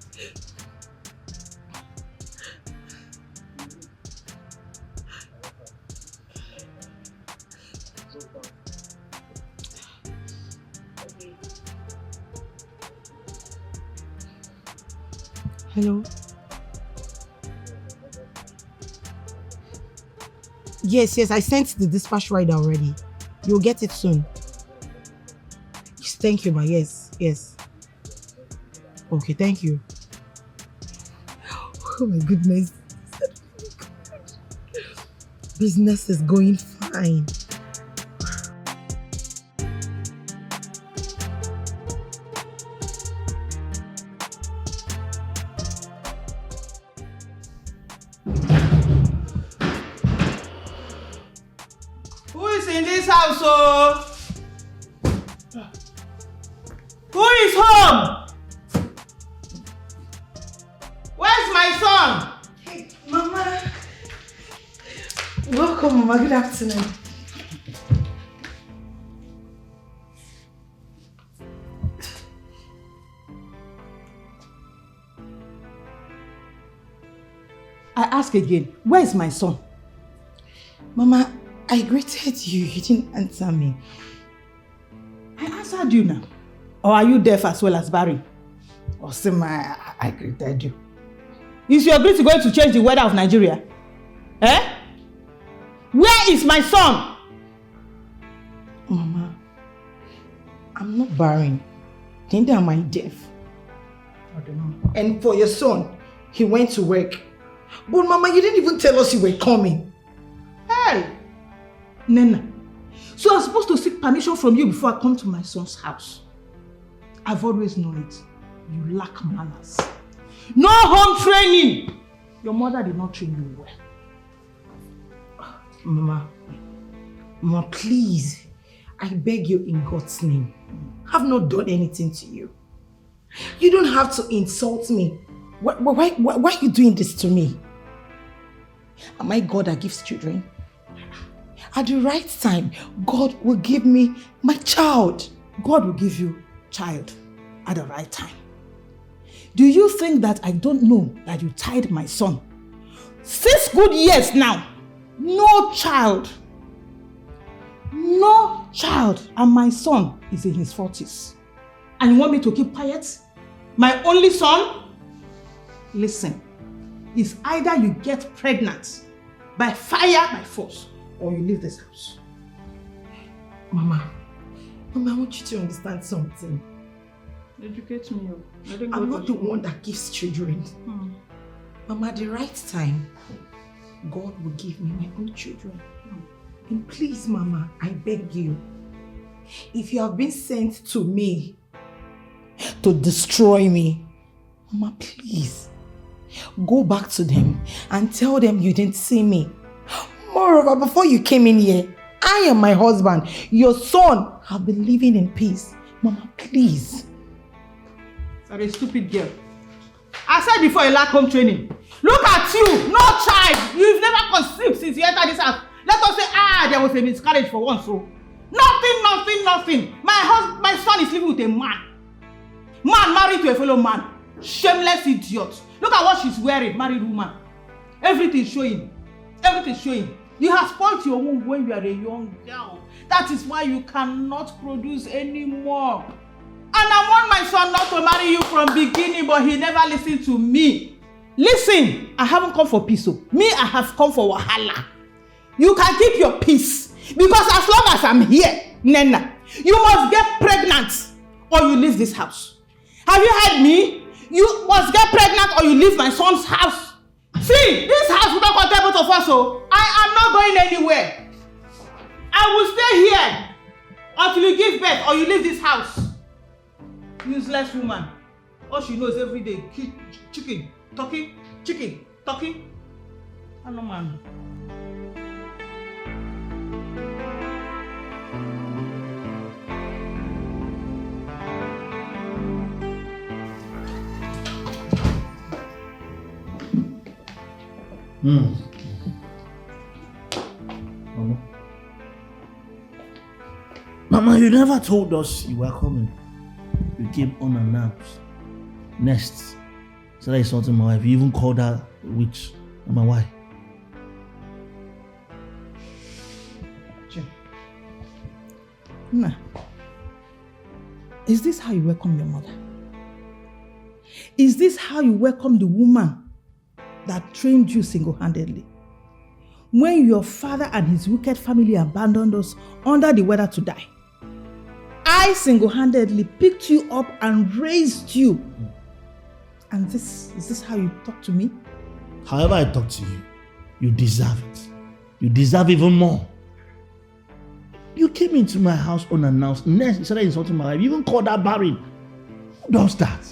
S4: Hello? Yes, I sent the dispatch rider already. You'll get it soon. Thank you, ma. Yes. Okay, thank you. Oh my goodness. Business is going fine.
S2: Who is in this house, oh? Who is home? Where's my son?
S4: Hey, Mama. Welcome, Mama. Good afternoon.
S2: I ask again, where is my son?
S4: Mama, I greeted you. You didn't answer me.
S2: I answered you now. Or are you deaf as well as barren? Or Sima, I greeted you. Is your greeting going to change the weather of Nigeria? Eh? Where is my son?
S4: Mama, I'm not barren. Neither am I deaf.
S2: I don't know.
S4: And for your son, he went to work. But Mama, you didn't even tell us you were coming.
S2: Hey! Nena, so I'm supposed to seek permission from you before I come to my son's house. I've always known it. You lack manners. No home training! Your mother did not train you well.
S4: Mama, please. I beg you in God's name. I've not done anything to you. You don't have to insult me. Why are you doing this to me? Am I God that gives children? At the right time, God will give me my child. God will give you child at the right time. Do you think that I don't know that you tied my son? 6 good years now. No child. No child. And my son is in his 40s. And you want me to keep quiet? My only son? Listen, it's either you get pregnant by fire, by force, or you leave this house. Mama, I want you to understand something.
S9: Educate me.
S4: I'm not the one that gives children. Mama, at the right time, God will give me my own children. And please, Mama, I beg you, if you have been sent to me to destroy me, Mama, please, go back to them and tell them you didn't see me. Moreover, before you came in here, I and my husband, your son, have been living in peace. Mama, please.
S20: You're a stupid girl. I said before you lack home training. Look at you, no child. You've never conceived since you entered this house. Let us say, there was a miscarriage for once. So nothing. My son is living with a man. Man married to a fellow man. Shameless idiot. Look at what she's wearing, married woman. Everything showing. You have spoiled your womb when you are a young girl. That is why you cannot produce anymore. And I want my son not to marry you from beginning, but he never listened to me. Listen, I haven't come for peace. Me, I have come for wahala. You can keep your peace. Because as long as I'm here, Nena, you must get pregnant or you leave this house. Have you heard me? You must get pregnant or you leave my son's house. See, this house will not contain both of us, so I am not going anywhere. I will stay here until you give birth or you leave this house. Useless woman. All she knows every day, chicken, talking. I know, man.
S14: Mama, you never told us you were coming. You came unannounced. Next, said I insulted my wife. You even called her a witch. Mama, why?
S4: Nah. Is this how you welcome your mother? Is this how you welcome the woman that trained you single-handedly? When your father and his wicked family abandoned us under the weather to die, I single-handedly picked you up and raised you. And is this how you talk to me?
S14: However I talk to you, you deserve it. You deserve even more. You came into my house unannounced. Next, you started insulting my wife. You even called her barren. Who does that?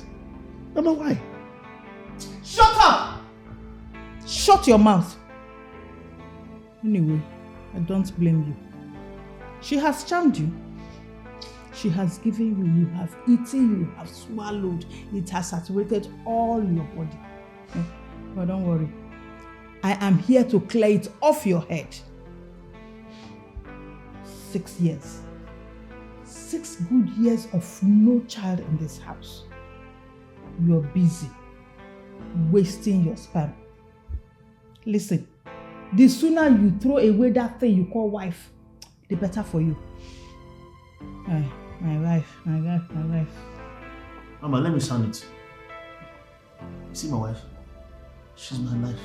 S14: Mama, why?
S4: Shut up! Shut your mouth. Anyway, I don't blame you. She has charmed you. She has given you, you have eaten, you have swallowed. It has saturated all your body. But don't worry. I am here to clear it off your head. 6 years. 6 good years of no child in this house. You're busy wasting your sperm. Listen, the sooner you throw away that thing you call wife, the better for you. My wife.
S14: Mama, let me sound it. You see my wife? She's my life.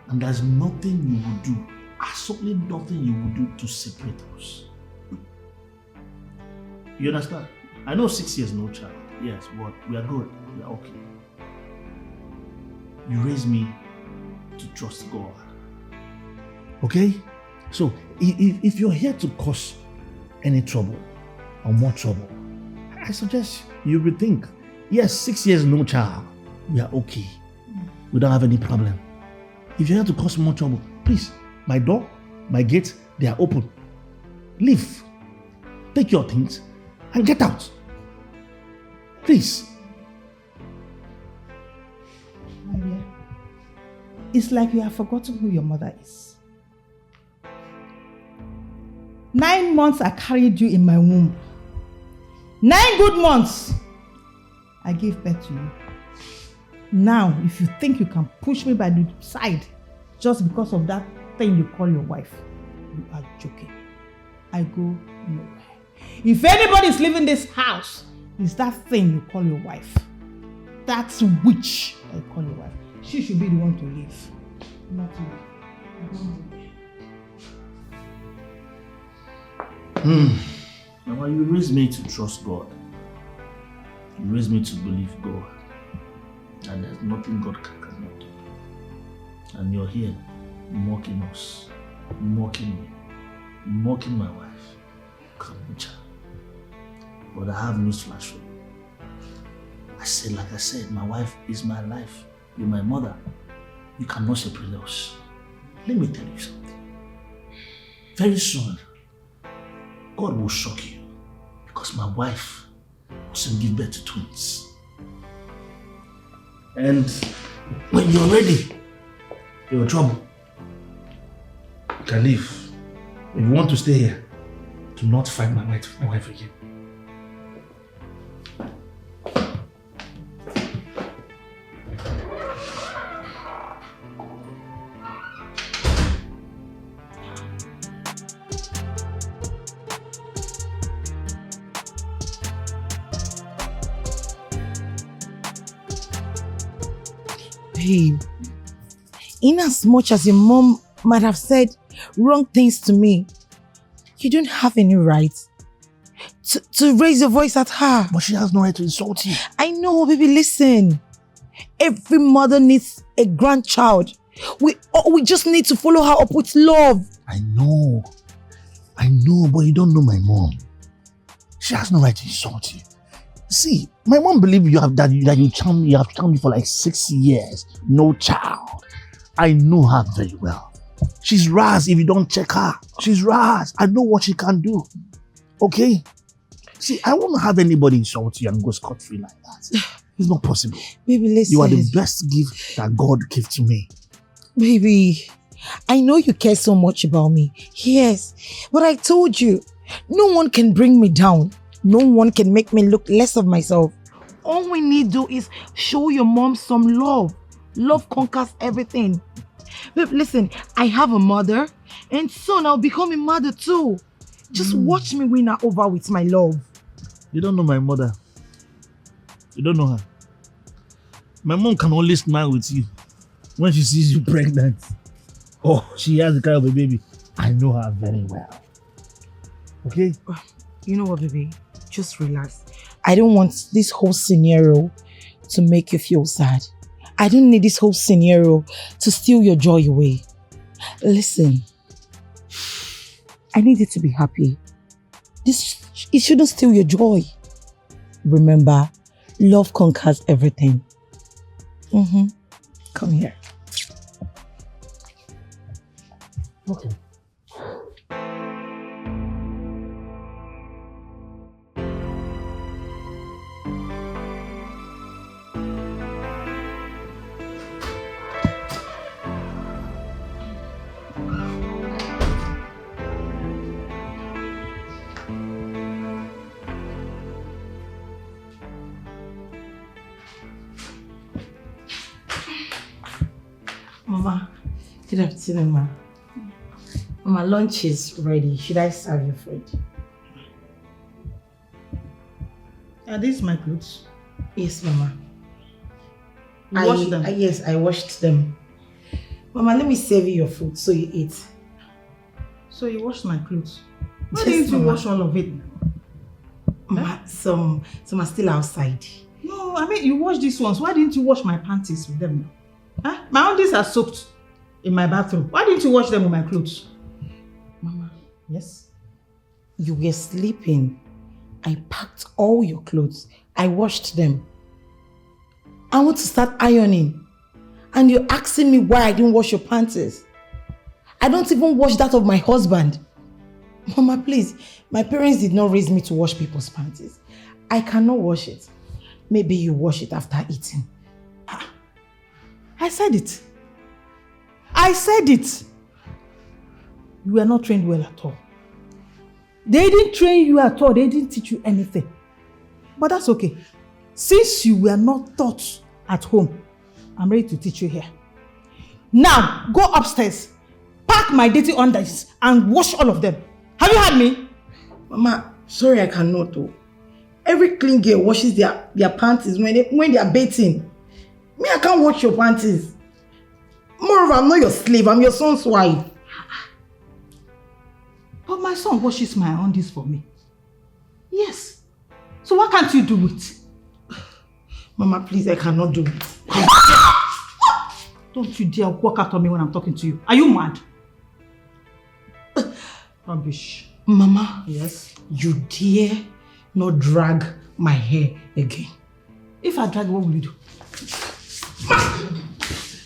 S14: And there's nothing you will do, absolutely nothing you will do to separate us. You understand? I know 6 years no child. Yes, but we are good. We are okay. You raised me to trust God. Okay? So, if you're here to cause any trouble or more trouble, I suggest you rethink. Yes, 6 years no child. We are okay. We don't have any problem. If you're here to cause more trouble, please, my door, my gate, they are open. Leave. Take your things and get out. Please.
S4: It's like you have forgotten who your mother is. 9 months I carried you in my womb. 9 good months I gave birth to you. Now, if you think you can push me by the side just because of that thing you call your wife, you are joking. I go nowhere. If anybody is leaving this house, it's that thing you call your wife. That witch I call your wife. She should be the one to leave. Not you.
S14: Mama, you raised me to trust God. You raised me to believe God. And there's nothing God cannot do. And you're here mocking us, mocking me, mocking my wife. Kamucha. But I have news flash for you. Like I said, my wife is my life. You're my mother. You cannot separate us. Let me tell you something. Very soon, God will shock you because my wife doesn't give birth to twins. And when you're ready, you're in trouble. You can leave. If you want to stay here, do not fight my wife again.
S4: Babe, in as much as your mom might have said wrong things to me, you don't have any right to raise your voice at her.
S14: But she has no right to insult you.
S4: I know, baby, listen. Every mother needs a grandchild. We just need to follow her up with love.
S14: I know, but you don't know my mom. She has no right to insult you. See, my mom believes you have you charmed me for like 6 years. No child. I know her very well. She's Raz if you don't check her. She's Raz. I know what she can do. Okay? See, I won't have anybody insult you and go scot-free like that. It's not possible.
S4: Baby, listen.
S14: You are the best gift that God gave to me.
S4: Baby, I know you care so much about me. Yes, but I told you, no one can bring me down. No one can make me look less of myself. All we need to do is show your mom some love. Love conquers everything. Babe, listen, I have a mother and soon I'll become a mother too. Just watch me win her over with my love.
S14: You don't know my mother. You don't know her. My mom can only smile with you when she sees you pregnant. Oh, she has the kind of a baby. I know her very well. Okay?
S4: You know what, baby? Just relax. I don't want this whole scenario to make you feel sad. I don't need this whole scenario to steal your joy away. Listen, I need you to be happy. It shouldn't steal your joy. Remember, love conquers everything. Come here.
S14: Okay.
S4: Mama, good afternoon, ma. Mama, lunch is ready. Should I serve your food? Are these my clothes? Yes, Mama. You washed them? Yes, I washed them. Mama, let me serve you your food so you eat. So you washed my clothes? Why didn't you wash all of it? Mama, some are still outside. No, I mean, you washed these ones. Why didn't you wash my panties with them? Huh? My undies are soaked in my bathroom. Why didn't you wash them with my clothes? Mama. Yes? You were sleeping. I packed all your clothes. I washed them. I want to start ironing. And you're asking me why I didn't wash your panties. I don't even wash that of my husband. Mama, please. My parents did not raise me to wash people's panties. I cannot wash it. Maybe you wash it after eating. I said it. I said it. You were not trained well at all. They didn't train you at all. They didn't teach you anything. But that's okay. Since you were not taught at home, I'm ready to teach you here. Now, go upstairs, pack my dirty undies, and wash all of them. Have you heard me? Mama, sorry I cannot though. Every clean girl washes their panties when they are bathing. Me, I can't wash your panties. Moreover, I'm not your slave, I'm your son's wife. But my son washes my undies for me. Yes. So what can't you do it? Mama, please, I cannot do it. Don't you dare walk out on me when I'm talking to you. Are you mad? Rubbish. Mama. Yes? You dare not drag my hair again. If I drag, what will you do?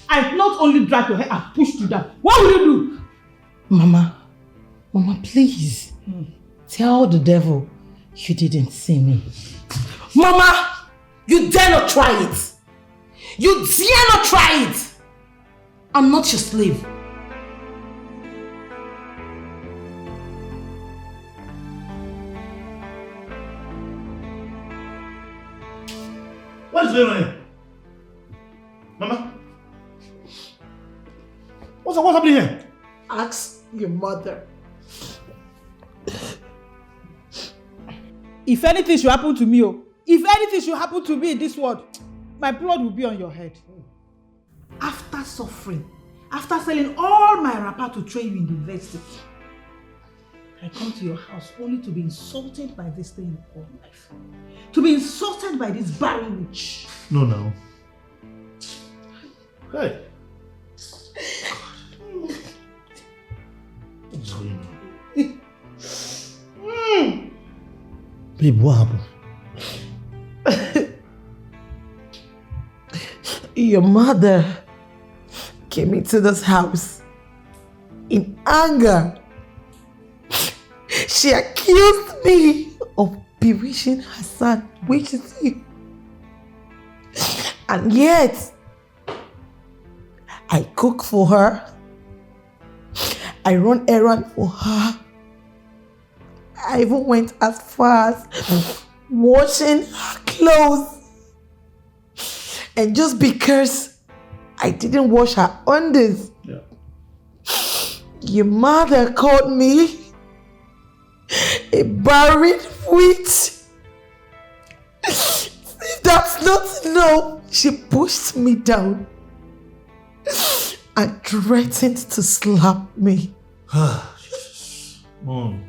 S4: I not only drag your hair, I push you down. What will you do? Mama, please. Tell the devil you didn't see me. Mama, you dare not try it. You dare not try it. I'm not your slave.
S14: What is going on here? Mama? What's happening here?
S4: Ask your mother.
S2: If anything should happen to me, if anything should happen to me in this world, my blood will be on your head.
S4: After suffering, after selling all my wrapper to train you in the university, I come to your house only to be insulted by this thing you call life. To be insulted by this barren witch.
S14: No. Hey. What's going on? Babe, what happened?
S4: Your mother came into this house in anger. She accused me of bewitching her son, which is you. And yet, I cook for her. I run errands for her. I even went as far as washing her clothes. And just because I didn't wash her undies, your mother called me a barren witch. If that's not enough, she pushed me down and threatened to slap me.
S14: Mama.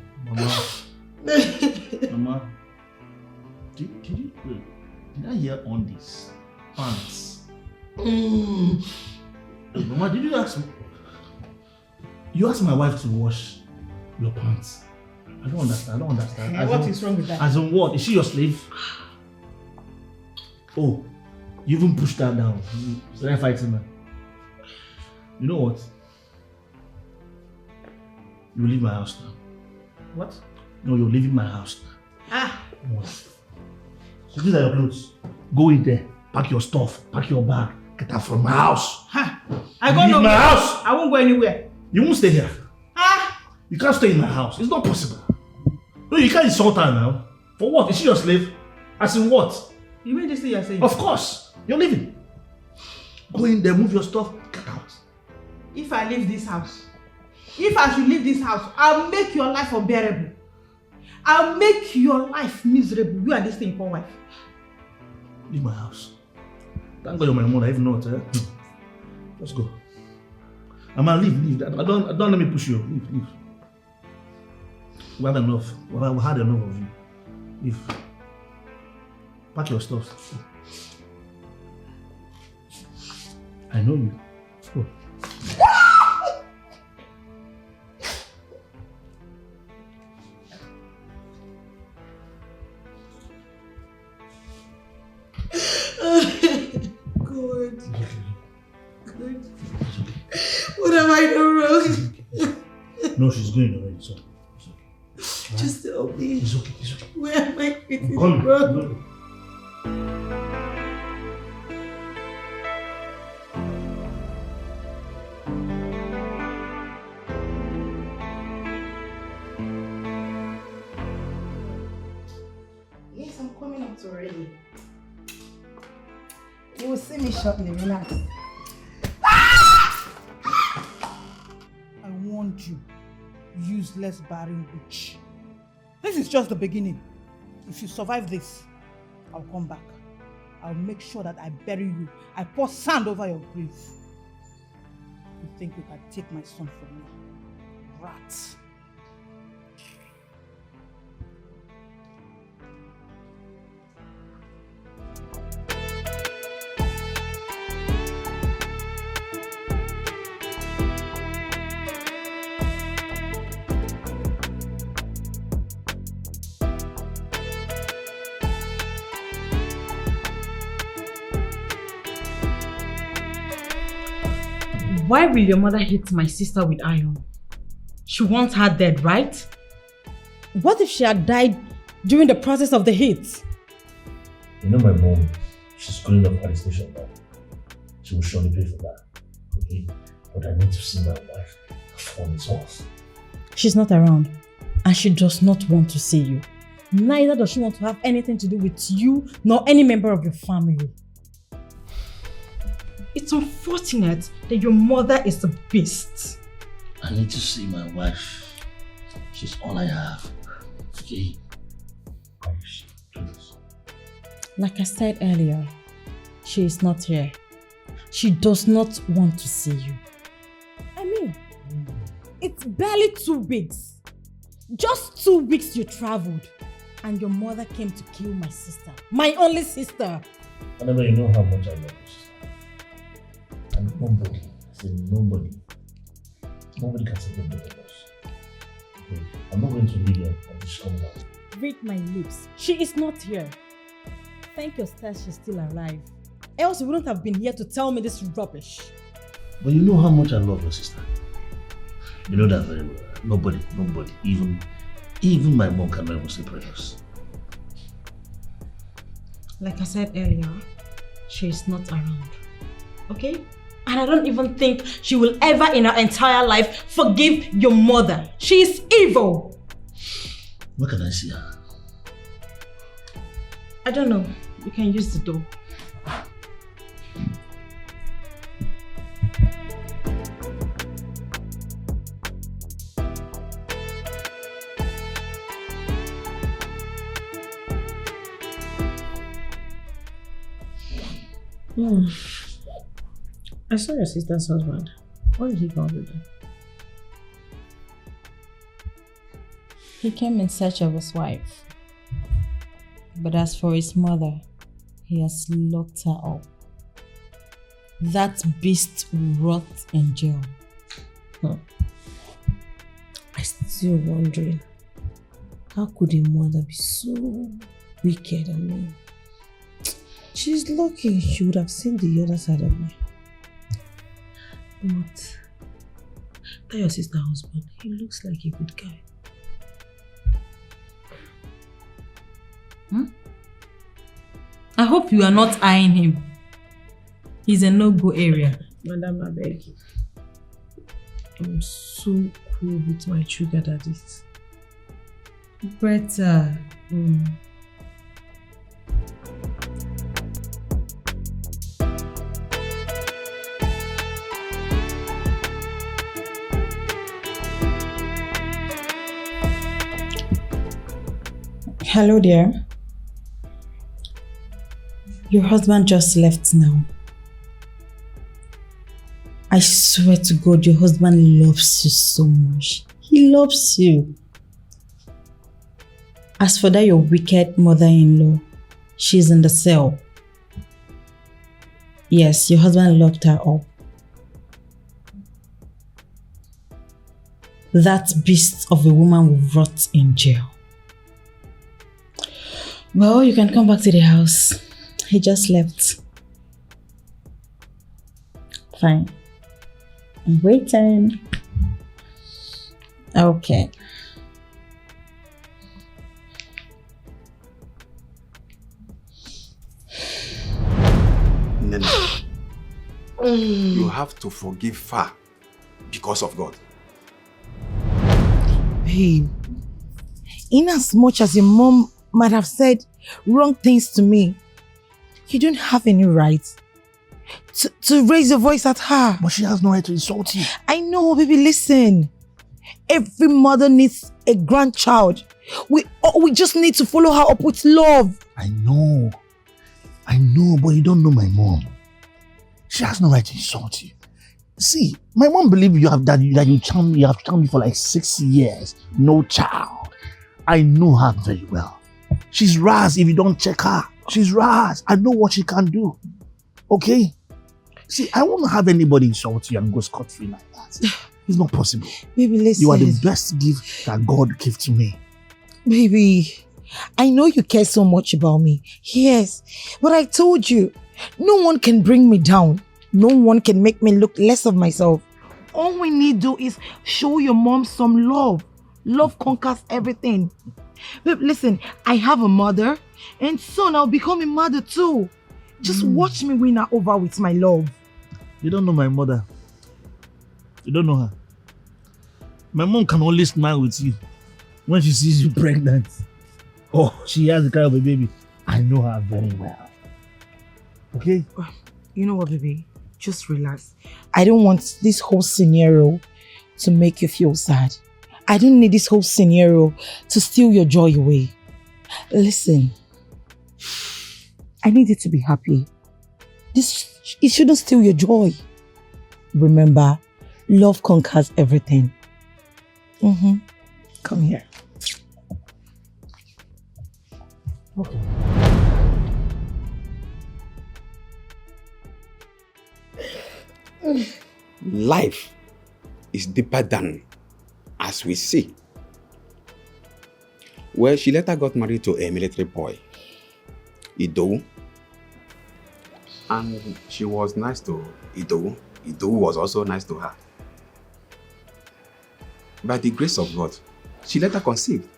S14: Mama, did I hear on this? Pants. Mama, did you ask me? You asked my wife to wash your pants. I don't understand.
S2: What is wrong with that?
S14: As in what? Is she your slave? Oh, you even pushed her down. So they're fighting her. You know what? You leave my house now.
S2: What?
S14: No, you're leaving my house now. What? So these are your clothes. Go in there, pack your stuff, pack your bag, get out from my house.
S2: I go nowhere.
S14: My house.
S2: I won't go anywhere.
S14: You won't stay here. You can't stay in my house. It's not possible. No, you can't insult her now. For what? Is she your slave? As in what?
S2: You mean this thing you're saying?
S14: Of course. You're leaving. Go in there, move your stuff, get out.
S2: If I leave this house, if I should leave this house, I'll make your life unbearable. I'll make your life miserable. You and this thing, poor wife.
S14: Leave my house. Thank God you're my mother, if not, let's go. Leave. Don't let me push you. Leave. We had enough. We had enough of you. Leave. Pack your stuff. I know you. Go.
S4: Good. What have I done wrong?
S14: No, she's going already, so it's okay.
S4: Just tell me.
S14: It's okay.
S4: Where am I getting
S14: Come
S4: wrong? You will see me shortly, relax. I warned you, useless barren witch. This is just the beginning. If you survive this, I'll come back. I'll make sure that I bury you. I pour sand over your grave. You think you can take my son from me? Rats.
S7: Why will your mother hit my sister with iron? She wants her dead, right? What if she had died during the process of the hit?
S14: You know my mom, she's calling up at the station now. She will surely pay for that. Okay? But I need to see my wife on his horse.
S7: She's not around and she does not want to see you. Neither does she want to have anything to do with you nor any member of your family. It's unfortunate that your mother is a beast.
S14: I need to see my wife. She's all I have. Okay? Please.
S7: Like I said earlier, she is not here. She does not want to see you. I mean, it's barely 2 weeks. Just 2 weeks you traveled. And your mother came to kill my sister. My only sister.
S14: Whenever you know how much I love you, sister. And nobody, I said nobody can separate both of us. Okay? I'm not going to leave her until she comes out.
S7: Read my lips. She is not here. Thank your stars she's still alive. Else you wouldn't have been here to tell me this rubbish.
S14: But you know how much I love your sister. You know that very well. Nobody, even my mom cannot even separate us.
S7: Like I said earlier, she is not around. Okay? And I don't even think she will ever in her entire life forgive your mother. She is evil.
S14: Where can I see her?
S7: I don't know. You can use the door. I saw your sister's husband. What did he go with her?
S16: He came in search of his wife. But as for his mother, he has locked her up. That beast will rot in jail.
S7: I'm still wondering, how could a mother be so wicked? I mean, she's lucky she would have seen the other side of me. But that your sister's husband, he looks like a good guy.
S16: I hope you are not eyeing him. He's a no-go area.
S7: Madam, I beg you. I'm so cool with my sugar daddies.
S16: Better. Hello dear. Your husband just left now. I swear to God, your husband loves you so much. He loves you. As for that your wicked mother-in-law, she's in the cell. Yes, your husband locked her up. That beast of a woman will rot in jail. Well, you can come back to the house. He just left. Fine. I'm waiting. Okay.
S3: Nene, you have to forgive her because of God.
S4: Babe, in as much as your mom might have said wrong things to me, you don't have any right to raise your voice at her.
S14: But she has no right to insult you.
S4: I know, baby, listen. Every mother needs a grandchild. We just need to follow her up with love.
S14: I know, but you don't know my mom. She has no right to insult you. See, my mom believes you have you charmed me for like 6 years. No child. I know her very well. She's Raz if you don't check her. She's Raz. I know what she can do. Okay? See, I won't have anybody insult you and go scot-free like that. It's not possible.
S4: Baby, listen.
S14: You are the best gift that God gave to me.
S4: Baby, I know you care so much about me. Yes, but I told you, no one can bring me down. No one can make me look less of myself. All we need to do is show your mom some love. Love conquers everything. Babe, listen, I have a mother, and soon I'll become a mother too. Just watch me win her over with my love.
S14: You don't know my mother. You don't know her. My mom can only smile with you when she sees you pregnant. Oh, she has the kind of a baby. I know her very well. Okay?
S4: You know what, baby? Just relax. I don't want this whole scenario to make you feel sad. I don't need this whole scenario to steal your joy away. Listen, I need you to be happy. It shouldn't steal your joy. Remember, love conquers everything. Come here. Okay.
S3: Life is deeper than as we see. Well, she later got married to a military boy, Edo. And she was nice to Edo. Edo was also nice to her. By the grace of God, she later conceived.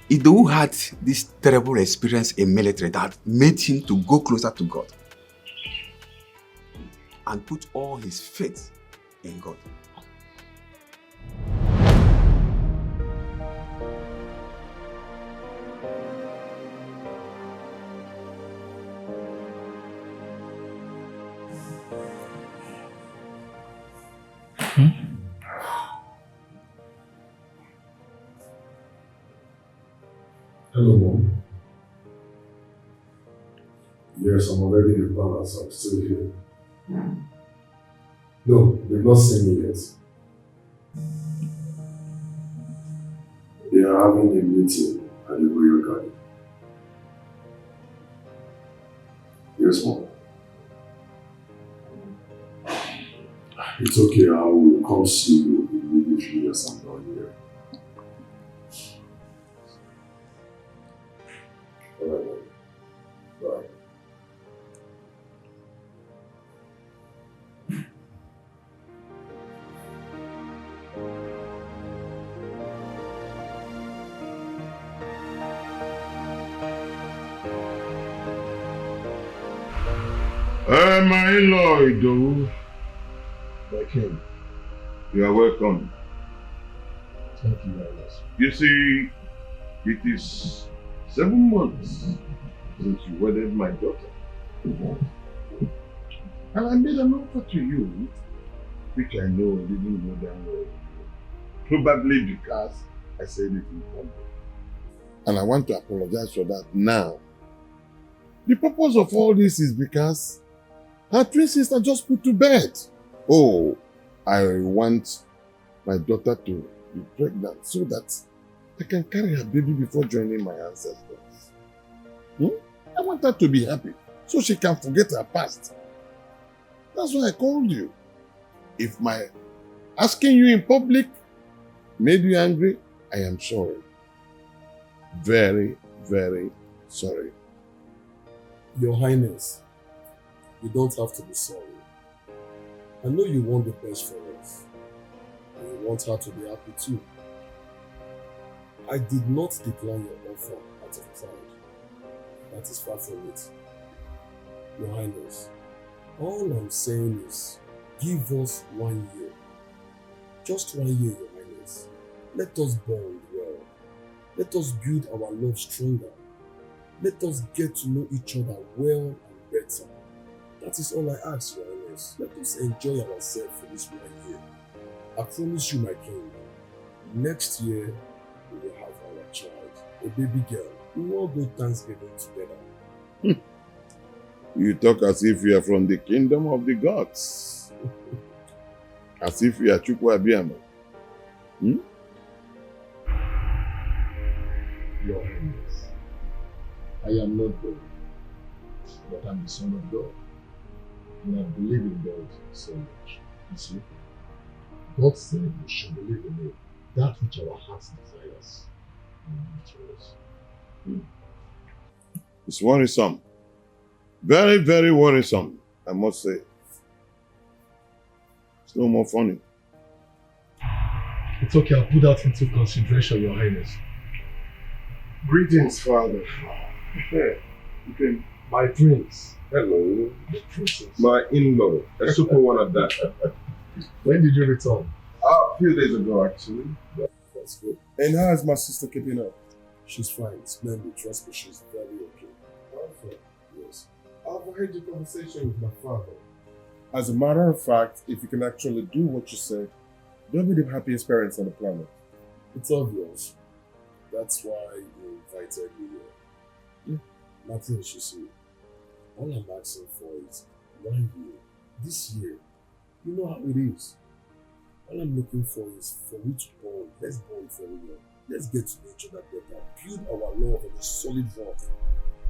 S3: Edo had this terrible experience in military that made him to go closer to God and put all his faith in God.
S1: Hello, Mom. Yes, I'm already in the palace. I'm still here. No, they've not seen me yet. They are having a meeting at the Royal Garden. Yes, Mom. It's okay, I will come see you immediately as I'm done here. Alright, Mom. Bye.
S6: My in-law, Edo.
S1: Dikeh.
S6: You are welcome.
S1: Thank you very much.
S6: You see, it is 7 months since you wedded my daughter. And I made an offer to you, which I know didn't go down well. Probably because I said it in public. And I want to apologize for that now. The purpose of all this is because her twin sister just put to bed. Oh, I want my daughter to be pregnant so that I can carry her baby before joining my ancestors. I want her to be happy so she can forget her past. That's why I called you. If my asking you in public made you angry, I am sorry. Very, very sorry.
S1: Your Highness, you don't have to be sorry. I know you want the best for us. And you want her to be happy too. I did not decline your offer out of pride. That is far from it. Your Highness, all I'm saying is, give us 1 year. Just 1 year, Your Highness. Let us bond well. Let us build our love stronger. Let us get to know each other well and better. That is all I ask, Your Highness. Let us enjoy ourselves for this 1 year. I promise you, my king, next year we will have our child, a baby girl. We will all go Thanksgiving together.
S6: You talk as if you are from the kingdom of the gods. As if you are Chukwu Abiyama.
S1: Your Highness, I am not God, but I'm the Son of God. And I believe in God so much. You see, God said we should believe in Him, that which our hearts desires, and give to us.
S6: It's worrisome. Very, very worrisome, I must say. It's no more funny.
S1: It's okay, I'll put that into consideration, Your Highness. Greetings, Father. My prince.
S8: Hello.
S1: The princess.
S8: My in-law. A super one at that.
S1: When did you return?
S8: A few days ago, actually.
S1: That's good.
S8: And how is my sister keeping up?
S1: She's fine, splendid. Trust me, she's very okay.
S8: Okay.
S1: Yes.
S8: I've overheard your conversation with my father. As a matter of fact, if you can actually do what you said, they'll be the happiest parents on the planet.
S1: It's obvious. That's why we invited you here. Nothing you see. All I'm asking for is 1 year. This year. You know how it is. All I'm looking for is for we to bond. Let's bond for real. Let's get to know each other better. Build our love on a solid rock.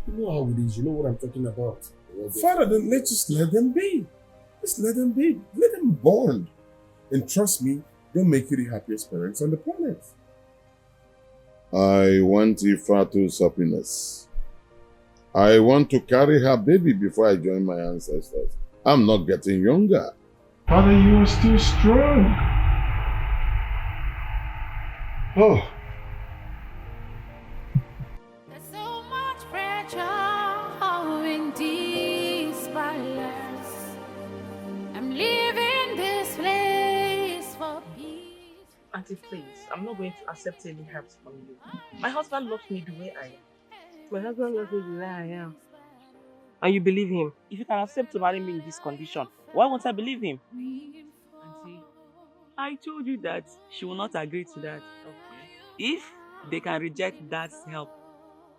S1: You know how it is. You know what I'm talking about.
S8: Father, then let's just let them be. Just let them be. Let them bond. And trust me, they'll make you the happiest parents on the planet.
S6: I want Ifatu's happiness. I want to carry her baby before I join my ancestors. I'm not getting younger.
S8: Father, you are still strong. Oh.
S12: There's so much pressure in these palace. I'm leaving this place for peace.
S5: Auntie, please, I'm not going to accept any help from you. My husband loves me the way I am. My husband loves me the way I am. And you believe him? If you can accept to marry me in this condition, why won't I believe him? Auntie, I told you that she will not agree to that. Okay. If they can reject that help,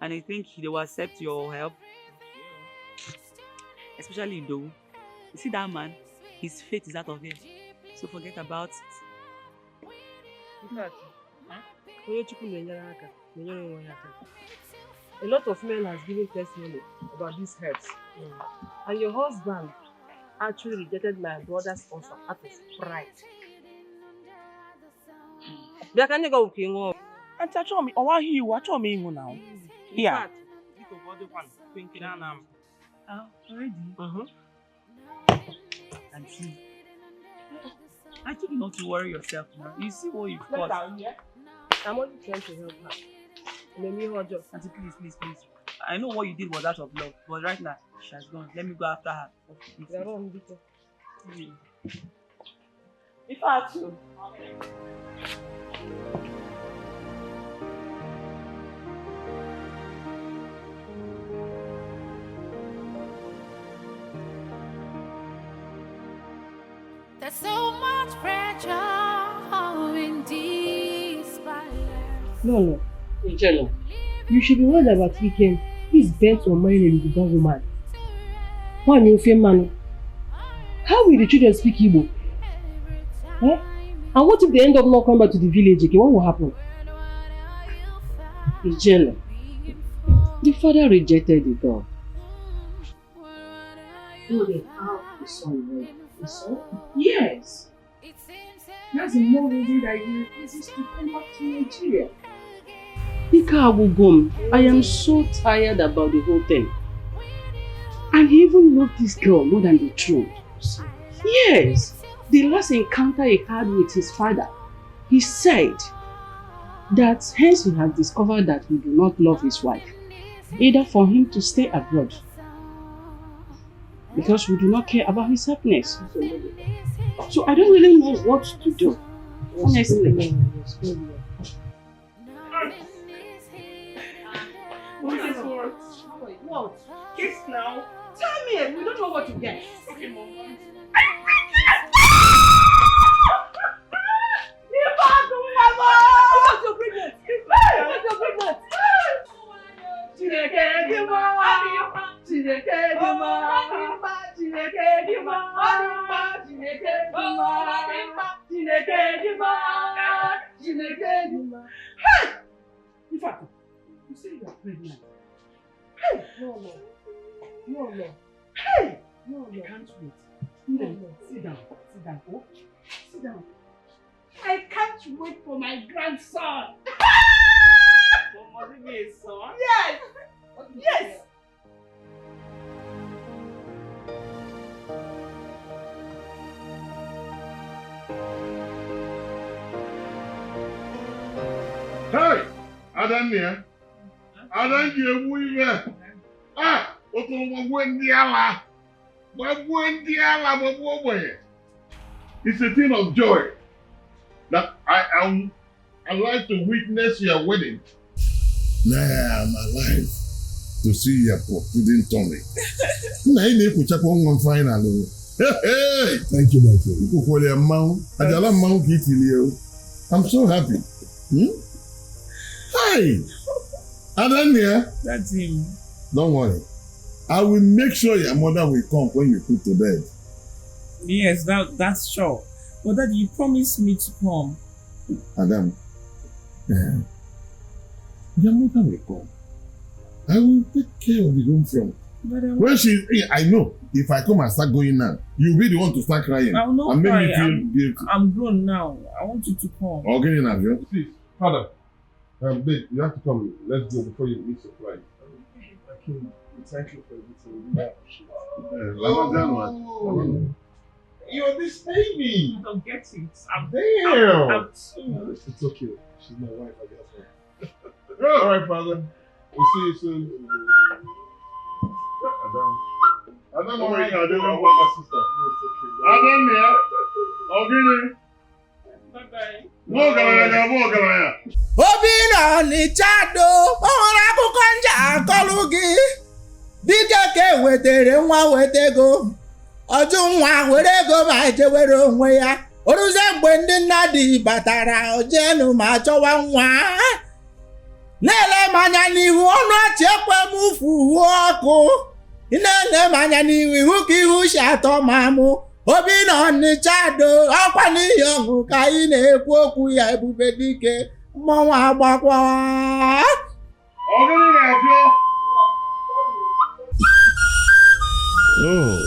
S5: and I think they will accept your help, especially though, you see that man, his fate is out of here. So forget about it.
S17: A lot of men has given testimony about these herbs. And your husband actually rejected my brother's offer out of pride. They can't go king up.
S5: And tell me, why you are me now? Yeah. Already? And see, I told you not to worry yourself now. You see what you've caused.
S17: I'm only trying to help her.
S5: Auntie, please. I know what you did was out of love, but right now, she has gone. Let me go after her. If I had to.
S12: There's so much pressure in these palace.
S17: No. Angela, you should be worried about Dikeh. He's bent on marrying a Yoruba woman. One new man. How will the children speak Igbo? And what if they end up not coming back to the village again? What will happen? Angela, the father rejected the girl. No, they have the son already. The son? Yes. That's the more reason that he refuses to come back to Nigeria. Dikeh, I am so tired about the whole thing. And he even loved this girl more than the truth. Yes, the last encounter he had with his father, he said that hence he has discovered that he do not love his wife, either for him to stay abroad, because we do not care about his happiness. So I don't really know what to do, honestly.
S2: What?
S5: Kiss now.
S2: Tell me, we don't know what to get.
S5: Okay, Mom.
S2: You're pregnant. You're pregnant.
S5: Hey! In fact, you say you are pregnant. Hey!
S2: No.
S5: Hey!
S2: No.
S5: I can't wait.
S2: No.
S5: Sit down. Oh, sit down. I can't wait for my grandson. Must it be a son?
S2: Yes. Yes.
S6: Hey! Adania! Adania, we were. Ah! Otomobuendiala! Babuendiala, Babuwe! It's a thing of joy that I am alive to witness your wedding. Now I am alive to see your pudding tummy. Now you need to check on finally. Hey!
S1: Thank you, my friend.
S6: You call your mount. Ajala mount kitty. I'm so happy. Hi! Adania.
S9: That's him.
S6: Don't worry. I will make sure your mother will come when you put to bed.
S9: Yes, that's sure. But Daddy, you promised me to come.
S6: Adam, your mother will come. I will take care of the home front. When I know, if I come and start going now, you'll be the one to start crying.
S9: I will not
S6: and
S9: cry.
S6: make me feel guilty.
S9: I'm grown now. I want you to come.
S6: Okay, now, please, Father. Babe, you have to come. Let's go before you miss your flight.
S1: Thank you for everything.
S6: You're this baby.
S5: I don't get it. I'm
S6: Damn.
S1: It's okay. She's my wife, I guess.
S6: All right, Father. We'll see you soon. Adam, don't worry. I don't want my sister. Adam, yeah. Okay.
S5: Bye-bye.
S6: Mogaranya.
S19: Obino ni chado, ohun akụkọ nja akọlụ gị. Dikeh wetere nwa wetego. Ọjụ nwa were ego ma jewere onwe ya. Oruze mgbe ndị nnadị batara ojenu ma chọwa nwa. Na-ele m anya n'ihu ọnụ achị ekwe m fuhu ọkụ. Ị na-ele m anya n'ihu ihu ka ihu si atọ ma mụ. Obino ni chado, ọkwa n'ihi ọgụ ka anyị na-ekwu okwu ya Ebube Dikeh. Mmọnwụ agbakwa.
S6: Ọgịnị na-afịọ?
S18: Oh.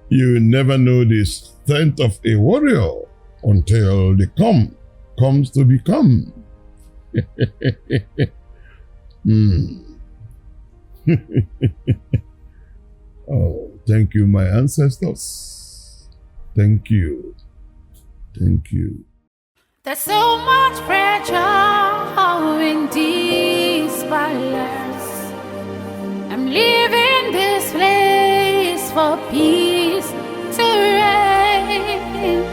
S6: You never know the strength of a warrior until the comes to become. Oh, thank you, my ancestors. Thank you. Thank you.
S12: There's so much pressure in this palace. I'm leaving this place for peace to reign.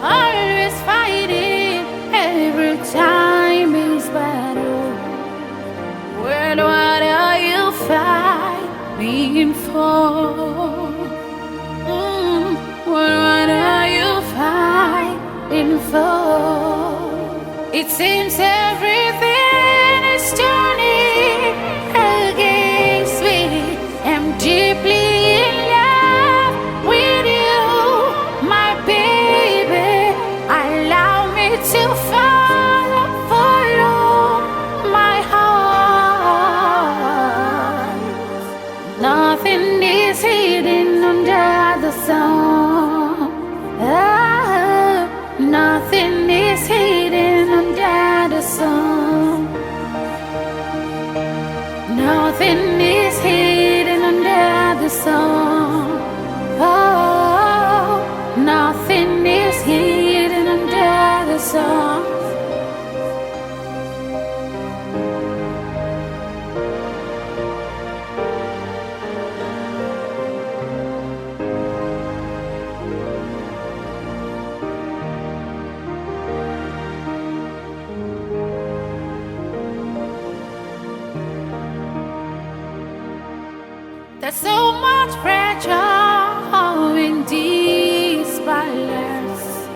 S12: Always fighting every time is battle. Well, what are you fighting for? What are you fighting for? It seems everything is turning against me. I'm deeply in love with you, my baby. Allow me to follow my heart. Nothing is hidden under the sun. Nothing is hidden under the sun. There's so much pressure in this palace.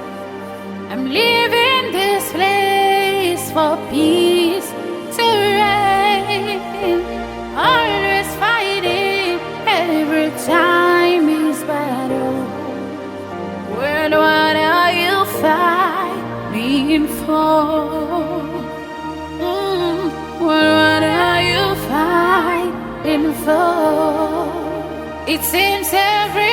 S12: I'm leaving this place for peace to reign. Always fighting every time is battle. Well, what are you fighting for? What are you fighting for? It seems every